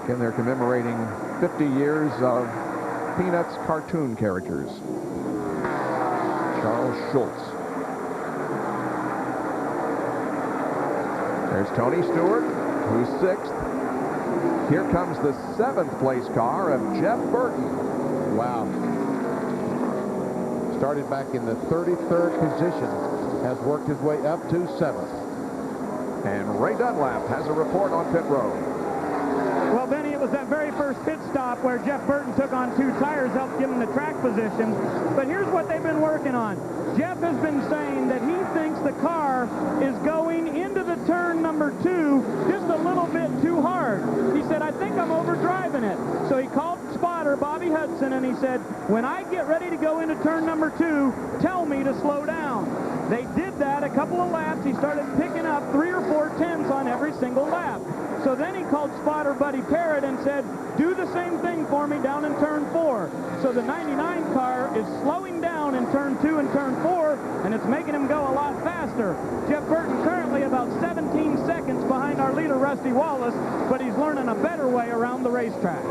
Again, they're commemorating 50 years of Peanuts cartoon characters. Charles Schultz. There's Tony Stewart, who's 6th. Here comes the 7th place car of Jeff Burton. Wow. Started back in the 33rd position, has worked his way up to 7th. And Ray Dunlap has a report on pit road. Well, Benny, it was that very first pit stop where Jeff Burton took on 2 tires, helped give him the track position. But here's what they've been working on. Jeff has been saying that he thinks the car is going into the turn number 2 just a little bit too hard. He said, I think I'm overdriving it. So he called spotter Bobby Hudson and he said, when I get ready to go into turn number 2, tell me to slow down. They did that a couple of laps. He started picking up 3 or 4 tenths on every single lap. So then he called spotter Buddy Parrott and said, do the same thing for me down in turn 4. So the 99 car is slowing down in turn 2 and turn 4, and it's making him go a lot faster. Jeff Burton currently about 17 seconds behind our leader, Rusty Wallace, but he's learning a better way around the racetrack.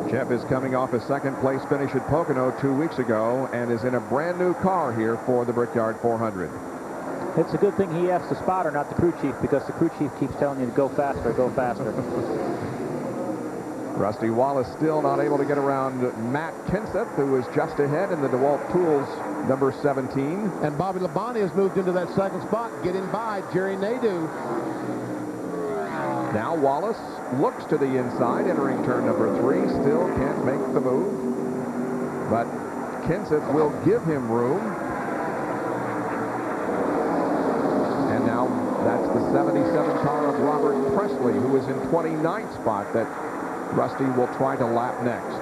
Jeff is coming off a 2nd place finish at Pocono 2 weeks ago and is in a brand new car here for the Brickyard 400. It's a good thing he asked the spotter, not the crew chief, because the crew chief keeps telling you to go faster, go faster. Rusty Wallace still not able to get around Matt Kenseth, who is just ahead in the DeWalt Tools number 17. And Bobby Labonte has moved into that 2nd spot, getting by Jerry Nadeau. Now Wallace looks to the inside, entering turn number 3. Still can't make the move. But Kenseth will give him room. And now that's the 77 car of Robert Presley, who is in 29th spot, that Rusty will try to lap next.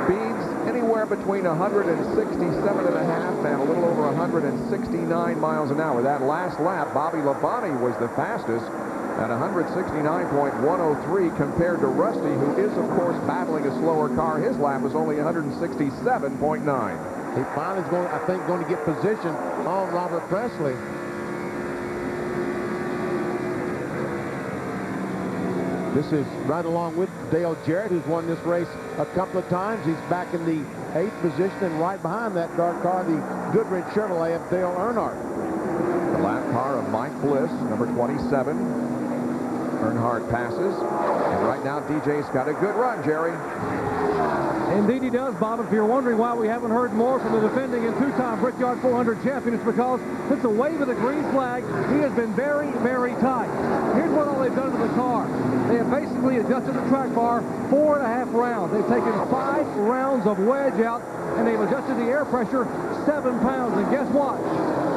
Speeds anywhere between 167.5 and a little over 169 miles an hour. That last lap, Bobby Labonte was the fastest at 169.103 compared to Rusty, who is, of course, battling a slower car. His lap was only 167.9. He finally is going, I think, going to get position on Robert Presley. This is right along with Dale Jarrett, who's won this race a couple of times. He's back in the 8th position, and right behind that dark car, the Goodrich Chevrolet of Dale Earnhardt. The lap car of Mike Bliss, number 27. Earnhardt passes. And right now, DJ's got a good run, Jerry. Indeed he does, Bob. If you're wondering why we haven't heard more from the defending and two-time Brickyard 400 champion, it's because since the wave of the green flag, he has been very, very tight. Here's what all they've done to the car. They have basically adjusted the track bar 4.5 rounds. They've taken 5 rounds of wedge out, and they've adjusted the air pressure 7 pounds. And guess what?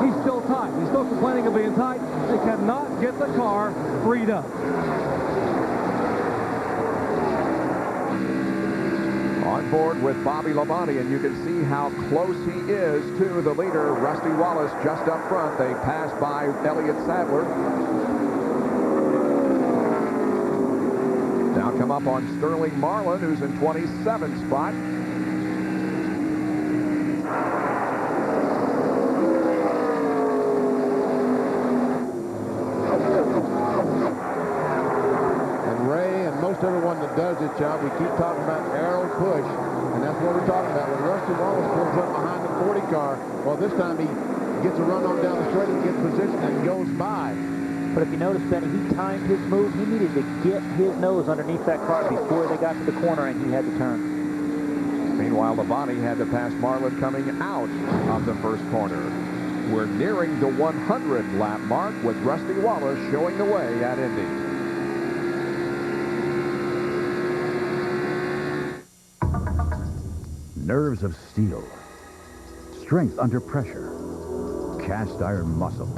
He's still tight. He's still complaining of being tight. They cannot get the car freed up. On board with Bobby Labonte, and you can see how close he is to the leader, Rusty Wallace, just up front. They pass by Elliott Sadler. Now come up on Sterling Marlin, who's in 27th spot. Most everyone that does this job, we keep talking about arrow push, and that's what we're talking about. When Rusty Wallace pulls up behind the 40 car, well, this time he gets a run on down the straight and gets position and goes by. But if you notice, Benny, he timed his move. He needed to get his nose underneath that car before they got to the corner, and he had to turn. Meanwhile, Labonte had to pass Marlin coming out of the first corner. We're nearing the 100 lap mark with Rusty Wallace showing the way at Indy. Nerves of steel, strength under pressure, cast iron muscle.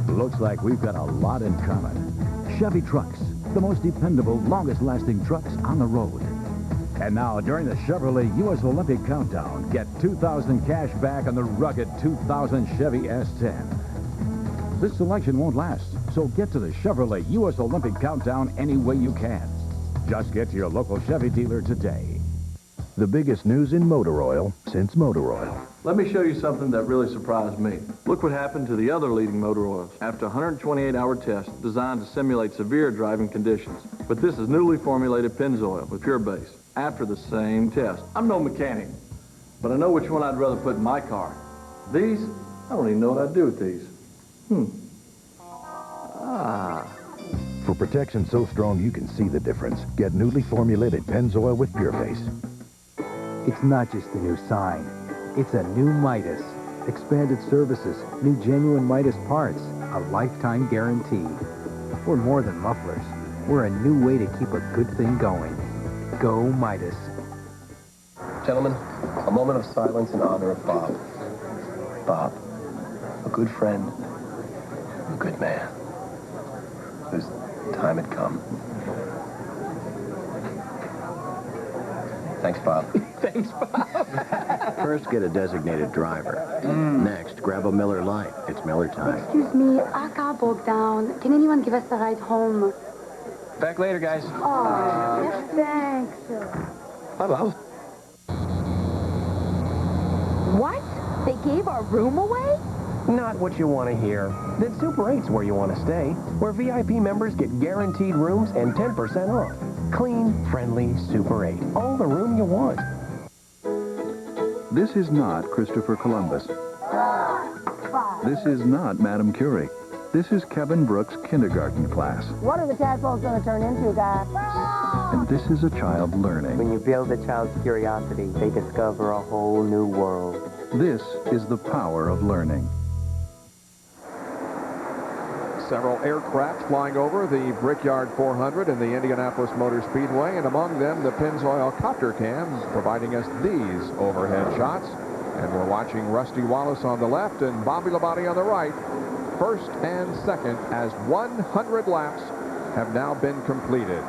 Looks like we've got a lot in common. Chevy trucks, the most dependable, longest-lasting trucks on the road. And now, during the Chevrolet U.S. Olympic Countdown, get $2,000 cash back on the rugged 2000 Chevy S10. This selection won't last, so get to the Chevrolet U.S. Olympic Countdown any way you can. Just get to your local Chevy dealer today. The biggest news in motor oil since motor oil. Let me show you something that really surprised me. Look what happened to the other leading motor oils after a 128-hour test designed to simulate severe driving conditions. But this is newly formulated Pennzoil with Pure Base after the same test. I'm no mechanic, but I know which one I'd rather put in my car. These, I don't even know what I'd do with these. For protection so strong you can see the difference, get newly formulated Pennzoil with Pure Base. It's not just a new sign. It's a new Midas. Expanded services, new genuine Midas parts, a lifetime guarantee. We're more than mufflers. We're a new way to keep a good thing going. Go Midas. Gentlemen, a moment of silence in honor of Bob. Bob, a good friend, a good man, whose time had come. Thanks, Bob. Thanks, Bob. First, get a designated driver. Next, grab a Miller Lite. It's Miller time. Excuse me, our car broke down. Can anyone give us a ride home? Back later, guys. Oh, thanks. Bye, Bob. What? They gave our room away? Not what you want to hear. Then Super 8's where you want to stay, where VIP members get guaranteed rooms and 10% off. Clean, friendly Super 8. All the room you want. This is not Christopher Columbus. This is not Madame Curie. This is Kevin Brooks' kindergarten class. What are the tadpoles going to turn into, guys? And this is a child learning. When you build a child's curiosity, they discover a whole new world. This is the power of learning. Several aircraft flying over the Brickyard 400 and the Indianapolis Motor Speedway, and among them the Pennzoil copter cam providing us these overhead shots. And we're watching Rusty Wallace on the left and Bobby Labonte on the right. First and second as 100 laps have now been completed.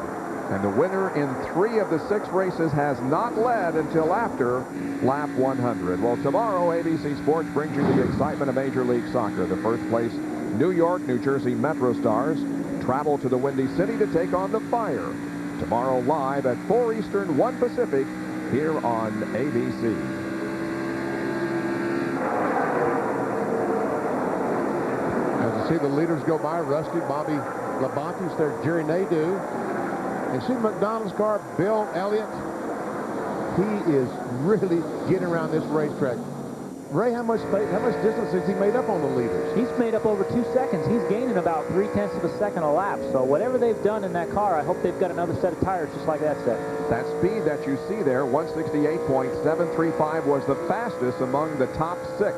And the winner in 3 of the 6 races has not led until after lap 100. Well, tomorrow ABC Sports brings you the excitement of Major League Soccer. The first place New York, New Jersey Metro Stars travel to the Windy City to take on the Fire. Tomorrow live at 4 Eastern, 1 Pacific, here on ABC. As you see the leaders go by, Rusty, Bobby Labonte, there's Jerry Nadeau. And see McDonald's car, Bill Elliott. He is really getting around this racetrack. Ray, how much distance has he made up on the leaders? He's made up over 2 seconds. He's gaining about 0.3 of a second a lap. So whatever they've done in that car, I hope they've got another set of tires just like that set. That speed that you see there, 168.735, was the fastest among the top 6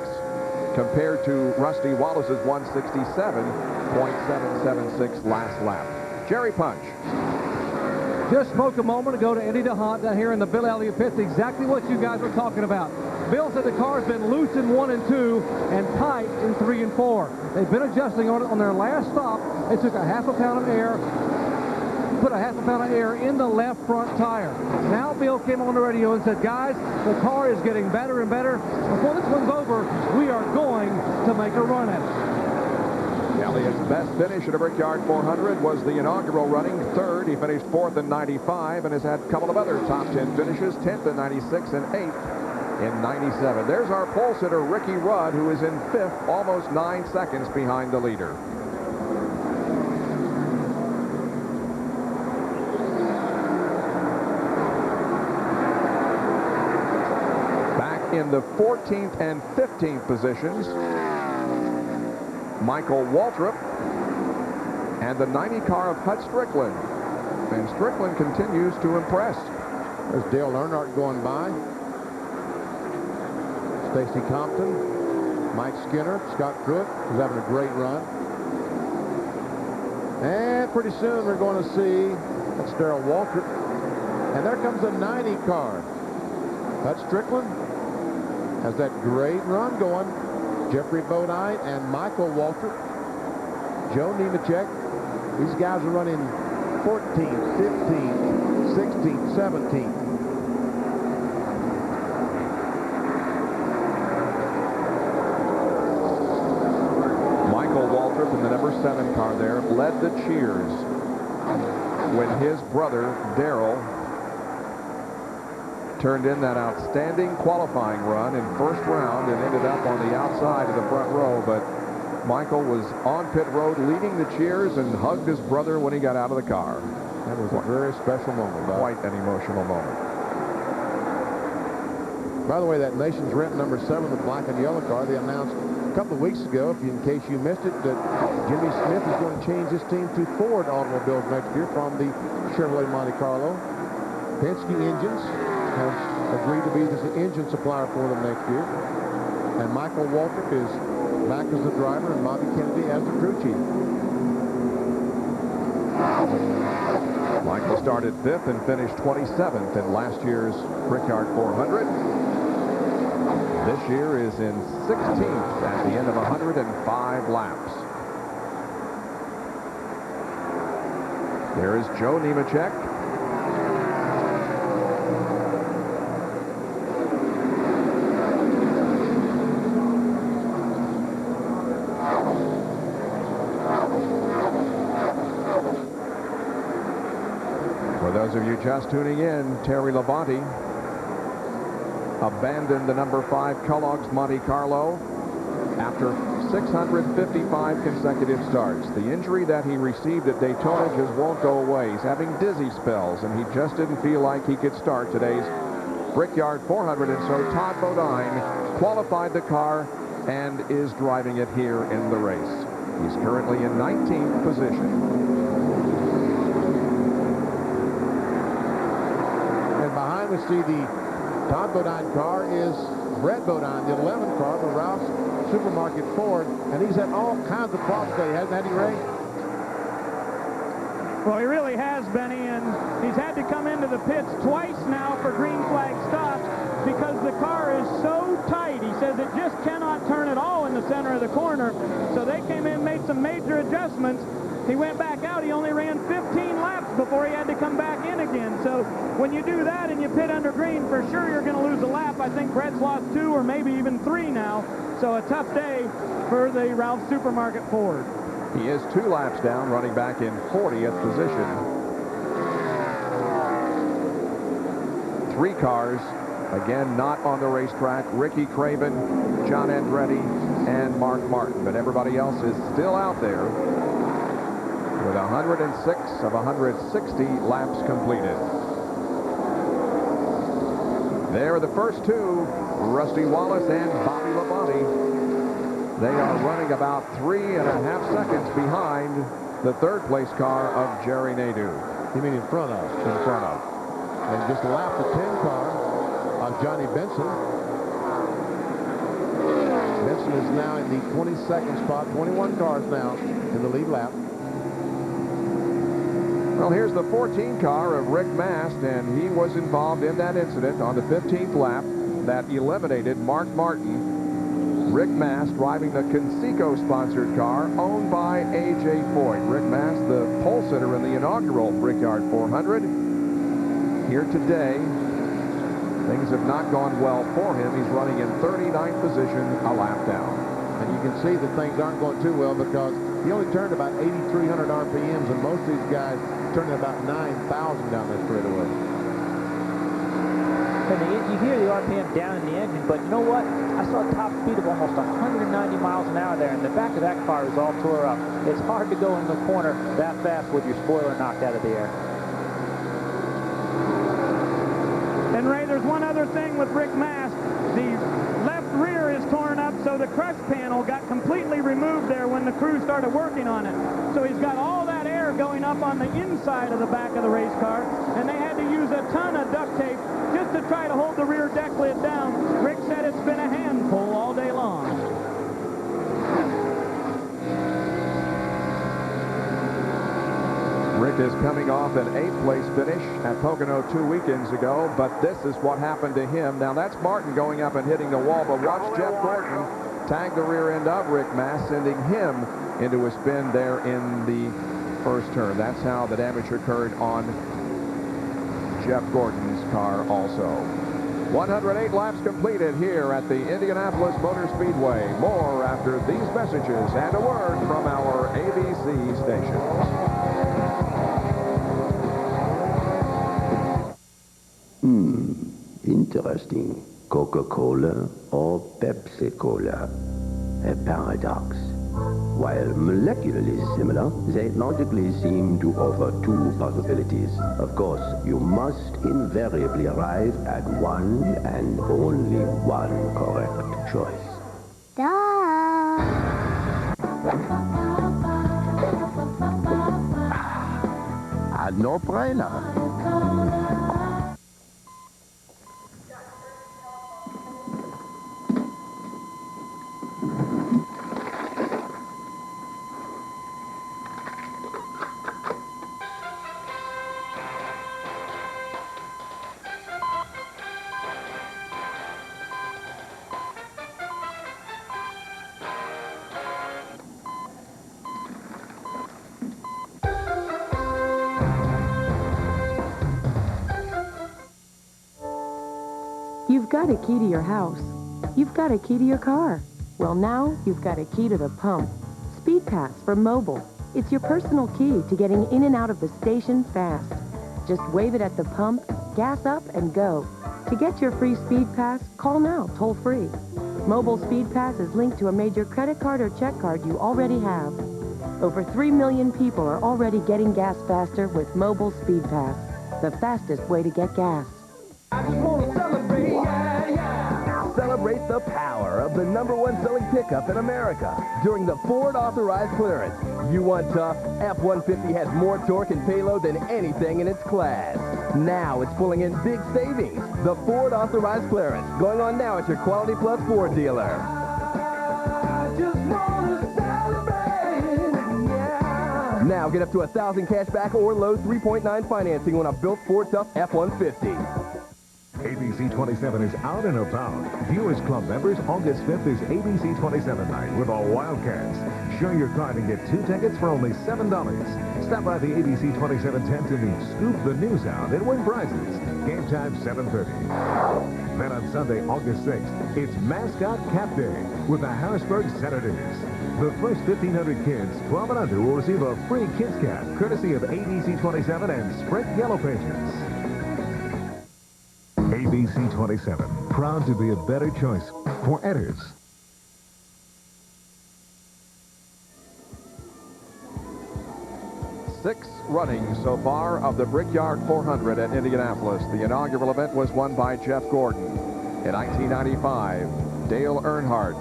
compared to Rusty Wallace's 167.776 last lap. Jerry Punch. Just spoke a moment ago to Eddie DeHaan down here in the Bill Elliott pits, exactly what you guys were talking about. Bill said the car's been loose in 1 and 2 and tight in 3 and 4. They've been adjusting on it. On their last stop, they took a half a pound of air, put a half a pound of air in the left front tire. Now Bill came on the radio and said, guys, the car is getting better and better. Before this one's over, we are going to make a run at it. Elliott's best finish at a Brickyard 400 was the inaugural running. 3rd, he finished 4th in 95 and has had a couple of other top 10 finishes, 10th in 96 and 8th in 97. There's our pole sitter, Ricky Rudd, who is in 5th, almost 9 seconds behind the leader. Back in the 14th and 15th positions, Michael Waltrip and the 90 car of Hut Strickland. And Strickland continues to impress. There's Dale Earnhardt going by. Stacy Compton, Mike Skinner, Scott Pruitt, who's having a great run. And pretty soon we're going to see, that's Darrell Waltrip. And there comes a 90 car. Hut Strickland has that great run going. Jeffrey Bodine and Michael Waltrip, Joe Nemechek. These guys are running 14th, 15th, 16th, 17th. Michael Waltrip in the number 7 car there led the cheers when his brother Darrell turned in that outstanding qualifying run in first round and ended up on the outside of the front row. But Michael was on pit road leading the cheers and hugged his brother when he got out of the car. That was a very special moment. Quite an emotional moment. By the way, that Nation's Rent number 7, the black and yellow car, they announced a couple of weeks ago, in case you missed it, that Jimmy Smith is going to change his team to Ford automobiles next year from the Chevrolet Monte Carlo. Penske Engines has agreed to be the engine supplier for them next year. And Michael Waltrip is back as the driver and Bobby Kennedy as the crew chief. Michael started 5th and finished 27th in last year's Brickyard 400. This year is in 16th at the end of 105 laps. There is Joe Nemechek. For those of you just tuning in, Terry Labonte abandoned the number 5 Kellogg's Monte Carlo after 655 consecutive starts. The injury that he received at Daytona just won't go away. He's having dizzy spells, and he just didn't feel like he could start today's Brickyard 400, and so Todd Bodine qualified the car and is driving it here in the race. He's currently in 19th position. And behind we see the Todd Bodine car is Brett Bodine, the 11 car for Ralph's Supermarket Ford, and he's had all kinds of problems today, hasn't he, Ray? Well, he really has, Benny, and he's had to come into the pits twice now for green flag stops because the car is so tight. He says it just cannot turn at all in the center of the corner. So they came in, made some major adjustments. He went back out. He only ran 15 laps before he had to come back in again. So when you do that and you pit under green, for sure you're going to lose a lap. I think Brett's lost 2 or maybe even 3 now. So a tough day for the Ralph Supermarket Ford. He is 2 laps down, running back in 40th position. 3 cars, again, not on the racetrack. Ricky Craven, John Andretti, and Mark Martin. But everybody else is still out there with 106 of 160 laps completed. There are the first two, Rusty Wallace and Bobby Labonte. They are running about 3.5 seconds behind the third-place car of Jerry Nadeau. You mean in front of? In front of. And just lapped the 10 car of Johnny Benson. Benson is now in the 22nd spot. 21 cars now in the lead lap. Well, here's the 14 car of Rick Mast, and he was involved in that incident on the 15th lap that eliminated Mark Martin. Rick Mast driving the Conseco-sponsored car owned by A.J. Foyt. Rick Mast, the pole sitter in the inaugural Brickyard 400. Here today, things have not gone well for him. He's running in 39th position, a lap down. And you can see that things aren't going too well because he only turned about 8,300 RPMs, and most of these guys turning about 9,000 down that straightaway. And you hear the RPM down in the engine, but you know what? I saw a top speed of almost 190 miles an hour there, and the back of that car is all tore up. It's hard to go in the corner that fast with your spoiler knocked out of the air. And Ray, there's one other thing with Rick Mast. The left rear is torn up, so the crush panel got completely removed there when the crew started working on it. So he's got all that air going up on the inside of the back of the race car, and they had to use a ton of duct tape just to try to hold the rear deck lid down. Rick said it's been a handful all day long. Rick is coming off an 8th-place finish at Pocono 2 weekends ago, but this is what happened to him. Now, that's Martin going up and hitting the wall, but watch Jeff Gordon tag the rear end of Rick Mast, sending him into a spin there in the first turn. That's how the damage occurred on Jeff Gordon's car also. 108 laps completed here at the Indianapolis Motor Speedway. More after these messages and a word from our ABC station. Interesting. Coca-Cola or Pepsi-Cola? A paradox. While molecularly similar, they logically seem to offer two possibilities. Of course, you must invariably arrive at one and only one correct choice. A no-brainer. You've got a key to your house. You've got a key to your car. Well, now you've got a key to the pump. Speed Pass from Mobile. It's your personal key to getting in and out of the station fast. Just wave it at the pump, gas up, and go. To get your free Speed Pass, call now, toll free. Mobile Speed Pass is linked to a major credit card or check card you already have. Over 3 million people are already getting gas faster with Mobile Speed Pass, the fastest way to get gas. I just want to celebrate, yeah. Celebrate the power of the #1 selling pickup in America during the Ford Authorized Clearance. You want tough? F-150 has more torque and payload than anything in its class. Now it's pulling in big savings. The Ford Authorized Clearance, going on now at your Quality Plus Ford dealer. I just want to celebrate, yeah. Now get up to $1,000 cash back or low 3.9 financing on a built Ford Tough F-150. ABC 27 is out and about. Viewers Club members, August 5th is ABC 27 night with all Wildcats. Show your card and get 2 tickets for only $7. Stop by the ABC 27 tent to meet Scoop the News Hound and win prizes. Game time 7:30. Then on Sunday, August 6th, it's Mascot Cap Day with the Harrisburg Senators. The first 1,500 kids, 12 and under, will receive a free kids cap, courtesy of ABC 27 and Sprint Yellow Pages. ABC 27, proud to be a better choice for Edders. 6 runnings so far of the Brickyard 400 at Indianapolis. The inaugural event was won by Jeff Gordon. In 1995, Dale Earnhardt.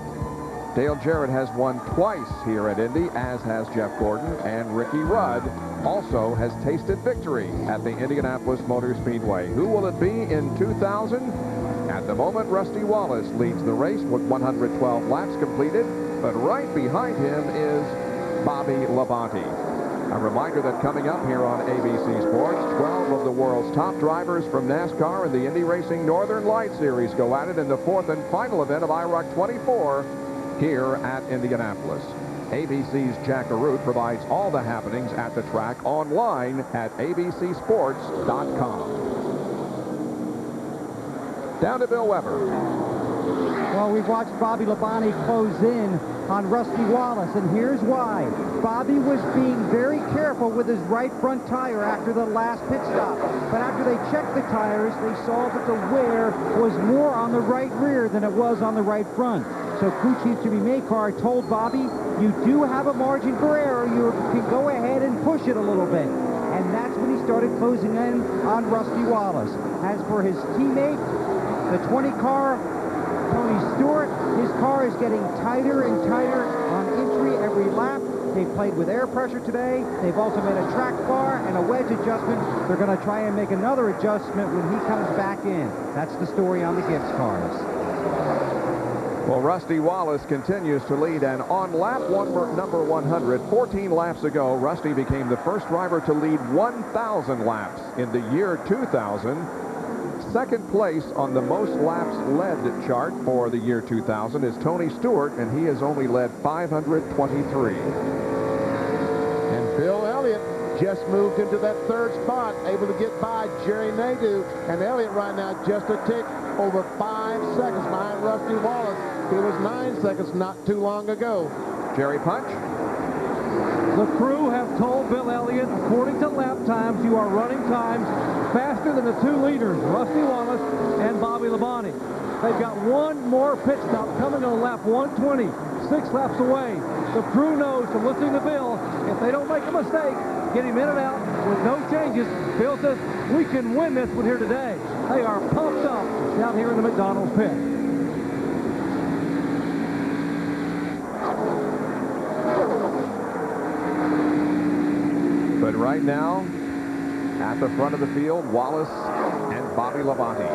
Dale Jarrett has won twice here at Indy, as has Jeff Gordon, and Ricky Rudd also has tasted victory at the Indianapolis Motor Speedway. Who will it be in 2000? At the moment, Rusty Wallace leads the race with 112 laps completed, but right behind him is Bobby Labonte. A reminder that coming up here on ABC Sports, 12 of the world's top drivers from NASCAR and the Indy Racing Northern Light Series go at it in the 4th and final event of IROC 24 here at Indianapolis. ABC's Jack Arute provides all the happenings at the track online at abcsports.com. Down to Bill Weber. Well, we've watched Bobby Labonte close in on Rusty Wallace, and here's why. Bobby was being very careful with his right front tire after the last pit stop. But after they checked the tires, they saw that the wear was more on the right rear than it was on the right front. So crew chief Jimmy Makar told Bobby, you do have a margin for error. You can go ahead and push it a little bit. And that's when he started closing in on Rusty Wallace. As for his teammate, the 20 car, Tony Stewart, his car is getting tighter and tighter on entry every lap. They've played with air pressure today. They've also made a track bar and a wedge adjustment. They're going to try and make another adjustment when he comes back in. That's the story on the Gibbs cars. Well, Rusty Wallace continues to lead, and on lap number 100, 14 laps ago, Rusty became the first driver to lead 1,000 laps in the year 2000. Second place on the most laps led chart for the year 2000 is Tony Stewart, and he has only led 523. And Bill Elliott just moved into that 3rd spot, able to get by Jerry Nadeau. And Elliott right now just a tick over 5 seconds behind Rusty Wallace. It was 9 seconds not too long ago. Jerry Punch. The crew have told Bill Elliott, according to lap times, you are running times faster than the 2 leaders, Rusty Wallace and Bobby Labonte. They've got one more pit stop coming on lap 120, 6 laps away. The crew knows from listening to Bill, if they don't make a mistake, get him in and out with no changes. Bill says, we can win this one here today. They are pumped up down here in the McDonald's pit. But right now, at the front of the field, Wallace and Bobby Labonte.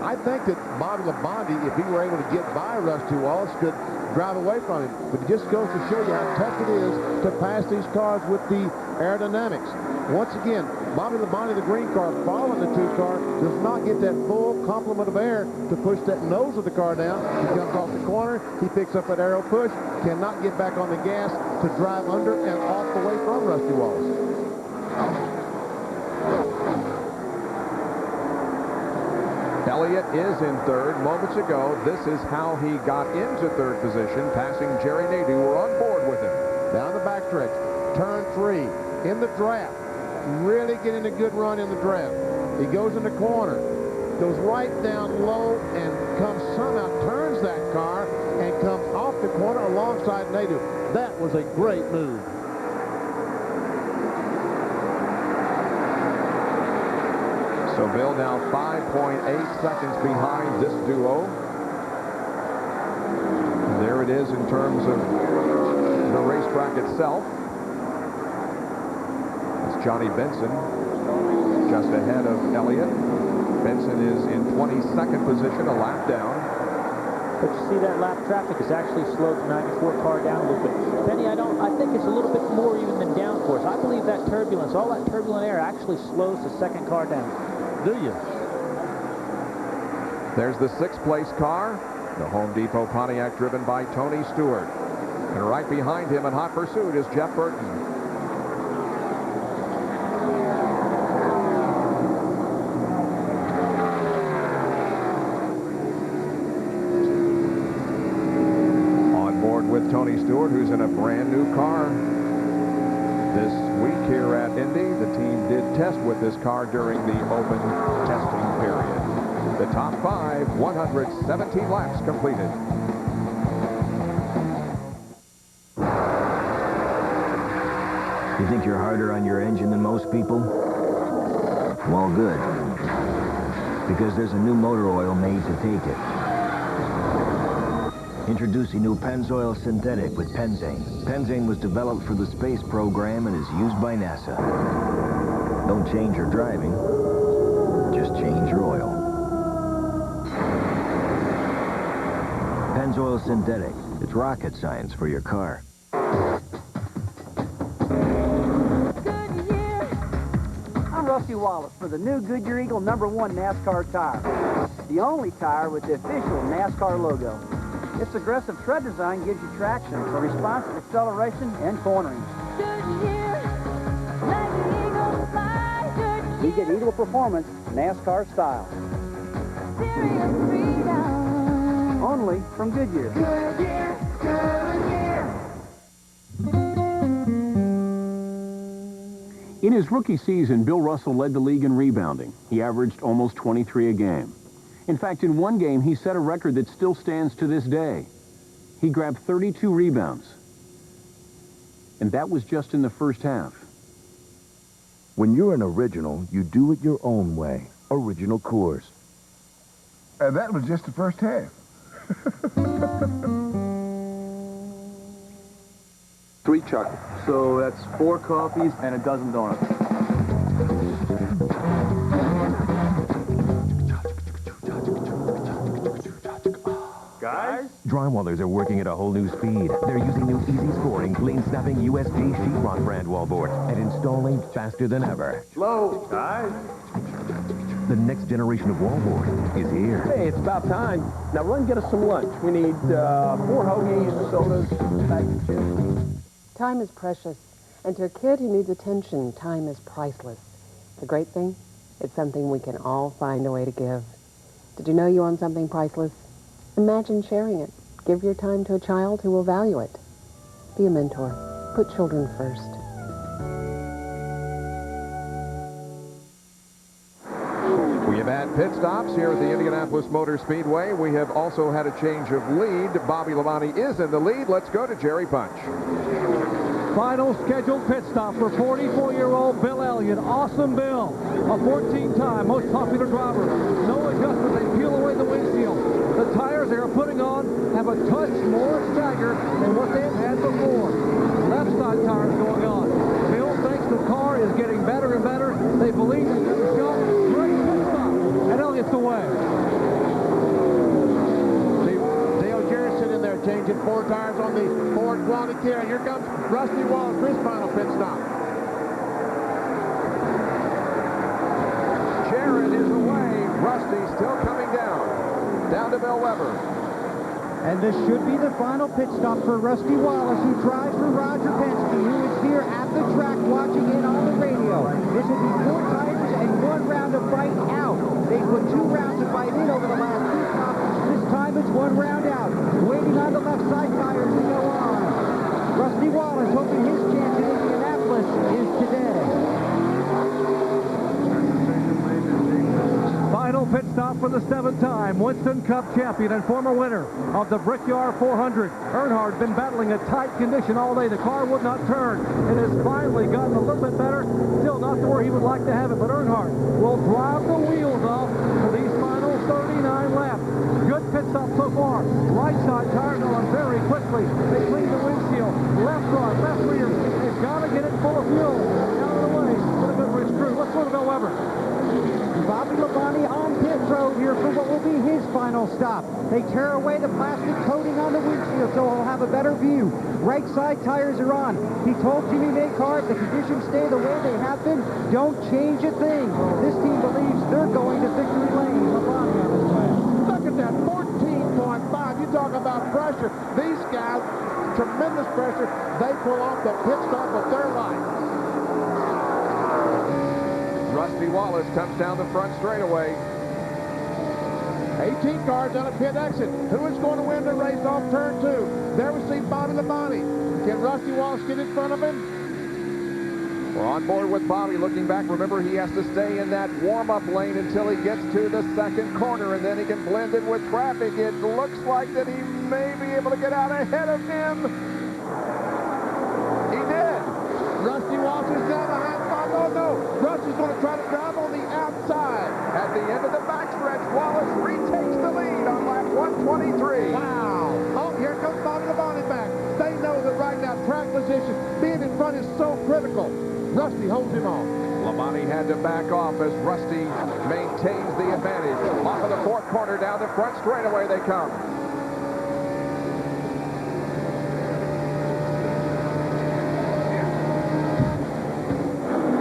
I think that Bobby Labonte, if he were able to get by Rusty Wallace, could drive away from him. But it just goes to show you how tough it is to pass these cars with the aerodynamics. Once again, Bobby Labonte, the green car, following the 2 car, does not get that full complement of air to push that nose of the car down. He comes off the corner, he picks up that aero push, cannot get back on the gas to drive under and off the way from Rusty Wallace. Elliott is in 3rd. Moments ago, this is how he got into 3rd position, passing Jerry Nadeau, who were on board with him. Down the backstretch, turn 3, in the draft. Really getting a good run in the draft. He goes in the corner, goes right down low, and somehow turns that car and comes off the corner alongside Nadeau. That was a great move. So Bill now 5.8 seconds behind this duo. And there it is in terms of the racetrack itself. It's Johnny Benson just ahead of Elliott. Benson is in 22nd position, a lap down. But you see that lap traffic has actually slowed the 94 car down a little bit. Benny, I think it's a little bit more even than downforce. I believe that turbulence, all that turbulent air actually slows the 2nd car down. Do you? There's the 6th place car, the Home Depot Pontiac driven by Tony Stewart. And right behind him in hot pursuit is Jeff Burton. On board with Tony Stewart, who's in a brand new car. This week here at Indy, the team did test with this car during the open testing period. The top 5, 117 laps completed. You think you're harder on your engine than most people? Well, good. Because there's a new motor oil made to take it. Introducing new Pennzoil Synthetic with Penzane. Penzane was developed for the space program and is used by NASA. Don't change your driving, just change your oil. Pennzoil Synthetic. It's rocket science for your car. I'm Rusty Wallace for the new Goodyear Eagle #1 NASCAR tire. The only tire with the official NASCAR logo. Its aggressive tread design gives you traction for responsive acceleration and cornering. You get Eagle performance, NASCAR style. Only from Goodyear. In his rookie season, Bill Russell led the league in rebounding. He averaged almost 23 a game. In fact, in one game, he set a record that still stands to this day. He grabbed 32 rebounds. And that was just in the first half. When you're an original, you do it your own way. Original Coors. And that was just the first half. 3 chocolate. So that's 4 coffees and a dozen donuts. Guys? Drywallers are working at a whole new speed. They're using new easy-scoring, clean-snapping USG sheetrock brand wallboard and installing faster than ever. Slow, guys. The next generation of wallboard is here. Hey, it's about time. Now run get us some lunch. We need 4 hoagies, sodas, bag of chips. Time is precious, and to a kid who needs attention, time is priceless. The great thing, it's something we can all find a way to give. Did you know you own something priceless? Imagine sharing it. Give your time to a child who will value it. Be a mentor. Put children first. We have had pit stops here at the Indianapolis Motor Speedway. We have also had a change of lead. Bobby Labonte is in the lead. Let's go to Jerry Punch. Final scheduled pit stop for 44-year-old Bill Elliott. Awesome Bill, a 14-time most popular driver. No adjustment, they peel away the windshield. The tires they are putting on have a touch more stagger than what they've had before. Left side tires going on. Bill thinks the car is getting better and better. They believe they've got a shot. Great pit stop, and Elliott's away. Changing 4 tires on the Ford Quality Care. Here comes Rusty Wallace for his final pit stop. Jared is away. Rusty still coming down. Down to Bill Weber. And this should be the final pit stop for Rusty Wallace, who drives for Roger Penske, who is here at the track watching in on the radio. This will be 4 tires and 1 round of bite out. They put 2 rounds of bite in over the last 2 stops. This time it's 1 round out. Waiting on the left side tires to go on. Rusty Wallace hoping his chance in Indianapolis is today. Final pit stop for the 7th time. Winston Cup champion and former winner of the Brickyard 400. Earnhardt been battling a tight condition all day. The car would not turn. It has finally gotten a little bit better. Still not to where he would like to have it, but Earnhardt will drive the wheels off for these final 39 laps. Good pit stop so far. Right side tire going very quickly. They clean the windshield. Left front, left rear. They've got to get it full of fuel. Out of the way. What a good for his crew. Let's go to Bill Weber. Bobby Labonte on pit road here for what will be his final stop. They tear away the plastic coating on the windshield so he'll have a better view. Right side tires are on. He told Jimmy Maycar if the conditions stay the way they have been, don't change a thing. This team believes they're going to victory lane. Labonte on his way. Look at that, 14.5. You talk about pressure. These guys, tremendous pressure. They pull off the pit stop of their life. Rusty Wallace comes down the front straightaway. 18 cars on a pit exit. Who is going to win the race off turn 2? There we see Bobby Labonte. Can Rusty Wallace get in front of him? We're on board with Bobby looking back. Remember, he has to stay in that warm-up lane until he gets to the 2nd corner, and then he can blend in with traffic. It looks like that he may be able to get out ahead of him. He did. Rusty Wallace is now behind Bobby. Oh, no. Rusty's going to try to drive on the outside. At the end of the backstretch, Wallace retakes the lead on lap 123. Wow. Oh, here comes Bobby Labonte back. They know that right now track position, being in front is so critical. Rusty holds him off. Labonte had to back off as Rusty maintains the advantage. Off of the fourth corner, down the front straightaway they come.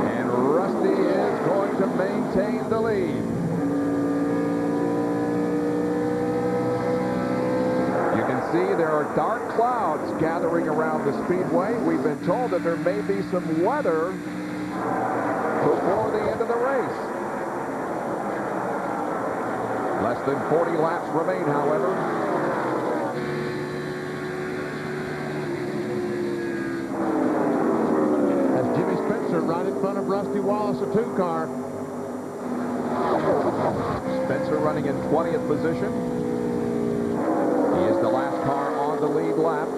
And Rusty is going to maintain the lead. You can see there are dark clouds gathering around the speedway. We've been told that there may be some weather before the end of the race. Less than 40 laps remain, however. As Jimmy Spencer right in front of Rusty Wallace, a 2-car. Spencer running in 20th position. He is the last car on the lead lap.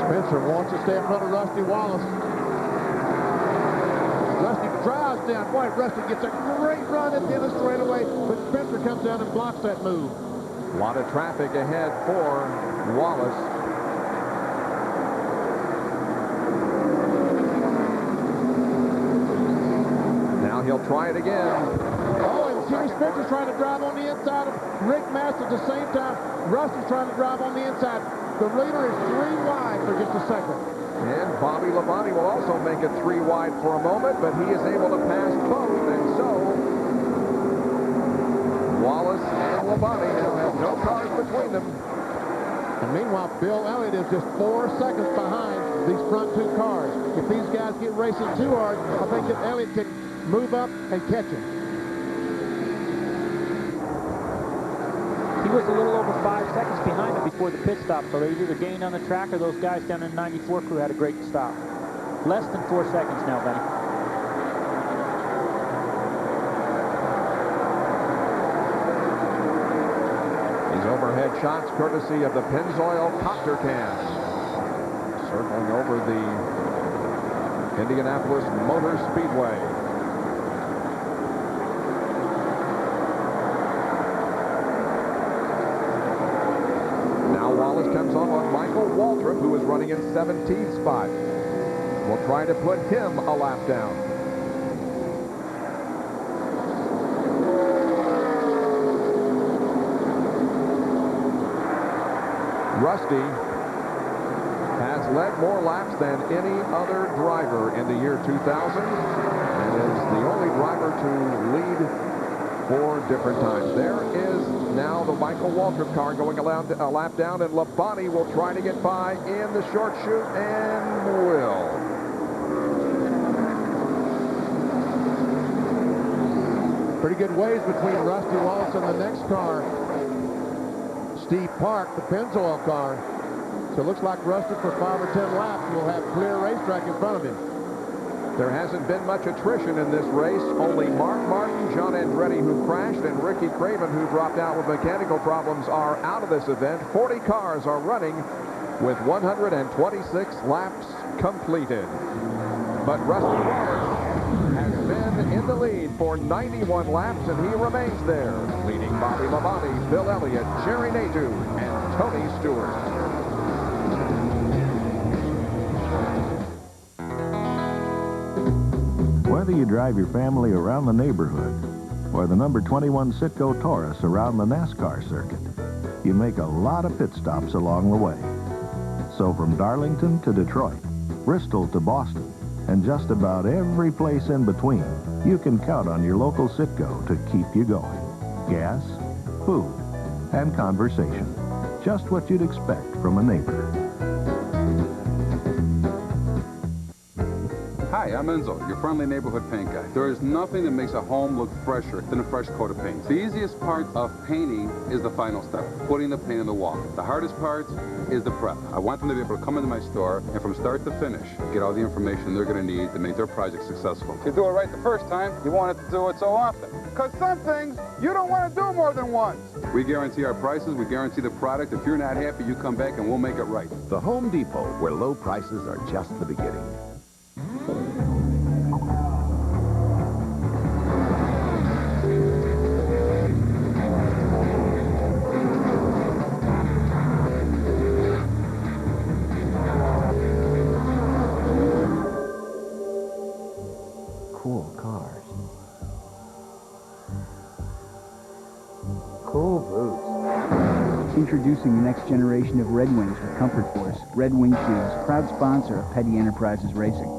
Spencer wants to stay in front of Rusty Wallace. Rusty drives down. Boy, Rusty gets a great run at the end of the straightaway, but Spencer comes down and blocks that move. A lot of traffic ahead for Wallace. Now he'll try it again. Oh, and Jimmy Spencer's trying to drive on the inside of Rick Masters at the same time. Rusty's trying to drive on the inside. The leader is 3 wide for just a second. And Bobby Labonte will also make it 3 wide for a moment, but he is able to pass both, and so Wallace and Labonte now have no cars between them. And meanwhile, Bill Elliott is just 4 seconds behind these front 2 cars. If these guys get racing too hard, I think that Elliott can move up and catch him. He was a little over 5 seconds behind him before the pit stop, so they either gained on the track or those guys down in the 94 crew had a great stop. Less than 4 seconds now, Benny. These overhead shots courtesy of the Pennzoil copter cams. Circling over the Indianapolis Motor Speedway. Wallace comes on Michael Waltrip, who is running in 17th spot. We'll try to put him a lap down. Rusty has led more laps than any other driver in the year 2000 and is the only driver to lead 4 different times. There is now the Michael Waltrip car going a lap down, and Labonte will try to get by in the short chute and will. Pretty good ways between Rusty Wallace and the next car. Steve Park, the Pennzoil car. So it looks like Rusty for 5 or 10 laps will have clear racetrack in front of him. There hasn't been much attrition in this race. Only Mark Martin, John Andretti, who crashed, and Ricky Craven, who dropped out with mechanical problems, are out of this event. 40 cars are running with 126 laps completed. But Rusty Wallace has been in the lead for 91 laps, and he remains there, leading Bobby Labonte, Bill Elliott, Jerry Nadeau, and Tony Stewart. Whether you drive your family around the neighborhood or the number 21 Citgo Taurus around the NASCAR circuit, you make a lot of pit stops along the way. So from Darlington to Detroit, Bristol to Boston, and just about every place in between, you can count on your local Citgo to keep you going. Gas, food, and conversation. Just what you'd expect from a neighbor. Hi, Hi, I'm Enzo, your friendly neighborhood paint guy. There is nothing that makes a home look fresher than a fresh coat of paint. The easiest part of painting is the final step, putting the paint on the wall. The hardest part is the prep. I want them to be able to come into my store and from start to finish, get all the information they're going to need to make their project successful. If you do it right the first time, you want it to do it so often. Because some things you don't want to do more than once. We guarantee our prices, we guarantee the product. If you're not happy, you come back and we'll make it right. The Home Depot, where low prices are just the beginning. Cool cars. Cool boots. Introducing the next generation of Red Wings with Comfort Force. Red Wing Shoes, proud sponsor of Petty Enterprises Racing.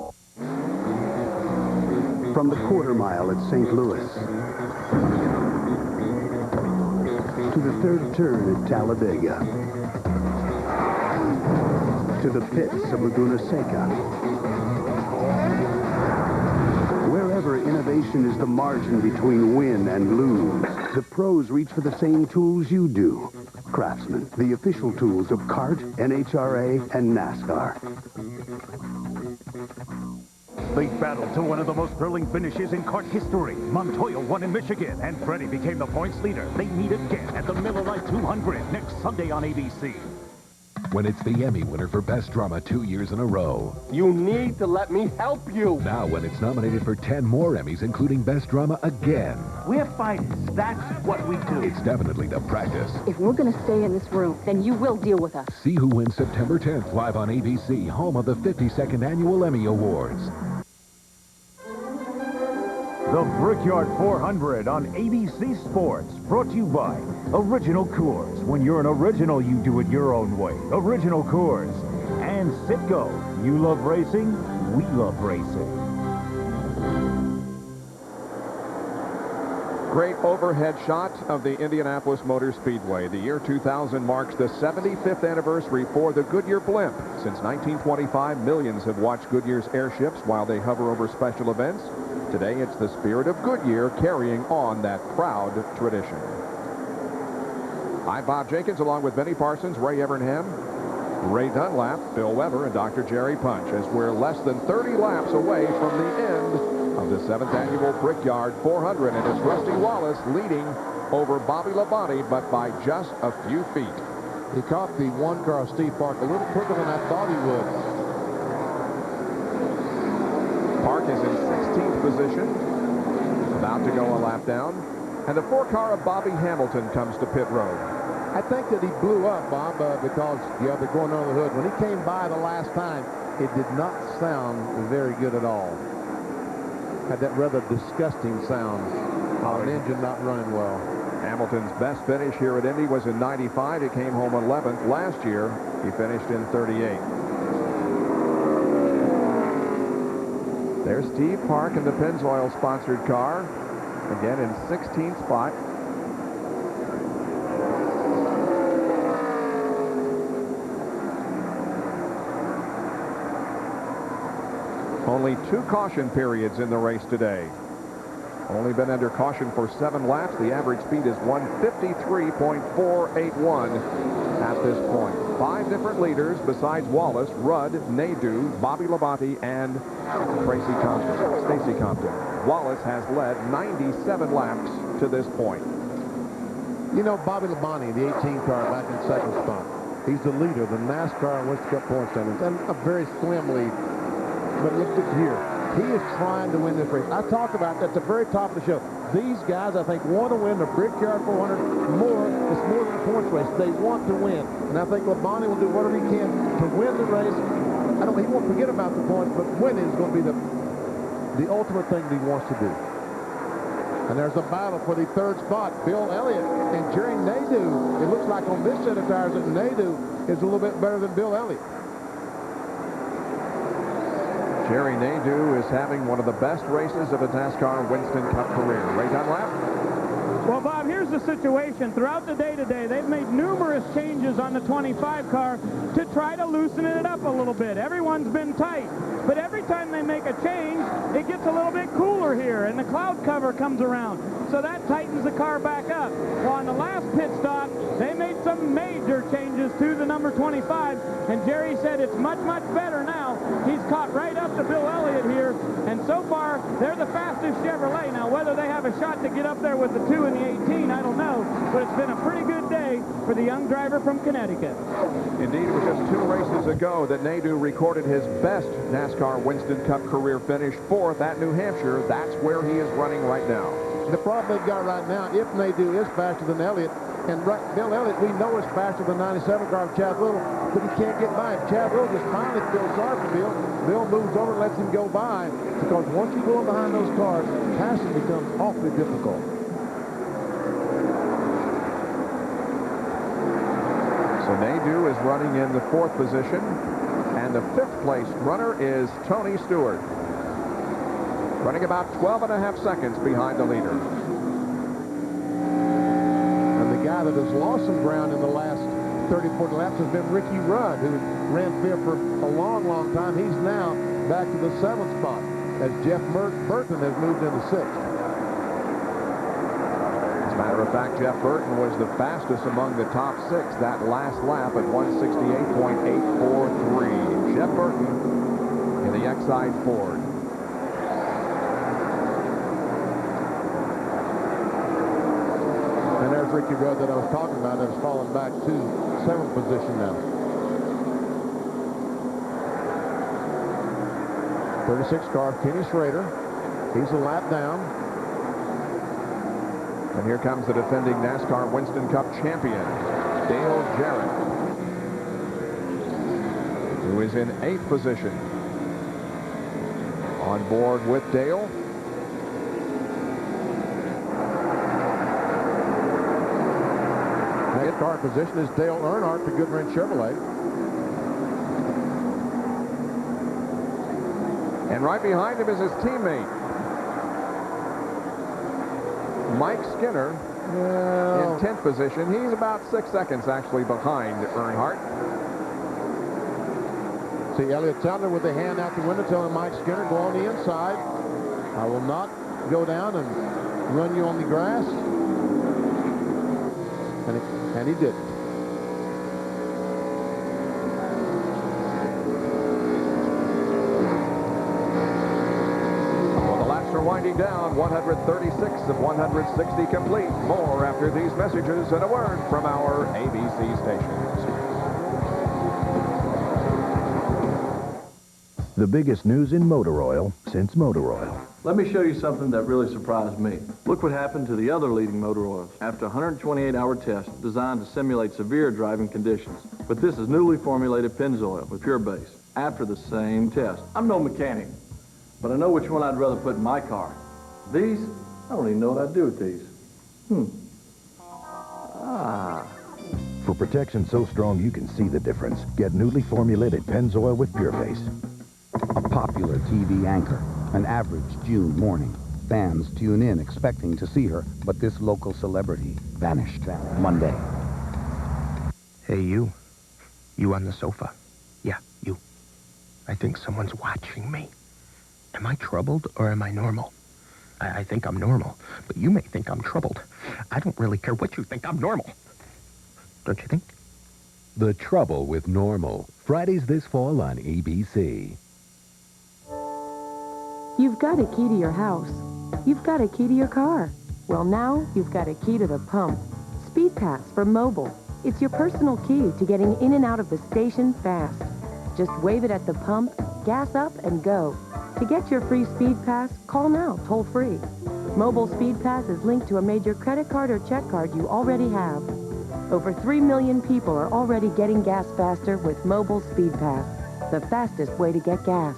From the quarter mile at St. Louis to the third turn at Talladega to the pits of Laguna Seca. Wherever innovation is the margin between win and lose, the pros reach for the same tools you do. Craftsman, the official tools of kart, NHRA, and NASCAR. They battled to one of the most thrilling finishes in kart history. Montoya won in Michigan, and Freddie became the points leader. They meet again at the Miller Lite 200 next Sunday on ABC. When it's the Emmy winner for Best Drama 2 years in a row. You need to let me help you. Now when it's nominated for 10 more Emmys, including Best Drama again. We're fighters. That's what we do. It's definitely the practice. If we're going to stay in this room, then you will deal with us. See who wins September 10th, live on ABC, home of the 52nd Annual Emmy Awards. The Brickyard 400 on ABC Sports, brought to you by Original Coors. When you're an original, you do it your own way. Original Coors. And Citgo. You love racing, we love racing. Great overhead shot of the Indianapolis Motor Speedway. The year 2000 marks the 75th anniversary for the Goodyear blimp. Since 1925, millions have watched Goodyear's airships while they hover over special events. Today, it's the spirit of Goodyear carrying on that proud tradition. I'm Bob Jenkins, along with Benny Parsons, Ray Evernham, Ray Dunlap, Bill Weber, and Dr. Jerry Punch, as we're less than 30 laps away from the end of the 7th Annual Brickyard 400, and it's Rusty Wallace leading over Bobby Labonte, but by just a few feet. He caught the one car of Steve Park a little quicker than I thought he would. Park is in 16th position, about to go a lap down, and the 4-car of Bobby Hamilton comes to pit road. I think that he blew up, Bob, because they're going under the hood. When he came by the last time, it did not sound very good at all. Had that rather disgusting sound of an engine not running well. Hamilton's best finish here at Indy was in 95. He came home 11th. Last year, he finished in 38. There's Steve Park in the Pennzoil-sponsored car, again in 16th spot. Only 2 caution periods in the race today. Only been under caution for 7 laps. The average speed is 153.481 at this point. 5 different leaders besides Wallace, Rudd, Nadeau, Bobby Labonte, and Stacy Compton. Wallace has led 97 laps to this point. You know, Bobby Labonte, the 18 car back in second spot. He's the leader of the NASCAR Winston Cup point standings, and a very slim lead. But look at here. He is trying to win this race. I talked about that at the very top of the show. These guys, I think, want to win the Brickyard 400 more. It's more than a points race. They want to win. And I think Labonte will do whatever he can to win the race. He won't forget about the points, but winning is going to be the ultimate thing that he wants to do. And there's a battle for the 3rd spot. Bill Elliott and Jerry Nadeau. It looks like on this set of tires that Nadeau is a little bit better than Bill Elliott. Jerry Nadeau is having one of the best races of a NASCAR Winston Cup career. Ray Dunlap? Well, Bob, here's the situation. Throughout the day today, they've made numerous changes on the 25 car to try to loosen it up a little bit. Everyone's been tight. But every time they make a change, it gets a little bit cooler here, and the cloud cover comes around. So that tightens the car back up. Well, on the last pit stop, they made some major changes to the number 25, and Jerry said it's much, much better now. He's caught right up to Bill Elliott here, and so far, they're the fastest Chevrolet. Now, whether they have a shot to get up there with the 2 and the 18, I don't know, but it's been a pretty good day for the young driver from Connecticut. Indeed, it was just 2 races ago that Nadeau recorded his best NASCAR Winston Cup career finish, 4th at New Hampshire. That's where he is running right now. The problem they've got right now, if Nadeau is faster than Elliott, and Bill Elliott, we know, is faster than 97 car of Chad Little, but he can't get by him. Chad Little just finally feels sorry for Bill. Bill moves over and lets him go by, because once you go in behind those cars, passing becomes awfully difficult. So Nadeau is running in the 4th position, and the 5th place runner is Tony Stewart, running about 12.5 seconds behind the leader. And the guy that has lost some ground in the last 30, 40 laps has been Ricky Rudd, who ran 5th for a long, long time. He's now back to the 7th spot, as Jeff Burton has moved into 6th. As a matter of fact, Jeff Burton was the fastest among the top 6 that last lap at 168.843. Jeff Burton in the Exide Ford. And there's Ricky Rudd that I was talking about, that has fallen back to 7th position now. 36 car, Kenny Schrader. He's a lap down. And here comes the defending NASCAR Winston Cup champion, Dale Jarrett, who is in 8th position. On board with Dale. Next car position is Dale Earnhardt for Goodwrench Chevrolet. And right behind him is his teammate, Mike Skinner, in 10th position. He's about 6 seconds actually behind Earnhardt. See Elliott Sadler with a hand out the window telling Mike Skinner, go on the inside. I will not go down and run you on the grass. And he didn't. Well, the laps are winding down. 136 of 160 complete. More after these messages and a word from our ABC stations. The biggest news in motor oil since motor oil. Let me show you something that really surprised me. Look what happened to the other leading motor oils after a 128-hour test designed to simulate severe driving conditions. But this is newly formulated Pennzoil with Pure Base after the same test. I'm no mechanic, but I know which one I'd rather put in my car. These, I don't even know what I'd do with these. For protection so strong you can see the difference, get newly formulated Pennzoil with Pure Base. A popular TV anchor, an average June morning. Fans tune in expecting to see her, but this local celebrity vanished Monday. Hey, you. You on the sofa. Yeah, you. I think someone's watching me. Am I troubled or am I normal? I think I'm normal, but you may think I'm troubled. I don't really care what you think. I'm normal. Don't you think? The Trouble with Normal. Fridays this fall on ABC. You've got a key to your house. You've got a key to your car. Well, now you've got a key to the pump. Speed Pass from Mobil. It's your personal key to getting in and out of the station fast. Just wave it at the pump, gas up, and go. To get your free Speed Pass, call now, toll free. Mobil Speed Pass is linked to a major credit card or check card you already have. Over 3 million people are already getting gas faster with Mobil Speed Pass, the fastest way to get gas.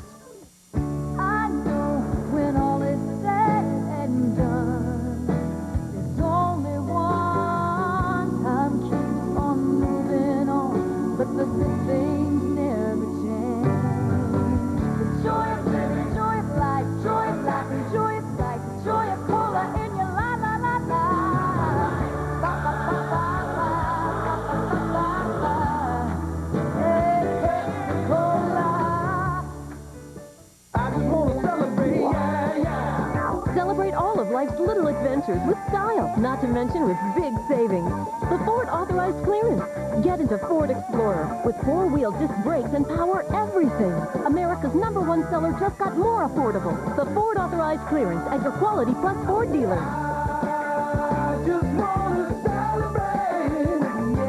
life's little adventures with style, not to mention with big savings. The Ford Authorized Clearance. Get into Ford Explorer with four-wheel disc brakes and power everything. America's #1 seller just got more affordable. The Ford Authorized Clearance at your Quality Plus Ford dealer.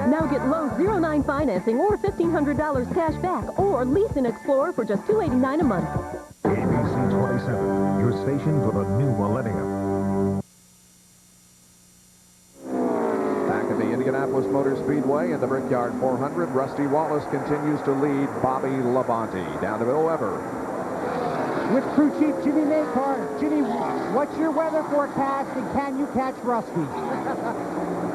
Now get low 0.9 financing or $1,500 cash back, or lease an Explorer for just $289 a month. ABC 27, your station for the new millennium. Back at the Indianapolis Motor Speedway in the Brickyard 400, Rusty Wallace continues to lead Bobby Labonte. Down to Bill Weber. With crew chief Jimmy Maycar. Jimmy, what's your weather forecast, and can you catch Rusty?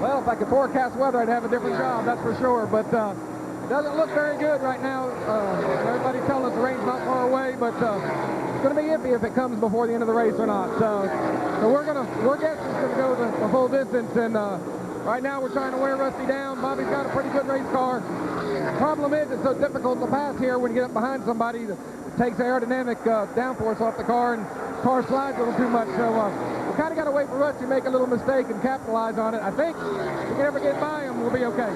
Well, if I could forecast weather, I'd have a different job, that's for sure. But doesn't look very good right now. Everybody's telling us the rain's not far away, but it's going to be iffy if it comes before the end of the race or not. So we're guessing it's going to go the full distance, and right now we're trying to wear Rusty down. Bobby's got a pretty good race car. Problem is, it's so difficult to pass here when you get up behind somebody that takes aerodynamic downforce off the car, and the car slides a little too much. So we kind of got to wait for Rusty to make a little mistake and capitalize on it. I think if we can ever get by him, we'll be okay.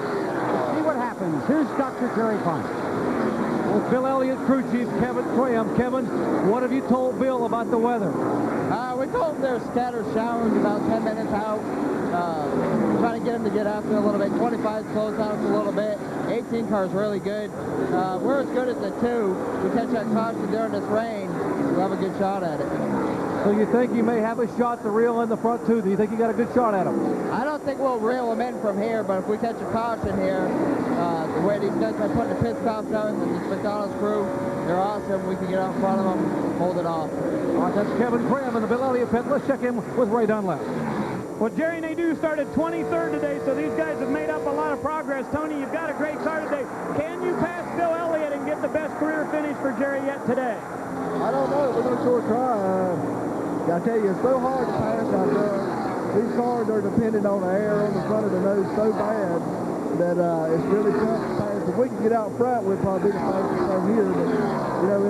See what happens. Here's Dr. Jerry Funk. Well, Bill Elliott, crew chief Kevin Graham. Kevin, what have you told Bill about the weather? We told him there's scattered showers about 10 minutes out. Trying to get him to get after a little bit. 25 slows down a little bit. 18 car's really good. We're as good as the 2. We catch that caution during this rain, we'll have a good shot at it. So you think you may have a shot to reel in the front two? Do you think you got a good shot at him? I don't think we'll reel him in from here, but if we catch a caution here, the way these guys are putting the pit stops out, and this McDonald's crew, they're awesome. We can get out in front of them, hold it off. All right, that's Kevin Graham in the Bill Elliott pit. Let's check in with Ray Dunlap. Well, Jerry Nadeau started 23rd today, so these guys have made up a lot of progress. Tony, you've got a great car today. Can you pass Bill Elliott and get the best career finish for Jerry yet today? I don't know. We're going to sure try. I tell you, it's so hard to pass out there. These cars are dependent on the air on the front of the nose so bad that it's really tough to pass. If we can get out front, we'll probably be the fastest car here. But, you know,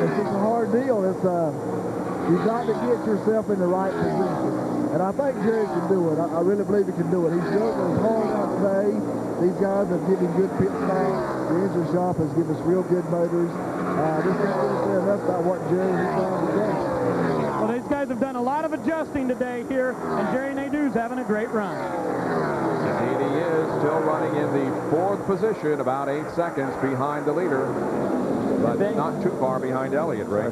it's just a hard deal. You've got to get yourself in the right position. And I think Jerry can do it. I really believe he can do it. He's working as hard out today. These guys have given good pit stops. The engine shop has given us real good motors. This can't really say enough about what Jerry has done today. Well, these guys have done a lot of adjusting today here, and Jerry Nadeau's having a great run. Indeed, he is still running in the 4th position, about 8 seconds behind the leader, but not too far behind Elliott, Ray.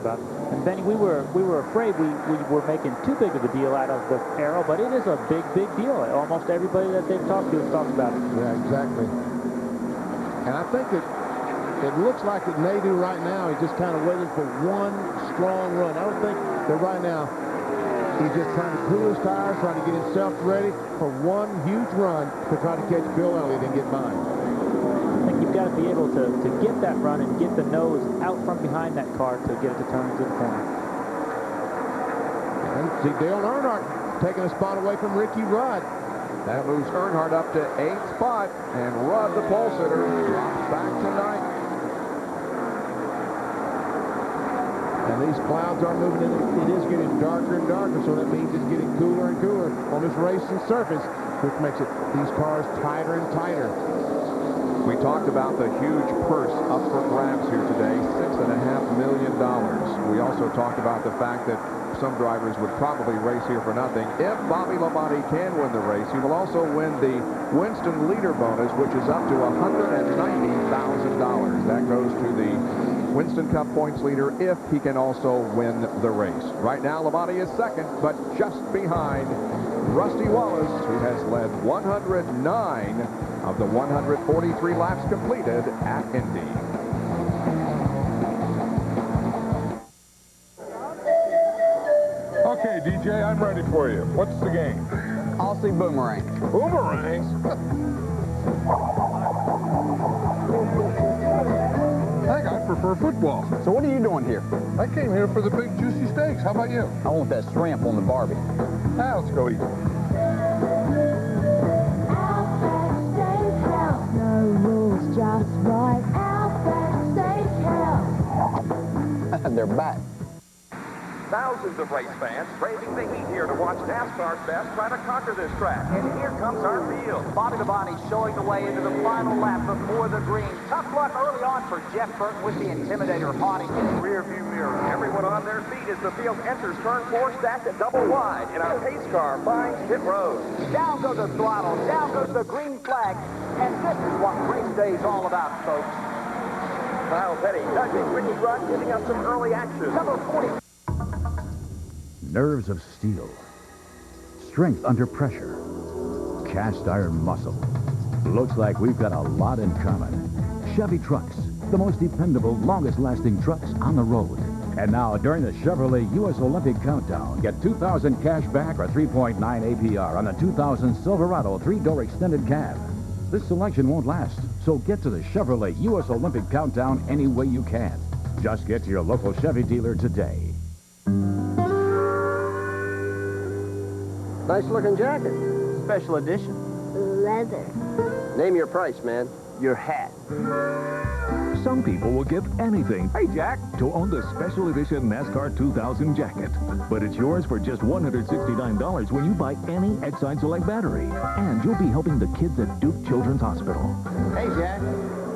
And Benny, we were afraid we were making too big of a deal out of the Arrow, but it is a big deal. Almost everybody that they've talked to has talked about it. Yeah, exactly. And I think it looks like that Nadeau right now is just kind of waiting for one strong run. I don't think that right now he's just trying to cool his tires, trying to get himself ready for one huge run to try to catch Bill Elliott and get by. I think you've got to be able to get that run and get the nose out from behind that car to get it to turn into the corner. And see Dale Earnhardt taking a spot away from Ricky Rudd. That moves Earnhardt up to 8th spot, and Rudd, the pole sitter, drops back to 9th. And these clouds are moving in. It is getting darker and darker, so that means it's getting cooler and cooler on this racing surface, which makes these cars tighter and tighter. We talked about the huge purse up for grabs here today, $6.5 million. We also talked about the fact that some drivers would probably race here for nothing. If Bobby Labonte can win the race, he will also win the Winston leader bonus, which is up to $190,000. That goes to the Winston Cup points leader if he can also win the race. Right now, Labonte is second, but just behind Rusty Wallace, who has led 109 of the 143 laps completed at Indy. Okay, DJ, I'm ready for you. What's the game? I'll see boomerangs. Boomerangs? I think I prefer football. So what are you doing here? I came here for the big juicy steaks. How about you? I want that shrimp on the Barbie. Ah, let's go eat. Just right, Outback Steakhouse. They're back. Thousands of race fans braving the heat here to watch NASCAR's best try to conquer this track. And here comes our field. Bobby Labonte showing the way into the final lap before the green. Tough luck early on for Jeff Burton with the Intimidator haunting his rear view mirror. Everyone on their feet as the field enters turn 4 stacked at double wide, and our pace car finds pit road. Down goes the throttle, down goes the green flag, and this is what race day is all about, folks. Kyle Petty does a quick run, giving us some early action. Number 40. Nerves of steel, strength under pressure, cast iron muscle. Looks like we've got a lot in common. Chevy trucks, the most dependable, longest-lasting trucks on the road. And now, during the Chevrolet U.S. Olympic Countdown, get $2,000 cash back or 3.9 APR on the 2000 Silverado 3-door extended cab. This selection won't last, so get to the Chevrolet U.S. Olympic Countdown any way you can. Just get to your local Chevy dealer today. Nice looking jacket. Special edition. Leather. Name your price, man. Your hat. Some people will give anything, hey Jack, to own the special edition NASCAR 2000 jacket. But it's yours for just $169 when you buy any Exide Select battery. And you'll be helping the kids at Duke Children's Hospital. Hey, Jack.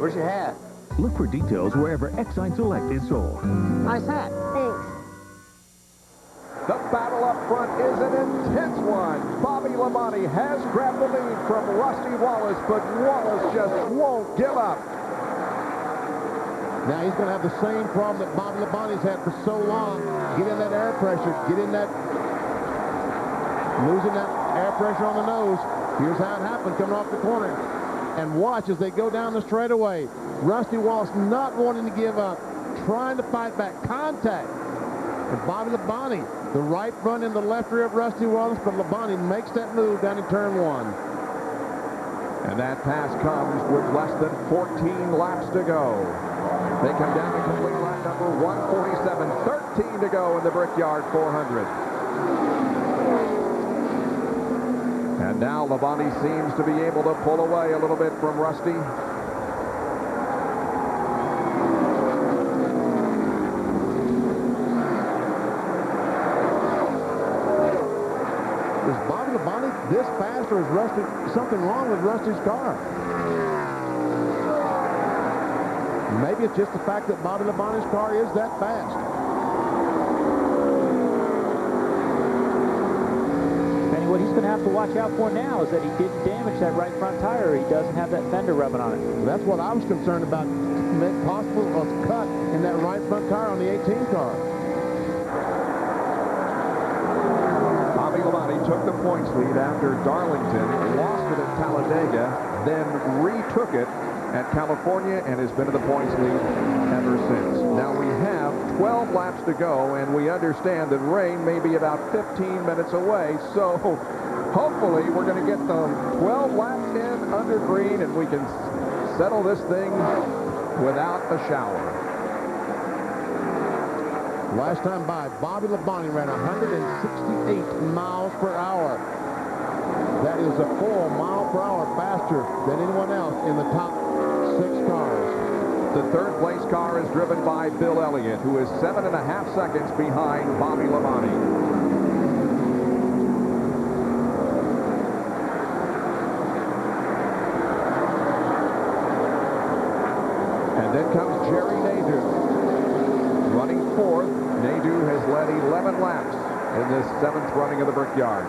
Where's your hat? Look for details wherever Exide Select is sold. Nice hat. Thanks. The battle up front is an intense one. Bobby Labonte has grabbed the lead from Rusty Wallace, but Wallace just won't give up. Now he's going to have the same problem that Bobby Labonte's had for so long. Get in that air pressure. Get in that... Losing that air pressure on the nose. Here's how it happened coming off the corner. And watch as they go down the straightaway. Rusty Wallace not wanting to give up. Trying to fight back. Contact. And Bobby Labonte, the right front and the left rear of Rusty Wallace, but Labonte makes that move down in turn 1. And that pass comes with less than 14 laps to go. They come down to complete lap number 147. 13 to go in the Brickyard 400. And now Labonte seems to be able to pull away a little bit from Rusty. Is Bobby Labonte this fast, or is Rusty something wrong with Rusty's car? Maybe it's just the fact that Bobby Labonte's car is that fast. And what he's going to have to watch out for now is that he didn't damage that right front tire. He doesn't have that fender rubbing on it. That's what I was concerned about. Possible a cut in that right front tire on the 18 car. Bobby Labonte took the points lead after Darlington, lost it at Talladega, then retook it at California, and has been in the points lead ever since. Now we have 12 laps to go, and we understand that rain may be about 15 minutes away, so hopefully we're going to get the 12 laps in under green, and we can settle this thing without a shower. Last time by, Bobby Labonte ran 168 miles per hour. That is a full mile per hour faster than anyone else in the top 6 cars. The third place car is driven by Bill Elliott, who is 7.5 seconds behind Bobby Labonte. And then comes Jerry Nadeau. Running 4th, Nadeau has led 11 laps in this 7th running of the Brickyard.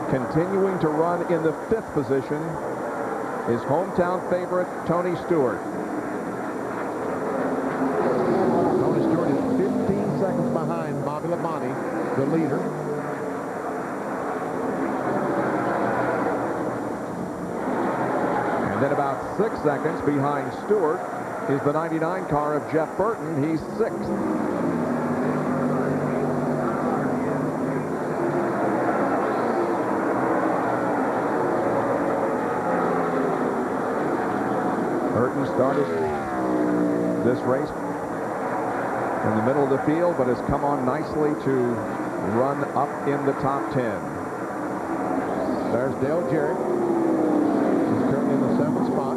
Continuing to run in the 5th position is hometown favorite Tony Stewart. Tony Stewart is 15 seconds behind Bobby Labonte, the leader. And then about 6 seconds behind Stewart is the 99 car of Jeff Burton. He's 6th. Burton started this race in the middle of the field, but has come on nicely to run up in the top 10. There's Dale Jarrett. He's currently in the 7th spot.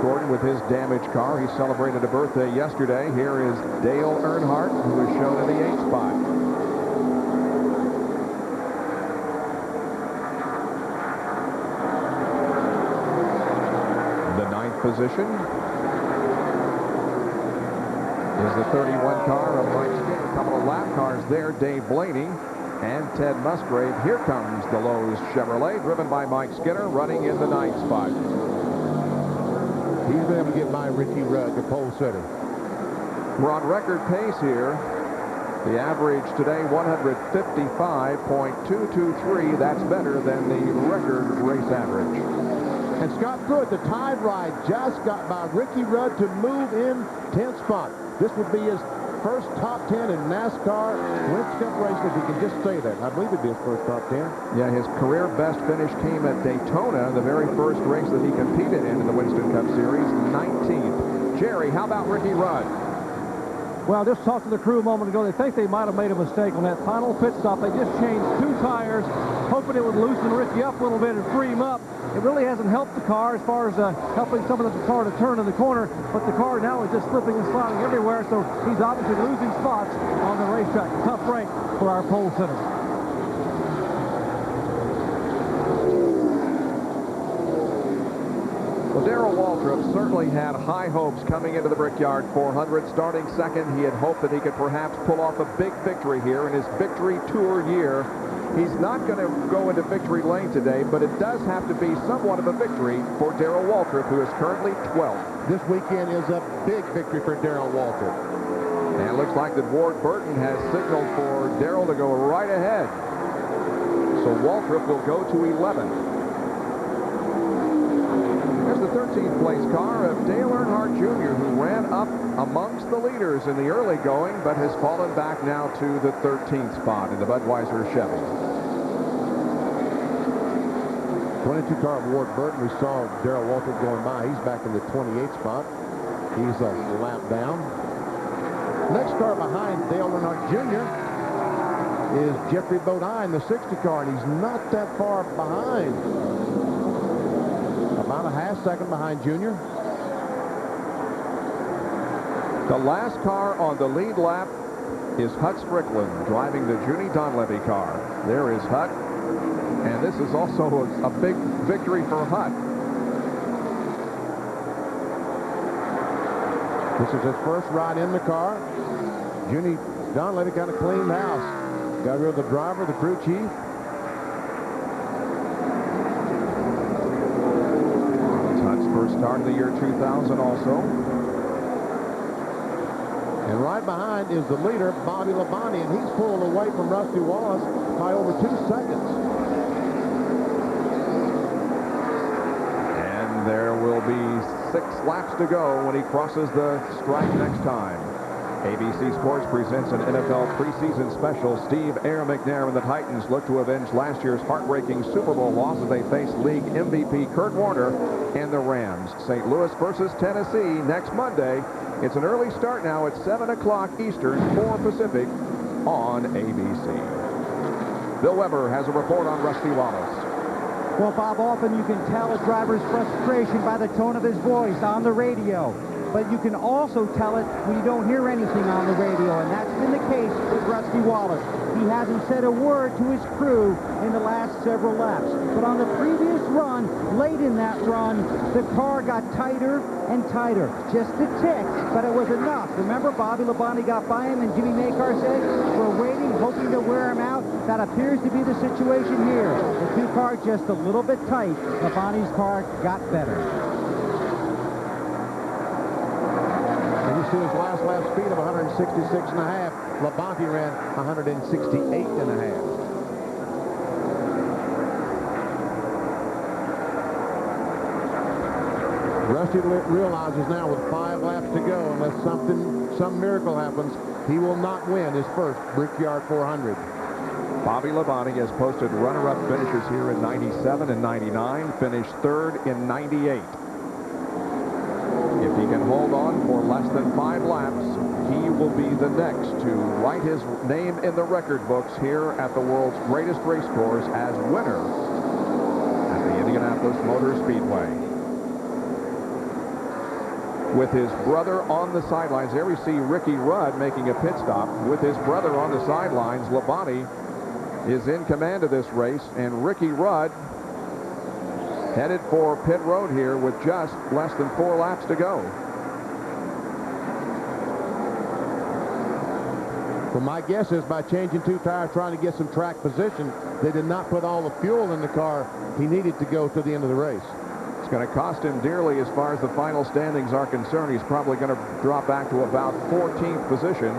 Gordon with his damaged car. He celebrated a birthday yesterday. Here is Dale Earnhardt, who is shown in the 8th spot. The 9th position is the 31 car of Mike Skinner. A couple of lap cars there. Dave Blaney and Ted Musgrave. Here comes the Lowe's Chevrolet, driven by Mike Skinner, running in the 9th spot. He's been able to get by Ricky Rudd, the pole sitter. We're on record pace here. The average today, 155.223. That's better than the record race average. And Scott Pruitt, the tide ride, just got by Ricky Rudd to move in 10th spot. This would be his first top 10 in NASCAR Winston Cup racing if he can just stay there. I believe it'd be his first top 10. Yeah, his career best finish came at Daytona, the very first race that he competed in the Winston Cup Series, 19th. Jerry, how about Ricky Rudd? Well, just talked to the crew a moment ago. They think they might have made a mistake on that final pit stop. They just changed 2 tires, hoping it would loosen Ricky up a little bit and free him up. It really hasn't helped the car as far as helping some of the car to turn in the corner, but the car now is just slipping and sliding everywhere, so he's obviously losing spots on the racetrack. Tough break for our pole sitter. Well, Darrell Waltrip certainly had high hopes coming into the Brickyard 400. Starting second, he had hoped that he could perhaps pull off a big victory here in his victory tour year. He's not going to go into victory lane today, but it does have to be somewhat of a victory for Darrell Waltrip, who is currently 12th. This weekend is a big victory for Darrell Waltrip. And it looks like that Ward Burton has signaled for Darrell to go right ahead. So Waltrip will go to 11th. There's the 13th place car of Dale Earnhardt Jr., who ran up amongst the leaders in the early going, but has fallen back now to the 13th spot in the Budweiser Chevy. 22 car of Ward Burton. We saw Darrell Waltrip going by. He's back in the 28th spot. He's a lap down. Next car behind Dale Earnhardt Jr. is Jeffrey Bodine, the 60 car, and he's not that far behind. About a half second behind Junior. The last car on the lead lap is Hut Strickland, driving the Junie Donlevy car. There is Hut, and this is also a big victory for Hut. This is his first ride in the car. Junie Donlevy kind of cleaned house. Got rid of the driver, the crew chief. Hut's first start of the year 2000 also. And right behind is the leader, Bobby Labonte, and he's pulling away from Rusty Wallace by over 2 seconds. And there will be 6 laps to go when he crosses the stripe next time. ABC Sports presents an NFL preseason special. Steve Air McNair and the Titans look to avenge last year's heartbreaking Super Bowl loss as they face league MVP Kurt Warner and the Rams. St. Louis versus Tennessee next Monday. It's an early start now at 7 o'clock Eastern, 4 Pacific on ABC. Bill Weber has a report on Rusty Wallace. Well, Bob, often you can tell a driver's frustration by the tone of his voice on the radio. But you can also tell it when you don't hear anything on the radio, and that's been the case with Rusty Wallace. He hasn't said a word to his crew in the last several laps. But on the previous run, late in that run, the car got tighter and tighter. Just a tick, but it was enough. Remember, Bobby Labonte got by him, and Jimmy Makar said, we're waiting, hoping to wear him out. That appears to be the situation here. The 2 cars just a little bit tight. Labonte's car got better. To his last lap speed of 166.5. Labonte ran 168.5. Rusty realizes now with 5 laps to go, unless some miracle happens, he will not win his first Brickyard 400. Bobby Labonte has posted runner-up finishes here in 97 and 99, finished 3rd in 98. If he can hold on for less than 5 laps, he will be the next to write his name in the record books here at the world's greatest race course as winner at the Indianapolis Motor Speedway. with his brother on the sidelines. There we see Ricky Rudd making a pit stop with his brother on the sidelines. Labonte is in command of this race, and Ricky Rudd headed for pit road here with just less than 4 laps to go. Well, my guess is by changing 2 tires, trying to get some track position, they did not put all the fuel in the car he needed to go to the end of the race. It's going to cost him dearly as far as the final standings are concerned. He's probably going to drop back to about 14th position.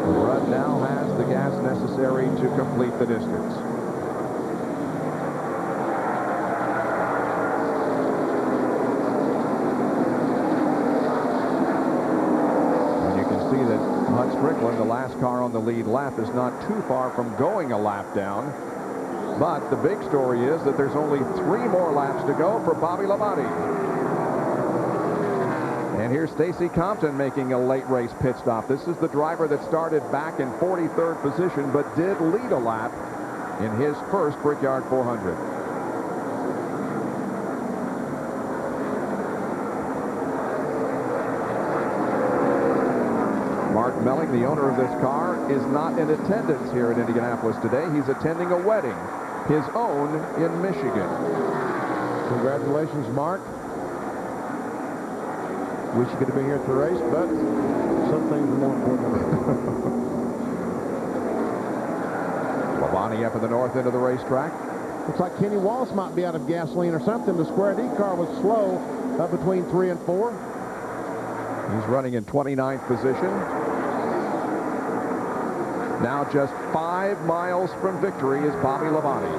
Rudd now has the gas necessary to complete the distance. And you can see that Hut Strickland, the last car on the lead lap, is not too far from going a lap down. But the big story is that there's only 3 more laps to go for Bobby Labonte. And here's Stacy Compton making a late race pit stop. This is the driver that started back in 43rd position but did lead a lap in his first Brickyard 400. Mark Melling, the owner of this car, is not in attendance here in Indianapolis today. He's attending a wedding, his own in Michigan. Congratulations, Mark. Wish you could have been here at the race, but some things are more important than others. Labonte up at the north end of the racetrack. Looks like Kenny Wallace might be out of gasoline or something. The Square D car was slow up between 3 and 4. He's running in 29th position. Now just 5 miles from victory is Bobby Labonte.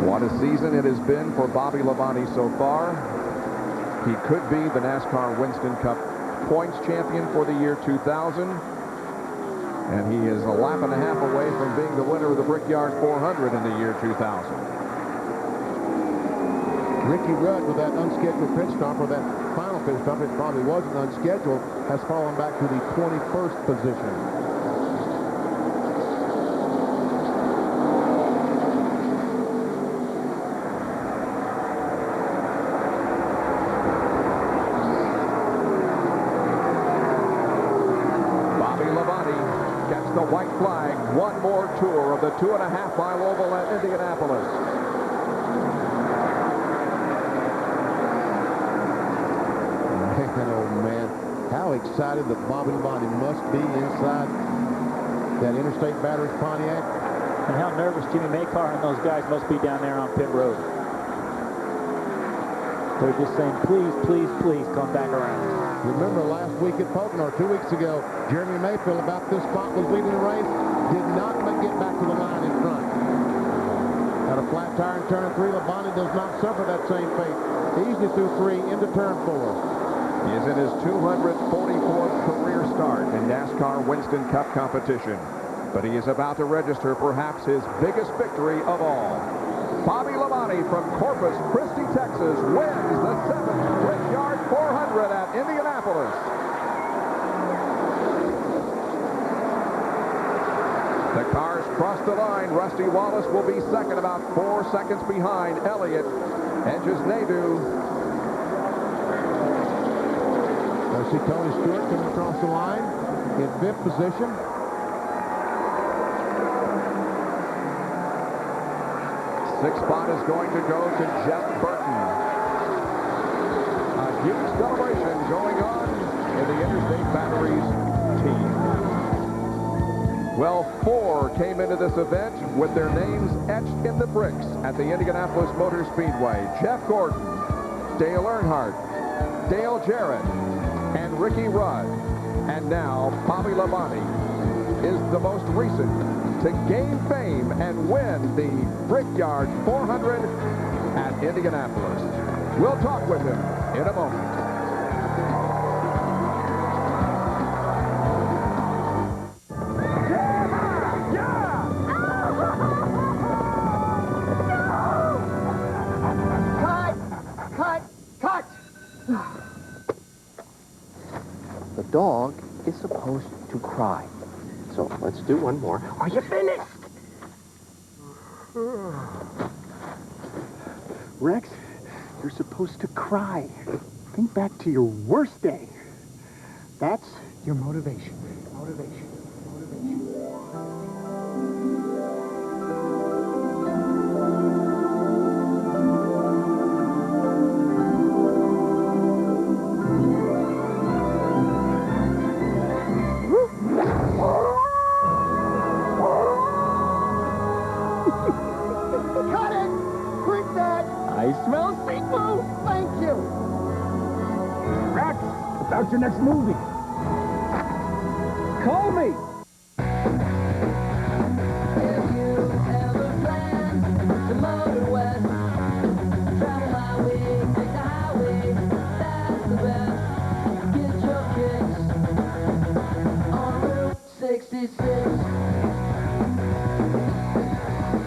What a season it has been for Bobby Labonte so far. He could be the NASCAR Winston Cup points champion for the year 2000. And he is a lap and a half away from being the winner of the Brickyard 400 in the year 2000. Ricky Rudd, with that unscheduled pit stop, or that final pit stop, it probably wasn't unscheduled, has fallen back to the 21st position. The white flag, one more tour of the 2.5-mile oval at Indianapolis. Man, oh man, how excited that Bobby Labonte must be inside that Interstate Batteries Pontiac. And how nervous Jimmy Maycar and those guys must be down there on pit road. They're just saying, please, please, please come back around. Remember last week at Pocono, 2 weeks ago, Jeremy Mayfield, about this spot, was leading the race, did not get back to the line in front. Had a flat tire in turn 3. Labonte does not suffer that same fate. Easily through 3 into turn 4. He is in his 244th career start in NASCAR Winston Cup competition. But he is about to register perhaps his biggest victory of all. Bobby Labonte from Corpus Christi, Texas, wins the 7th Brickyard 400 at Indianapolis. The cars cross the line. Rusty Wallace will be second, about 4 seconds behind Elliott. Edges Nadeau. I see Tony Stewart coming across the line in 5th position. Sixth spot is going to go to Jeff Burton. A huge celebration going on in the Interstate Batteries team. Well, 4 came into this event with their names etched in the bricks at the Indianapolis Motor Speedway. Jeff Gordon, Dale Earnhardt, Dale Jarrett, and Ricky Rudd. And now Bobby Labonte is the most recent to gain fame and win the Brickyard 400 at Indianapolis. We'll talk with him in a moment. dog is supposed to cry. So let's do one more. Are you finished? Rex, you're supposed to cry. Think back to your worst day. That's your motivation. Motivation. Cut it! Quit that! I smell seafood. Thank you! Rex, about your next movie. Call me.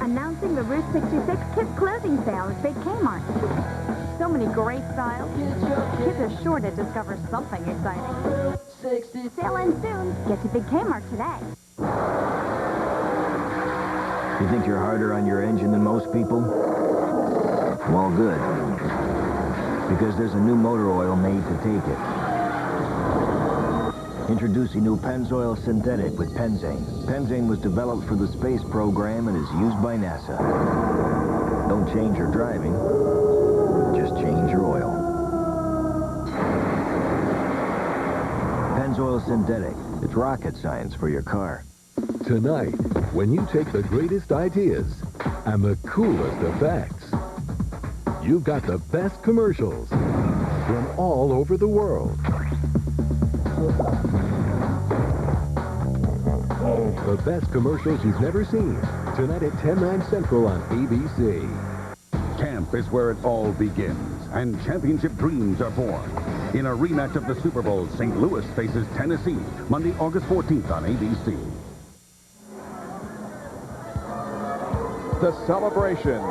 Announcing the Route 66 Kids Clothing Sale at Big Kmart. So many great styles. Kids are sure to discover something exciting. Sale ends soon. Get to Big Kmart today. You think you're harder on your engine than most people? Well, good. Because there's a new motor oil made to take it. Introducing new Pennzoil Synthetic with Penzane. Penzane was developed for the space program and is used by NASA. Don't change your driving, just change your oil. Pennzoil Synthetic. It's rocket science for your car. Tonight, when you take the greatest ideas and the coolest effects, you've got the best commercials from all over the world. The best commercials you've never seen. Tonight at 10/9 Central on ABC. Camp is where it all begins, and championship dreams are born. In a rematch of the Super Bowl, St. Louis faces Tennessee, Monday, August 14th on ABC. The celebration of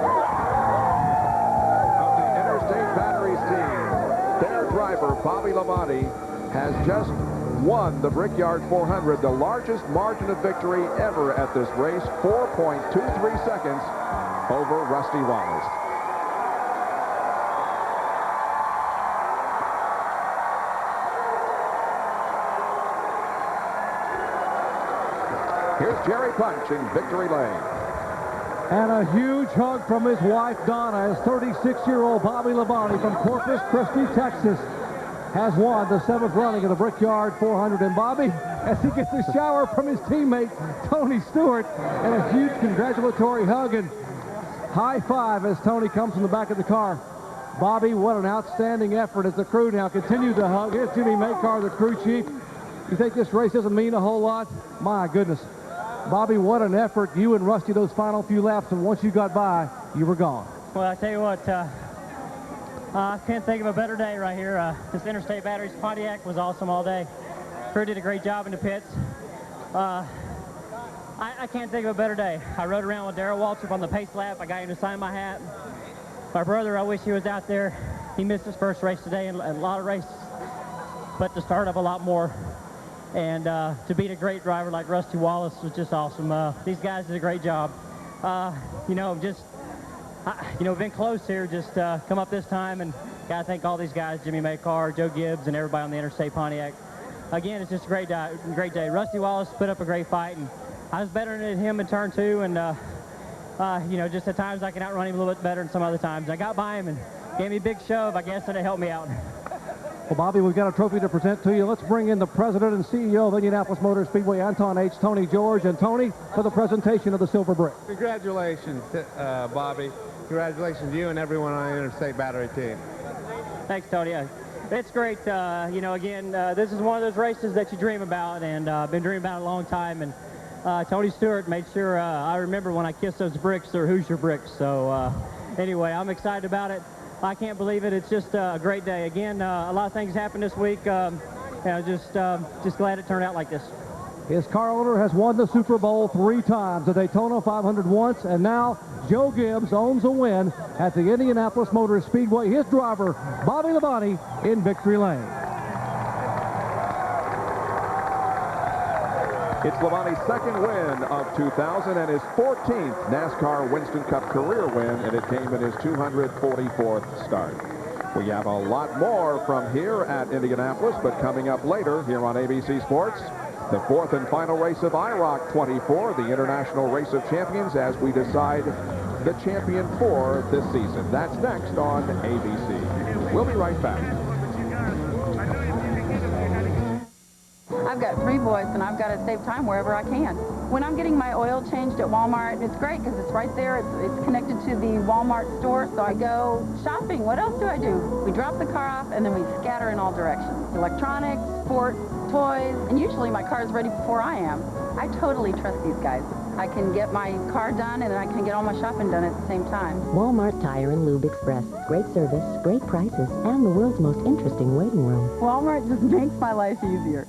the Interstate Batteries team. Their driver, Bobby Labonte, has just won the Brickyard 400, the largest margin of victory ever at this race, 4.23 seconds over Rusty Wallace. Here's Jerry Punch in victory lane. And a huge hug from his wife, Donna, as 36-year-old Bobby Labonte from Corpus Christi, Texas, has won the 7th running of the Brickyard 400. And Bobby, as he gets a shower from his teammate, Tony Stewart, and a huge congratulatory hug and high five as Tony comes from the back of the car. Bobby, what an outstanding effort as the crew now continue to hug. Here's Jimmy Maycar, the crew chief. You think this race doesn't mean a whole lot? My goodness. Bobby, what an effort. You and Rusty those final few laps, and once you got by, you were gone. Well, I tell you what, I can't think of a better day right here. This Interstate Batteries Pontiac was awesome all day. Crew did a great job in the pits. I can't think of a better day. I rode around with Darrell Waltrip on the pace lap. I got him to sign my hat. My brother, I wish he was out there. He missed his first race today and a lot of races, but to start up a lot more. And to beat a great driver like Rusty Wallace was just awesome. These guys did a great job. Been close here, just come up this time, and gotta thank all these guys, Jimmy Maycar, Joe Gibbs, and everybody on the Interstate Pontiac. Again, it's just a great day. Rusty Wallace put up a great fight, and I was better than him in turn 2, and just at times I can outrun him a little bit better than some other times. I got by him and gave me a big shove, I guess, and it helped me out. Well, Bobby, we've got a trophy to present to you. Let's bring in the president and CEO of Indianapolis Motor Speedway, Anton H. Tony George. And Tony, for the presentation of the Silver Brick. Congratulations, Bobby. Congratulations to you and everyone on the Interstate Battery team. Thanks, Tony. It's great. This is one of those races that you dream about, and I've been dreaming about it a long time. And Tony Stewart made sure I remember when I kissed those bricks, they're Hoosier bricks. So anyway, I'm excited about it. I can't believe it. It's just a great day. Again, a lot of things happened this week. Just glad it turned out like this. His car owner has won the Super Bowl 3 times, the Daytona 500 once, and now Joe Gibbs owns a win at the Indianapolis Motor Speedway. His driver, Bobby Labonte, in victory lane. It's Labonte's second win of 2000 and his 14th NASCAR Winston Cup career win, and it came in his 244th start. We have a lot more from here at Indianapolis, but coming up later here on ABC Sports, the fourth and final race of IROC 24, the International Race of Champions, as we decide the champion for this season. That's next on ABC. We'll be right back. I've got 3 boys, and I've got to save time wherever I can. When I'm getting my oil changed at Walmart, it's great because it's right there. It's connected to the Walmart store, so I go shopping. What else do I do? We drop the car off, and then we scatter in all directions. Electronics, sports, toys, and usually my car is ready before I am. I totally trust these guys. I can get my car done, and I can get all my shopping done at the same time. Walmart Tire and Lube Express. Great service, great prices, and the world's most interesting waiting room. Walmart just makes my life easier.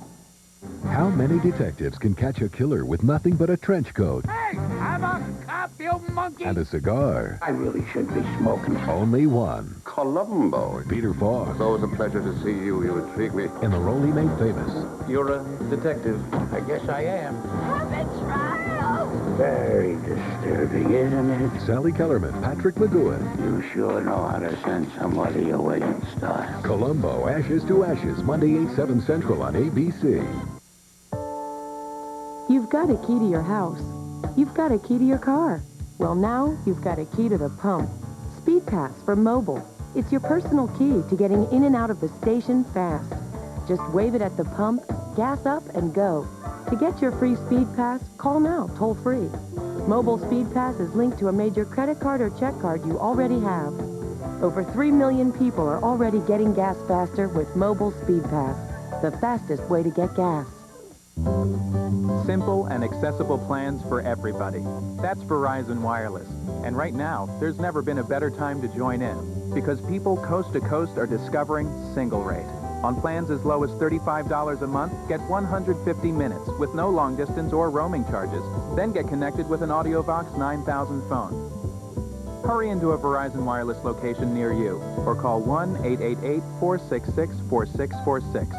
How many detectives can catch a killer with nothing but a trench coat Hey, I'm a cop, you monkey! and a cigar? I really should be smoking. Only one. Columbo. Peter Falk. It's always a pleasure to see you. You intrigue me. In the role he made famous. You're a detective. I guess I am. Have a trial! Very disturbing, isn't it? Sally Kellerman, Patrick McGowan. You sure know how to send somebody away in style. Columbo, Ashes to Ashes, Monday 8, 7 Central on ABC. You've got a key to your house. You've got a key to your car. Well, now you've got a key to the pump. Speed Pass from Mobile. It's your personal key to getting in and out of the station fast. Just wave it at the pump, gas up, and go. To get your free Speed Pass, call now, toll free. Mobile Speed Pass is linked to a major credit card or check card you already have. Over 3 million people are already getting gas faster with Mobile Speed Pass, the fastest way to get gas. Simple and accessible plans for everybody. That's Verizon Wireless. And right now, there's never been a better time to join in, because people coast to coast are discovering single rate. On plans as low as $35 a month, get 150 minutes with no long distance or roaming charges. Then get connected with an AudioVox 9000 phone. Hurry into a Verizon Wireless location near you or call 1-888-466-4646.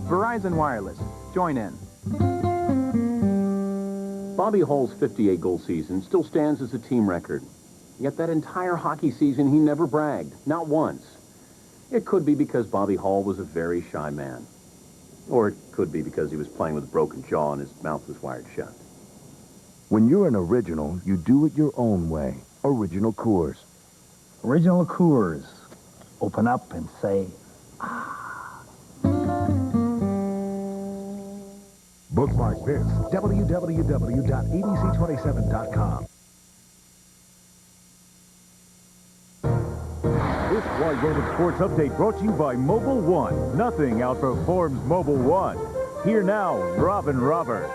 Verizon Wireless. Join in. Bobby Hull's 58-goal season still stands as a team record. Yet that entire hockey season, he never bragged, not once. It could be because Bobby Hull was a very shy man. Or it could be because he was playing with a broken jaw and his mouth was wired shut. When you're an original, you do it your own way. Original Coors. Original Coors. Open up and say, Bookmark this, www.abc27.com. This Wide World of Sports update brought to you by Mobile One. Nothing outperforms Mobile One. Here now, Robin Roberts.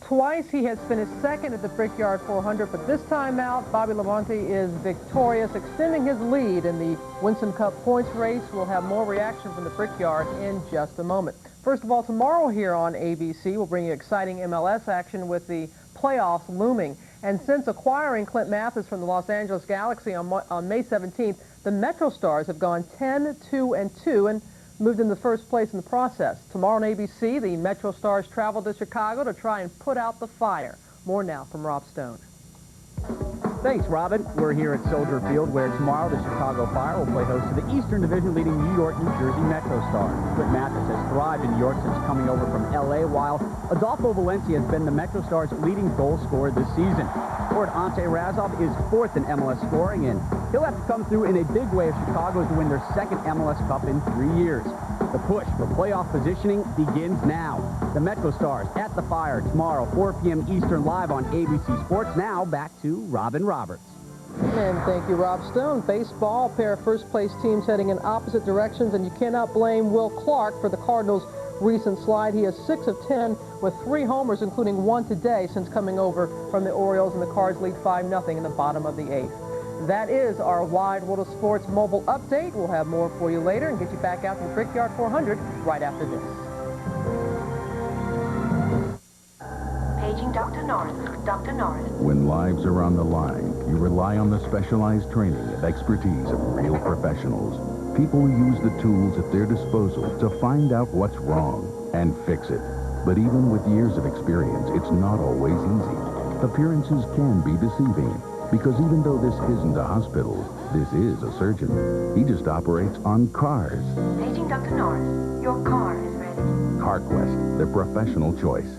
Twice he has finished second at the Brickyard 400, but this time out, Bobby Labonte is victorious, extending his lead in the Winston Cup points race. We'll have more reaction from the Brickyard in just a moment. First of all, tomorrow here on ABC, we'll bring you exciting MLS action with the playoffs looming. And since acquiring Clint Mathis from the Los Angeles Galaxy on May 17th, the Metro Stars have gone 10-2-2 and moved in the first place in the process. Tomorrow on ABC, the Metro Stars travel to Chicago to try and put out the fire. More now from Rob Stone. Thanks, Robin. We're here at Soldier Field, where tomorrow the Chicago Fire will play host to the Eastern Division leading New York, New Jersey Metro Stars. Clint Mathis has thrived in New York since coming over from L.A., while Adolfo Valencia has been the Metro Stars' leading goal scorer this season. Forward Ante Razov is fourth in MLS scoring, and he'll have to come through in a big way if Chicago is to win their second MLS Cup in 3 years. The push for playoff positioning begins now. The Metro Stars at the Fire tomorrow, 4 p.m. Eastern, live on ABC Sports. Now, back to Robin Roberts. And thank you, Rob Stone. Baseball, a pair of first-place teams heading in opposite directions, and you cannot blame Will Clark for the Cardinals' recent slide. He is 6 of 10 with 3 homers, including 1 today since coming over from the Orioles, and the Cards lead 5-0 in the bottom of the 8th. That is our Wide World of Sports mobile update. We'll have more for you later and get you back out to the Brickyard 400 right after this. Paging Dr. Norris. Dr. Norris. When lives are on the line, you rely on the specialized training and expertise of real professionals. People who use the tools at their disposal to find out what's wrong and fix it. But even with years of experience, it's not always easy. Appearances can be deceiving, because even though this isn't a hospital, this is a surgeon. He just operates on cars. Paging Dr. Norris. Your car is ready. CarQuest, the professional choice.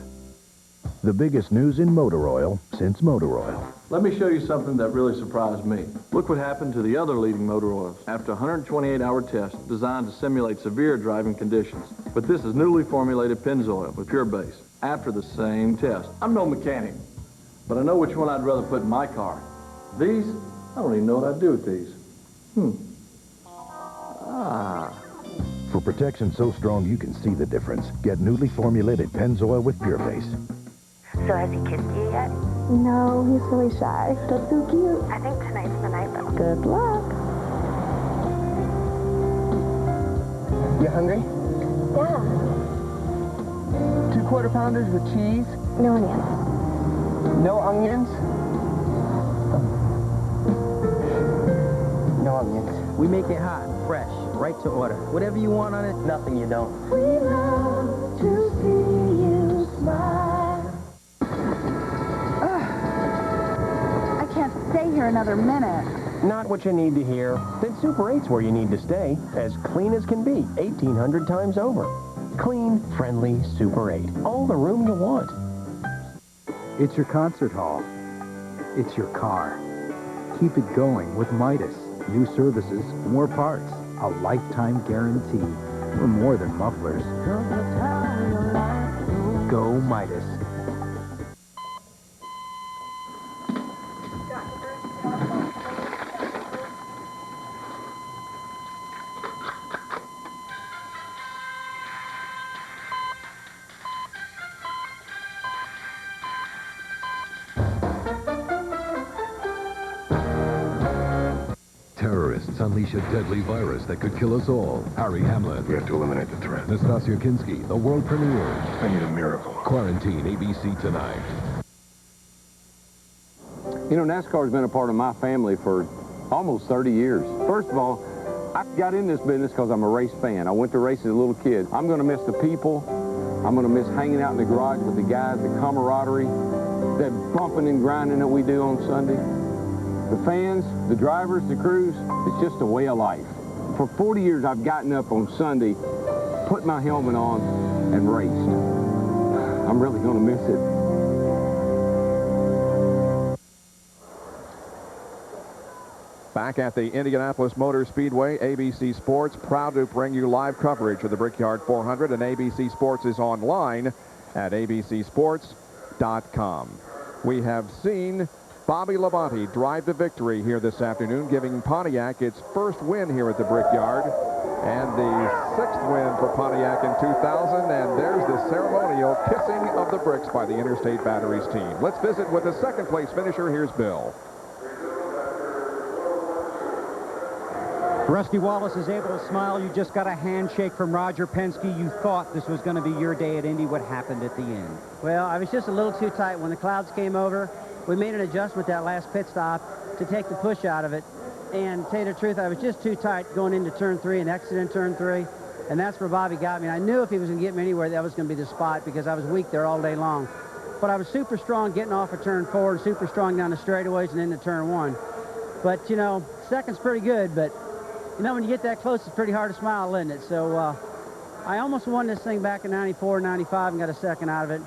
The biggest news in motor oil since motor oil. Let me show you something that really surprised me. Look what happened to the other leading motor oils after a 128-hour test designed to simulate severe driving conditions. But this is newly formulated Pennzoil with pure base after the same test. I'm no mechanic, but I know which one I'd rather put in my car. These, I don't even know what I'd do with these. For protection so strong you can see the difference, get newly formulated Pennzoil with pure base. So has he kissed you yet? No, he's really shy. That's so cute. I think tonight's the night, though. Good luck. You hungry? Yeah. 2 quarter pounders with cheese? No onions. No onions? No onions. We make it hot, fresh, right to order. Whatever you want on it, nothing you don't. We love to see you smile. I can't stay here another minute. Not what you need to hear. Then Super 8's where you need to stay. As clean as can be, 1,800 times over. Clean, friendly Super 8. All the room you want. It's your concert hall. It's your car. Keep it going with Midas. New services, more parts, a lifetime guarantee. For more than mufflers. Go Midas. Terrorists unleash a deadly virus that could kill us all. Harry Hamlin. We have to eliminate the threat. Nastasia Kinski, the world premiere. I need a miracle. Quarantine, ABC tonight. You know, NASCAR's been a part of my family for almost 30 years. First of all, I got in this business because I'm a race fan. I went to races as a little kid. I'm going to miss the people. I'm going to miss hanging out in the garage with the guys, the camaraderie, that bumping and grinding that we do on Sunday. The fans, the drivers, the crews, it's just a way of life. For 40 years, I've gotten up on Sunday, put my helmet on, and raced. I'm really going to miss it. Back at the Indianapolis Motor Speedway, ABC Sports proud to bring you live coverage of the Brickyard 400, and ABC Sports is online at abcsports.com. We have seen Bobby Labonte drive to victory here this afternoon, giving Pontiac its first win here at the Brickyard, and the 6th win for Pontiac in 2000, and there's the ceremonial kissing of the bricks by the Interstate Batteries team. Let's visit with the second place finisher. Here's Bill. Rusty Wallace is able to smile. You just got a handshake from Roger Penske. You thought this was going to be your day at Indy. What happened at the end? Well, I was just a little too tight. When the clouds came over, we made an adjustment that last pit stop to take the push out of it. And to tell you the truth, I was just too tight going into turn 3 and exiting turn 3. And that's where Bobby got me. And I knew if he was going to get me anywhere, that was going to be the spot, because I was weak there all day long. But I was super strong getting off of turn 4 and super strong down the straightaways and into turn 1. But, you know, second's pretty good, but you know, when you get that close, it's pretty hard to smile, isn't it? So I almost won this thing back in 94, 95 and got a second out of it.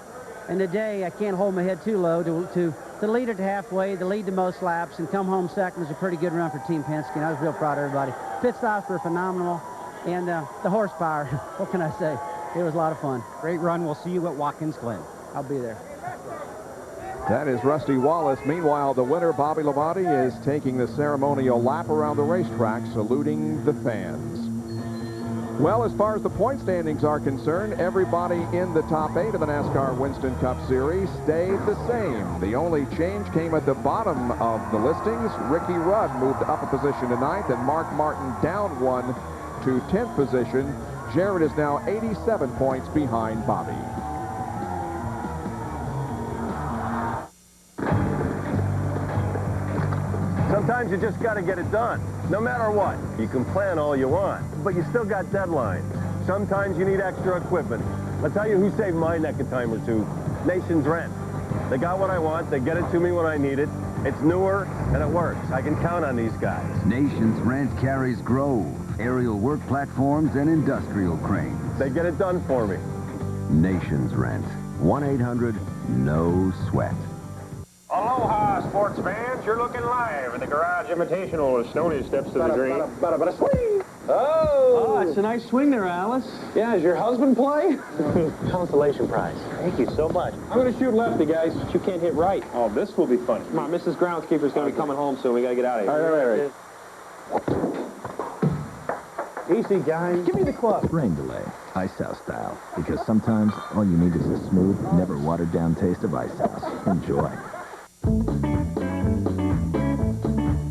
And today, I can't hold my head too low to lead it to halfway, to lead the most laps, and come home second was a pretty good run for Team Penske, and I was real proud of everybody. Pit stops were phenomenal, and the horsepower, what can I say? It was a lot of fun. Great run. We'll see you at Watkins Glen. I'll be there. That is Rusty Wallace. Meanwhile, the winner, Bobby Labonte, is taking the ceremonial lap around the racetrack, saluting the fans. Well, as far as the point standings are concerned, everybody in the top 8 of the NASCAR Winston Cup Series stayed the same. The only change came at the bottom of the listings. Ricky Rudd moved up a position to 9th, and Mark Martin down 1 to 10th position. Jarrett is now 87 points behind Bobby. Sometimes you just got to get it done, no matter what. You can plan all you want, but you still got deadlines. Sometimes you need extra equipment. I'll tell you who saved my neck a time or two. Nation's Rent. They got what I want. They get it to me when I need it. It's newer, and it works. I can count on these guys. Nation's Rent carries Grove, aerial work platforms, and industrial cranes. They get it done for me. Nation's Rent. 1-800-NO-SWEAT. Aloha, sports fans. You're looking live in the Garage Invitational as Stoney steps to the green. Oh, it's a nice swing there, Alice. Yeah, does your husband play? Consolation prize. Thank you so much. I'm going to shoot lefty, guys, but you can't hit right. Oh, this will be funny. Come on, Mrs. Groundskeeper's going to be coming home soon. We got to get out of here. All right. Easy, guys. Give me the club. Rain delay, Ice House style. Because sometimes all you need is a smooth, never watered down taste of Ice House. Enjoy.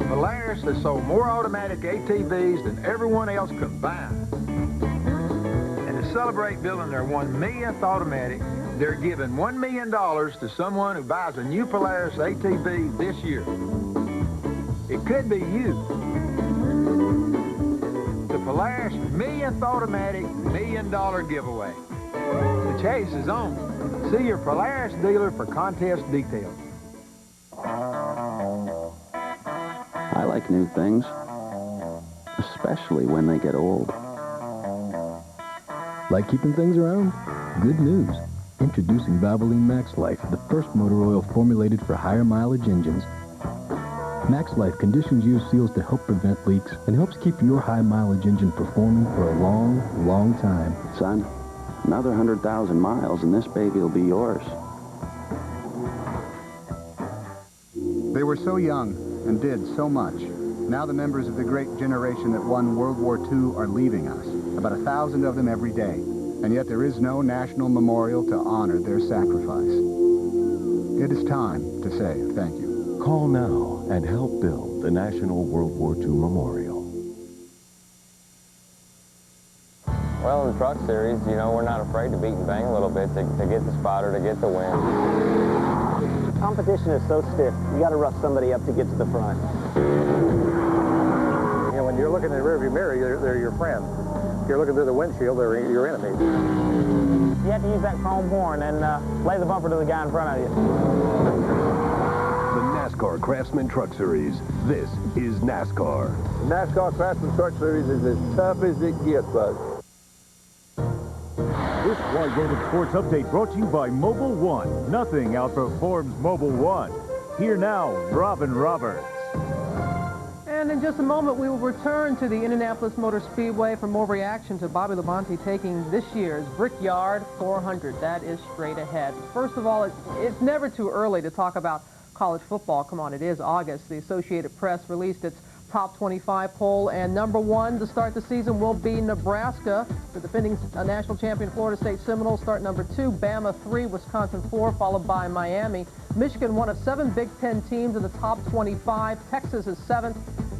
Polaris has sold more automatic ATVs than everyone else combined. And to celebrate building their 1 millionth automatic, they're giving $1 million to someone who buys a new Polaris ATV this year. It could be you. The Polaris millionth automatic $1 million giveaway. The chase is on. See your Polaris dealer for contest details. I like new things, especially when they get old. Like keeping things around? Good news. Introducing Valvoline Max Life, the first motor oil formulated for higher mileage engines. Max Life conditions use seals to help prevent leaks and helps keep your high mileage engine performing for a long, long time. Son, another 100,000 miles and this baby will be yours. They were so young and did so much. Now the members of the great generation that won World War II are leaving us, about 1,000 of them every day, and yet there is no national memorial to honor their sacrifice. It is time to say thank you. Call now and help build the National World War II Memorial. Well, in the truck series, you know, we're not afraid to beat and bang a little bit to get the spotter, to get the win. Competition is so stiff. You got to rough somebody up to get to the front. You know, when you're looking in the rearview mirror, they're your friend. If you're looking through the windshield, they're your enemy. You have to use that chrome horn and lay the bumper to the guy in front of you. The NASCAR Craftsman Truck Series. This is NASCAR. The NASCAR Craftsman Truck Series is as tough as it gets, bud. This Wide World of Sports update brought to you by Mobile One. Nothing outperforms Mobile One. Here now, Robin Roberts. And in just a moment, we will return to the Indianapolis Motor Speedway for more reaction to Bobby Labonte taking this year's Brickyard 400. That is straight ahead. First of all, it's never too early to talk about college football. Come on, it is August. The Associated Press released its top 25 poll, and number one to start the season will be Nebraska. The defending national champion Florida State Seminoles start number 2, Bama 3, Wisconsin 4, followed by Miami. Michigan, one of 7 Big Ten teams in the top 25. Texas is 7th.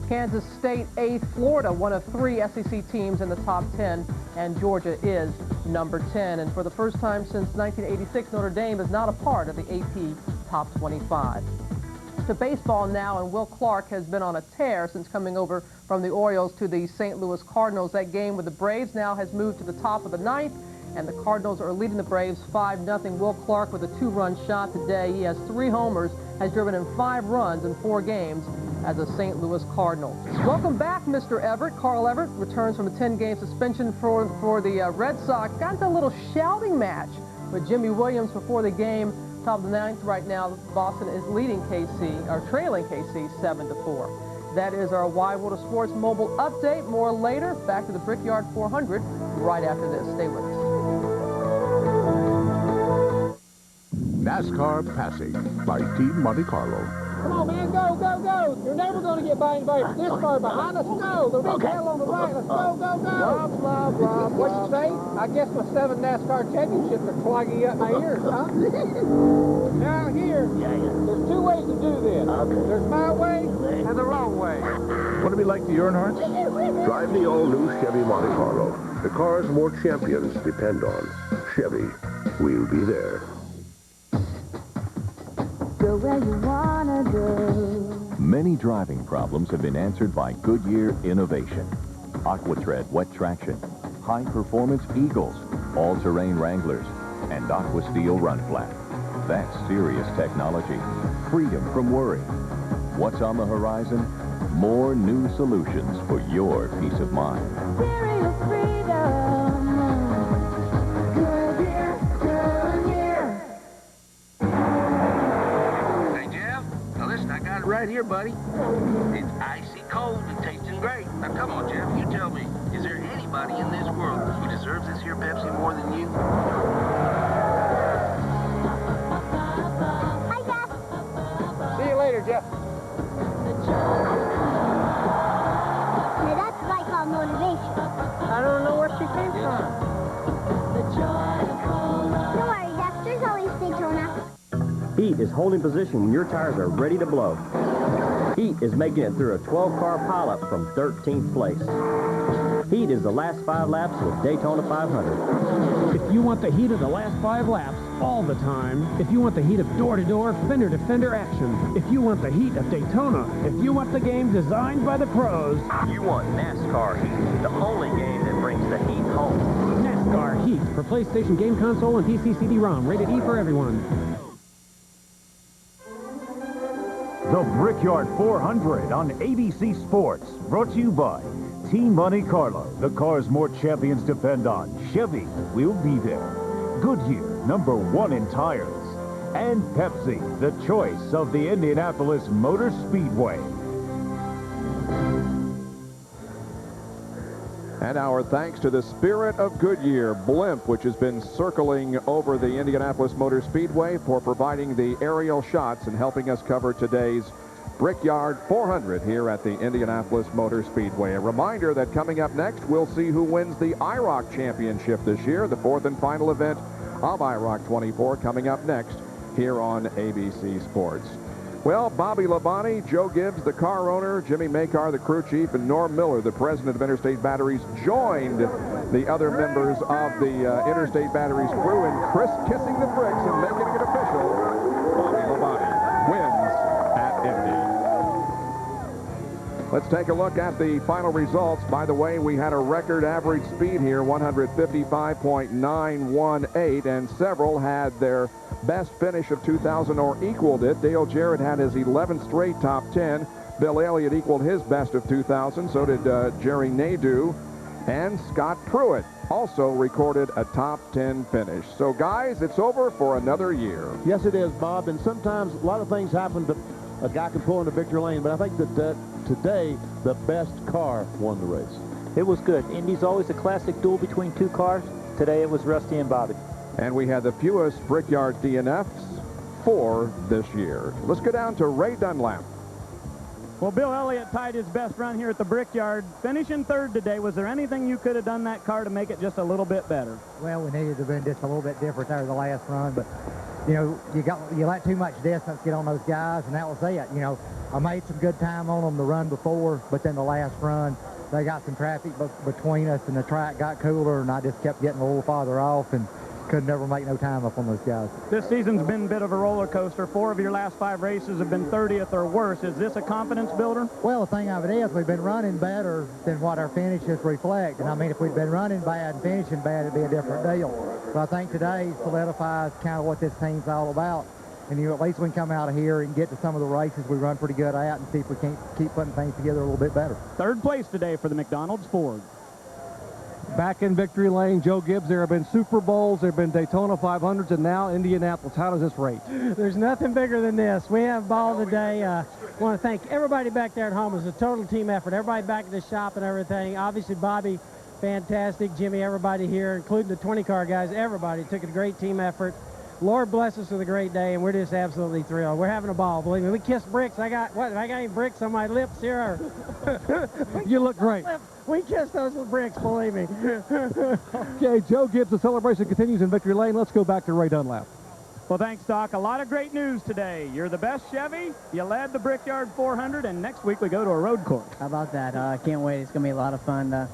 Kansas State 8th. Florida, one of 3 SEC teams in the top 10. And Georgia is number 10. And for the first time since 1986, Notre Dame is not a part of the AP top 25. To baseball now, and Will Clark has been on a tear since coming over from the Orioles to the St. Louis Cardinals. That game with the Braves now has moved to the top of the 9th, and the Cardinals are leading the Braves 5-0. Will Clark with a 2-run shot today. He has 3 homers, has driven in 5 runs in 4 games as a St. Louis Cardinal. Welcome back, Mr. Everett. Carl Everett returns from a 10-game suspension for the Red Sox. Got into a little shouting match with Jimmy Williams before the game. Top of the 9th right now, Boston is leading KC, or trailing KC 7-4. That is our Wide World of Sports mobile update. More later. Back to the Brickyard 400 right after this. Stay with us. NASCAR Passing by Team Monte Carlo. Come on, man, go, go, go. You're never going to get by anybody with this car behind us. Go. The big hell on the right. Let's go, go, go. Blah, blah, blah. What you say? I guess my 7 NASCAR championships are clogging up my ears, huh? Now, here, there's 2 ways to do this. There's my way and the wrong way. Want to be like the Earnhardts? Drive the all-new Chevy Monte Carlo. The cars more champions depend on. Chevy, we'll be there. Go where you wanna go. Many driving problems have been answered by Goodyear innovation. AquaTread wet traction, high-performance Eagles, all-terrain Wranglers, and Aqua Steel Run Flat. That's serious technology. Freedom from worry. What's on the horizon? More new solutions for your peace of mind. Serious freedom. Good year, good year. Hey, Jeff. Now listen, I got it right here, buddy. It's icy cold and tasting great. Now come on, Jeff, you tell me, is there anybody in this world who deserves this here Pepsi more than you? Hi, Jeff. See you later, Jeff. Now that's what I call motivation. I don't know where she came from. Don't worry, Jeff. There's always Daytona. Heat is holding position when your tires are ready to blow. Heat is making it through a 12-car pileup from 13th place. Heat is the last 5 laps with Daytona 500. If you want the heat of the last 5 laps all the time, if you want the heat of door-to-door, fender-to-fender action, if you want the heat of Daytona, if you want the game designed by the pros, You want NASCAR Heat, the only game that brings the heat home. NASCAR Heat for PlayStation Game Console and PC CD-ROM, rated E for everyone. The Brickyard 400 on ABC Sports, brought to you by Team Monte Carlo. The cars more champions depend on. Chevy will be there. Goodyear, #1 in tires. And Pepsi, the choice of the Indianapolis Motor Speedway. And our thanks to the Spirit of Goodyear blimp, which has been circling over the Indianapolis Motor Speedway, for providing the aerial shots and helping us cover today's Brickyard 400 here at the Indianapolis Motor Speedway. A reminder that coming up next, we'll see who wins the IROC Championship this year, the 4th and final event of IROC 24, coming up next here on ABC Sports. Well, Bobby Labonte, Joe Gibbs, the car owner, Jimmy Makar, the crew chief, and Norm Miller, the president of Interstate Batteries, joined the other members of the Interstate Batteries crew in kissing the bricks and making it official. Bobby Labonte wins at Indy. Let's take a look at the final results. By the way, we had a record average speed here, 155.918, and several had their best finish of 2000 or equaled it. Dale Jarrett had his 11th straight top 10. Bill Elliott equaled his best of 2000. So did Jerry Nadeau. And Scott Pruitt also recorded a top 10 finish. So, guys, it's over for another year. Yes, it is, Bob. And sometimes a lot of things happen to a guy can pull into victory lane. But I think that today the best car won the race. It was good. Indy's always a classic duel between 2 cars. Today it was Rusty and Bobby. And we had the fewest Brickyard DNFs, 4 this year. Let's go down to Ray Dunlap. Well, Bill Elliott tied his best run here at the Brickyard, finishing 3rd today. Was there anything you could have done that car to make it just a little bit better? Well, we needed to have been just a little bit different there the last run, but you know, you let too much distance get on those guys, and that was it. You know, I made some good time on them the run before, but then the last run, they got some traffic between us, and the track got cooler, and I just kept getting a little farther off, and could never make no time up on those guys. This season's been a bit of a roller coaster. 4 of your last 5 races have been 30th or worse. Is this a confidence builder? Well, the thing of it is, we've been running better than what our finishes reflect. And I mean, if we'd been running bad and finishing bad, it'd be a different deal. But I think today solidifies kind of what this team's all about. And you know, at least we can come out of here and get to some of the races we run pretty good at and see if we can't keep putting things together a little bit better. 3rd place today for the McDonald's Ford. Back in victory lane, Joe Gibbs. There have been Super Bowls, there have been Daytona 500s, and now Indianapolis. How does this rate? There's nothing bigger than this. We have ball today. I want to thank everybody back there at home. It was a total team effort. Everybody back at the shop and everything. Obviously, Bobby, fantastic. Jimmy, everybody here, including the 20-car guys. Everybody took a great team effort. Lord bless us with a great day, and we're just absolutely thrilled. We're having a ball, believe me. We kissed bricks. I got any bricks on my lips here? You look great. We kissed those with bricks, believe me. Okay, Joe Gibbs, the celebration continues in victory lane. Let's go back to Ray Dunlap. Well, thanks, Doc. A lot of great news today. You're the best Chevy. You led the Brickyard 400, and next week we go to a road course. How about that? I can't wait. It's going to be a lot of fun.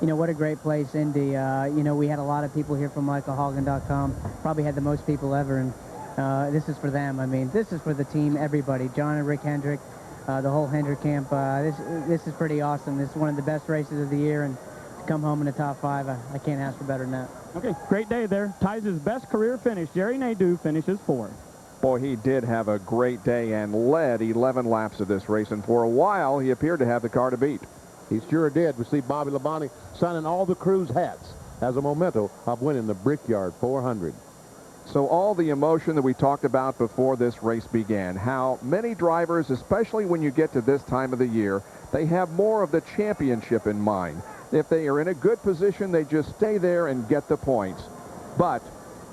You know, what a great place, Indy. You know, we had a lot of people here from MichaelHolgan.com. Probably had the most people ever, and this is for them. I mean, this is for the team, everybody. John and Rick Hendrick, the whole Hendrick camp. This is pretty awesome. This is one of the best races of the year, and to come home in the top 5, I can't ask for better than that. Okay, great day there. Ties his best career finish. Jerry Nadeau finishes 4th. Boy, he did have a great day and led 11 laps of this race, and for a while he appeared to have the car to beat. He sure did. We see Bobby Labonte signing all the crew's hats as a memento of winning the Brickyard 400. So all the emotion that we talked about before this race began, how many drivers, especially when you get to this time of the year, they have more of the championship in mind. If they are in a good position, they just stay there and get the points. But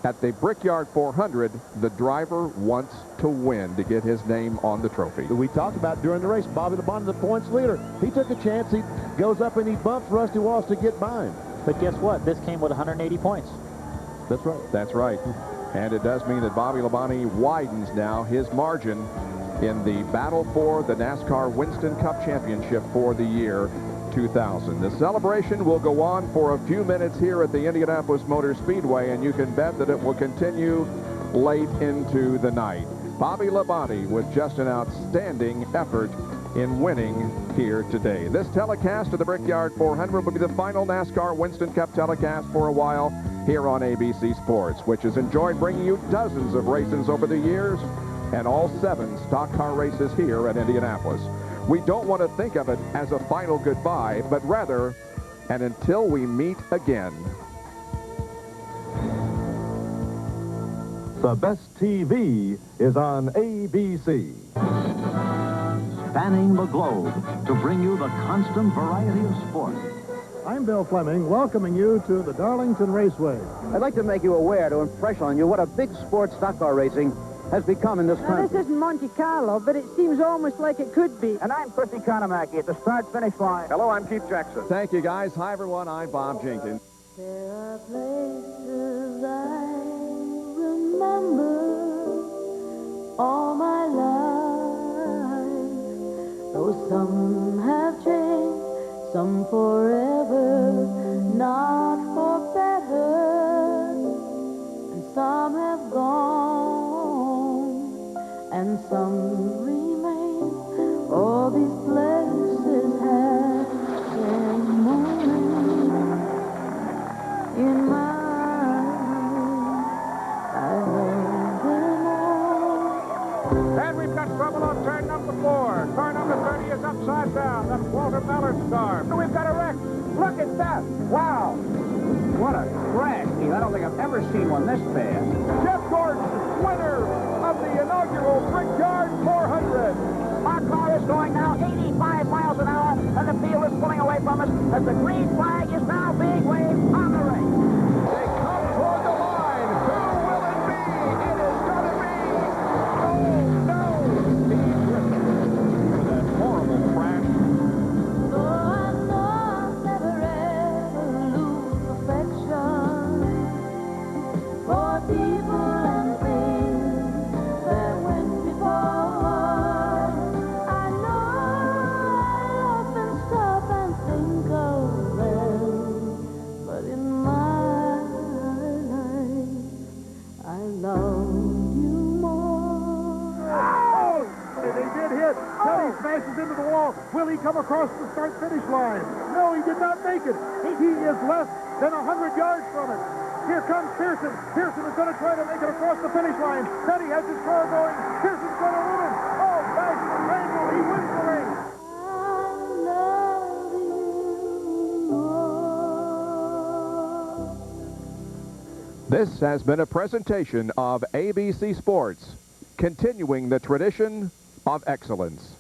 at the Brickyard 400, the driver wants to win to get his name on the trophy. We talked about during the race, Bobby Labonte, the points leader. He took a chance. He goes up and he bumps Rusty Walsh to get by him. But guess what? This came with 180 points. That's right. That's right. And it does mean that Bobby Labonte widens now his margin in the battle for the NASCAR Winston Cup Championship for the year 2000. The celebration will go on for a few minutes here at the Indianapolis Motor Speedway, and you can bet that it will continue late into the night. Bobby Labonte with just an outstanding effort in winning here today. This telecast of the Brickyard 400 will be the final NASCAR Winston Cup telecast for a while here on ABC Sports, which has enjoyed bringing you dozens of races over the years and all 7 stock car races here at Indianapolis. We don't want to think of it as a final goodbye, but rather an until we meet again. The best TV is on ABC. Spanning the globe to bring you the constant variety of sport. I'm Bill Fleming, welcoming you to the Darlington Raceway. I'd like to make you aware, to impress on you, what a big sport stock car racing has become in this country. This isn't Monte Carlo, but it seems almost like it could be. And I'm Chrissy Conamaki at the start-finish line. Hello, I'm Keith Jackson. Thank you, guys. Hi, everyone. I'm Bob Jenkins. There are places I remember all my life, though some have changed, some forever, not for better, and some have gone, and some remain. All these places have their moments in my life. I love them all. And we've got trouble on turn number 4. Car number 30 is upside down. That's Walter Mallard's car. And we've got a wreck. Look at that. Wow. What a crash, Steve. I don't think I've ever seen one this bad. Jeff Gordon, winner of the inaugural Brickyard 400. Our car is going now 85 miles an hour, and the field is pulling away from us as the green flag is now being waved on the race. They come toward the line. Who will it be? It is going to be... Oh, no. Steve Griffin. That horrible crash. Though I know I'll never ever lose affection for people and things that went before. I know I often stop and think of them, but in my life, I love you more. Oh! They did hit. Teddy smashes into the wall. Will he come across the start-finish line? No, he did not make it. He is less than 100 yards from it. Here comes Pearson. Pearson is going to try to make it across the finish line. Teddy has his car going. Pearson's going to win it. Oh, back to the triangle. He wins the race. This has been a presentation of ABC Sports, continuing the tradition of excellence.